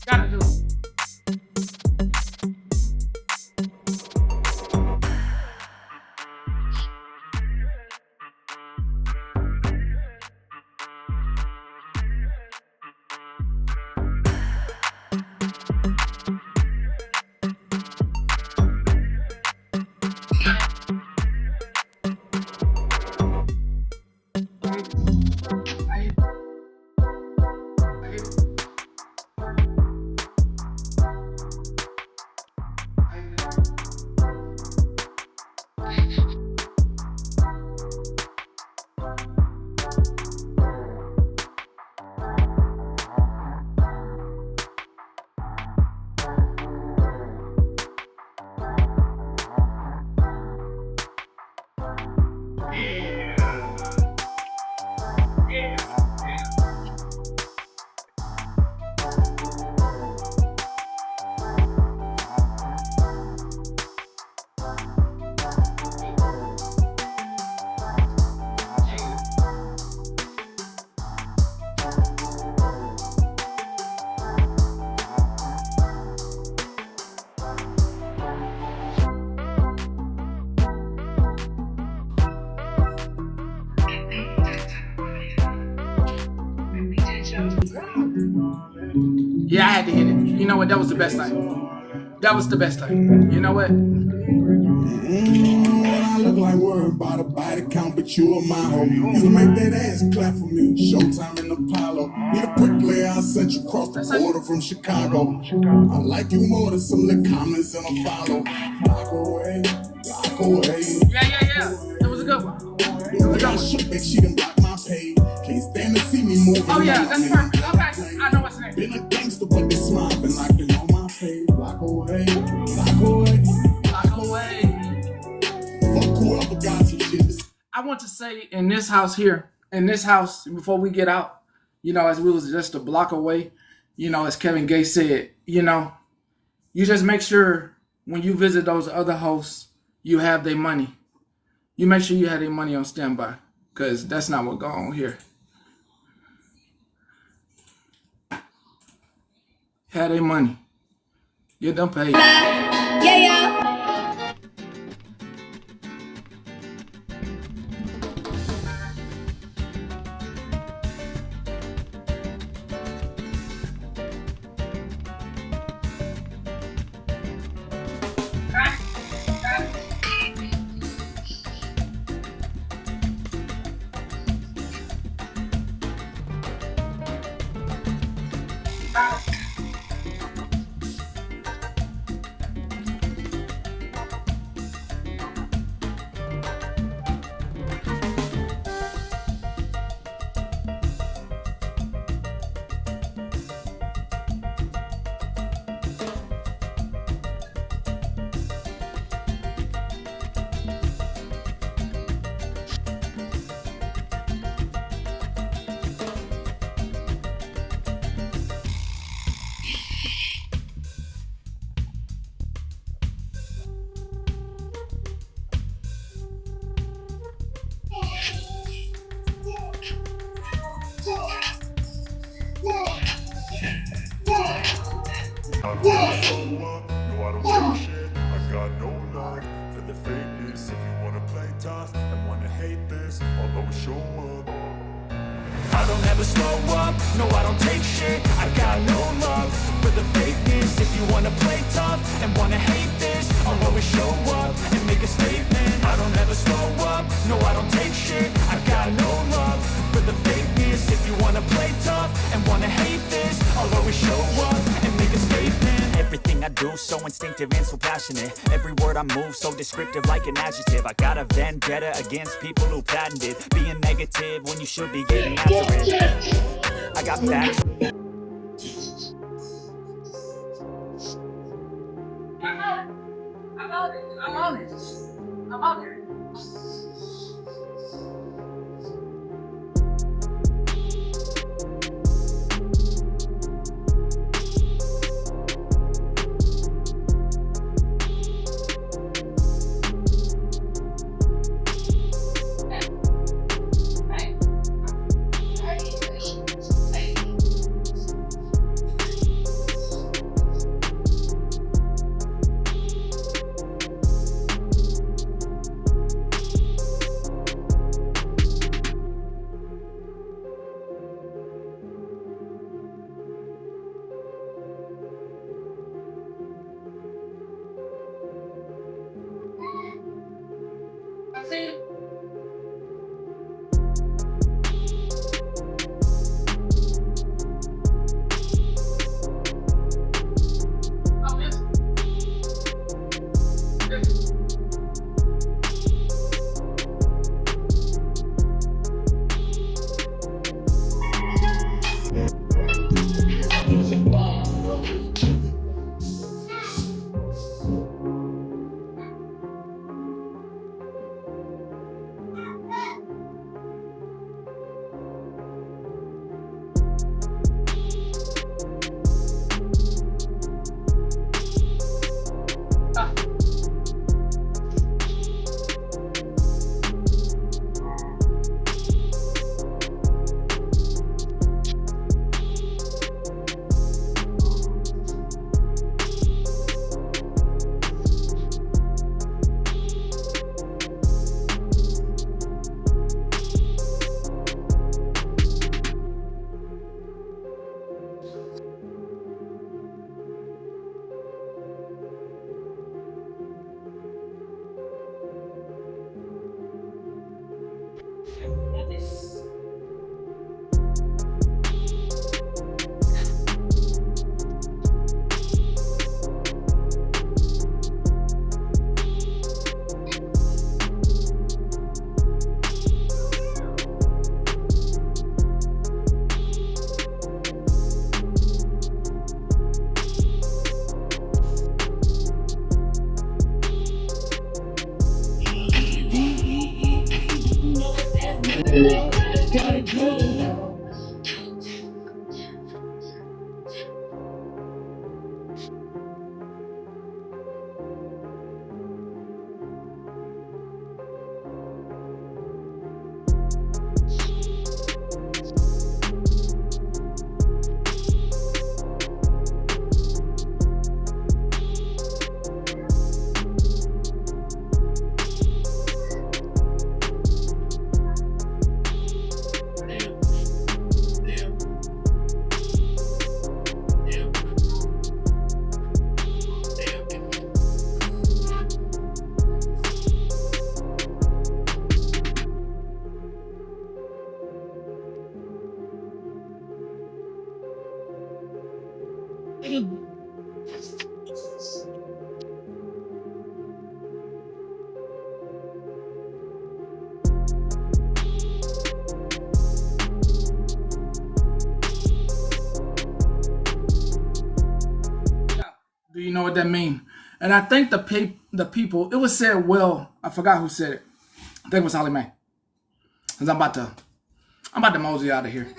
Gotta do. Yeah, I had to hit it. You know what? That was the best thing. That was the best thing. You know what? I look like worried about a body count, but you a my hoe. You can make that ass clap for me. Showtime in Apollo. Need a quick layer, I'll set you across the border from Chicago. I like you more than some of the comments in a follow. Lock away, lock away. Yeah. That was a good one. She done blocked my see me moving. Oh yeah, that's perfect. Okay, I know what's next. Been a gangster, but they smile. Been knocking on my face. Block away, block away, block away. Fuck whoever got some shit. I want to say in this house here, in this house, before we get out, you know, as we was just a block away, you know, as Kevin Gates said, you know, you just make sure when you visit those other hosts, you have their money. You make sure you have their money on standby, because that's not what going on here. Have their money. Get them paid. Yeah, yeah. I don't show up, no I don't take shit. I got no love for the fakeness. If you wanna play tough and wanna hate this, I'll always show up. I don't ever slow up, no I don't take shit. I got no love for the fakeness. If you wanna play tough and wanna hate this, I'll always show up and make a statement. I don't ever slow up, no I don't take shit. I got no love for the fakeness. If you wanna play tough and wanna hate this, I'll always show up and make a statement. Everything I do so instinctive and so passionate. Every word I move so descriptive like an adjective. I got a vendetta against people who patented being negative when you should be getting after it. I got facts. I'm on it. I'm on it. I'm on it. Do you know what that means? And I think the people, it was said well, I forgot who said it. I think it was Holly Mae. Because I'm about to mosey out of here.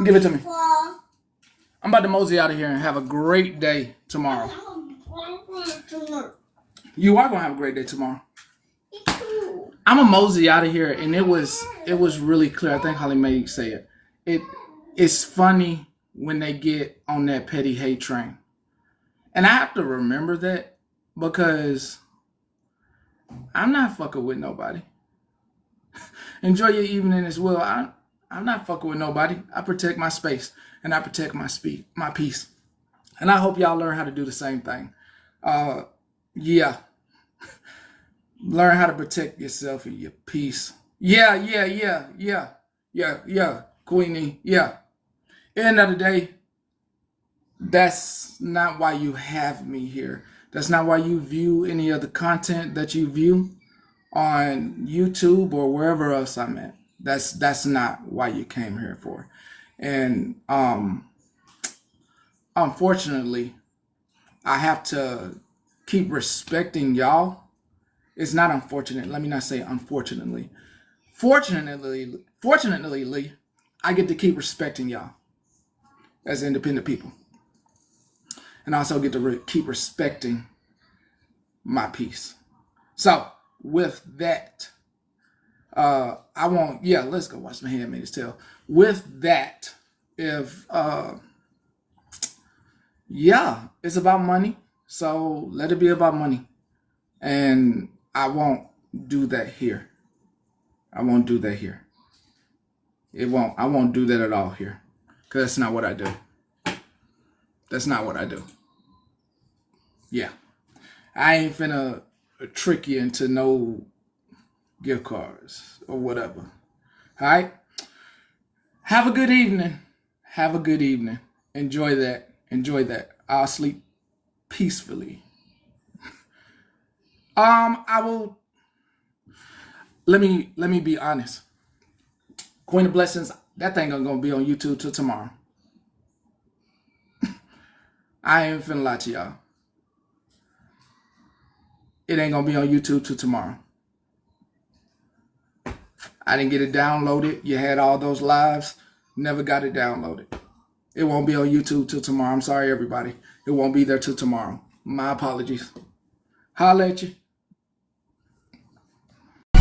Give it to me. I'm about to mosey out of here and have a great day tomorrow. You are gonna have a great day tomorrow. I'm a mosey out of here, and it was really clear. I think Holly Mae said it. It's funny when they get on that petty hate train, and I have to remember that because I'm not fucking with nobody. Enjoy your evening as well. I'm not fucking with nobody. I protect my space and I protect my peace, and I hope y'all learn how to do the same thing. Yeah. Learn how to protect yourself and your peace. Yeah, Queenie. Yeah. End of the day, that's not why you have me here. That's not why you view any of the content that you view on YouTube or wherever else I'm at. That's not why you came here for. And unfortunately, I have to keep respecting y'all. It's not unfortunate. Let me not say unfortunately. Fortunately, I get to keep respecting y'all as independent people. And I also get to keep respecting my peace. So, with that, let's go watch The Handmaid's Tale. With that, it's about money. So, let it be about money. And I won't do that here. I won't do that here. I won't do that at all here. Because that's not what I do. That's not what I do. Yeah. I ain't finna trick you into no gift cards or whatever. All right? Have a good evening. Have a good evening. Enjoy that. Enjoy that. I'll sleep peacefully. I will. Let me be honest. Queen of Blessings, that thing ain't gonna be on YouTube till tomorrow. I ain't finna lie to y'all. It ain't gonna be on YouTube till tomorrow. I didn't get it downloaded. You had all those lives. Never got it downloaded. It won't be on YouTube till tomorrow. I'm sorry, everybody. It won't be there till tomorrow. My apologies. Holla at you.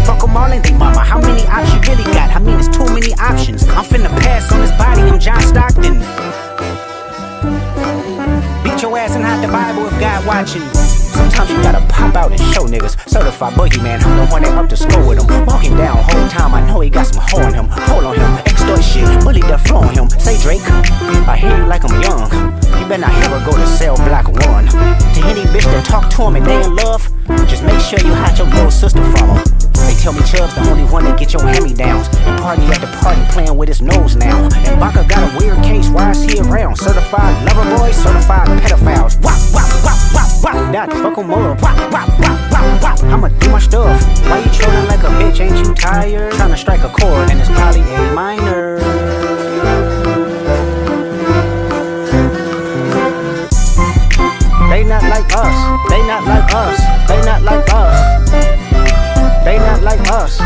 Fuck them all, ain't they, mama? How many options you really got? I mean, there's too many options. I'm finna pass on this body, I'm John Stockton. Beat your ass and hide the Bible if God watching. Sometimes you gotta pop out and show niggas. Certified boogeyman, I'm the one that up to school with him. Walking down whole time, I know he got some hoe on him. Pull on him, extort shit, bully the flow on him. Say Drake, I hear you like I'm young. You better not ever go to cell block 1. To any bitch that talk to him and they in love, just make sure you hide your little sister from him. They tell me Chubb's the only one that get your hand-me-downs. And party at the party playing with his nose now. And Baka got a weird case, why is he around? Certified lover boys, certified pedophiles. Wop, wop, wop, wop, wop. That fuck 'em up. Wop, wop, wop, wop, wop. I'ma do my stuff. Why you trolling like a bitch? Ain't you tired? Trying to strike a chord and it's probably A minor. They not like us. They not like us. They not like us. They not like us. They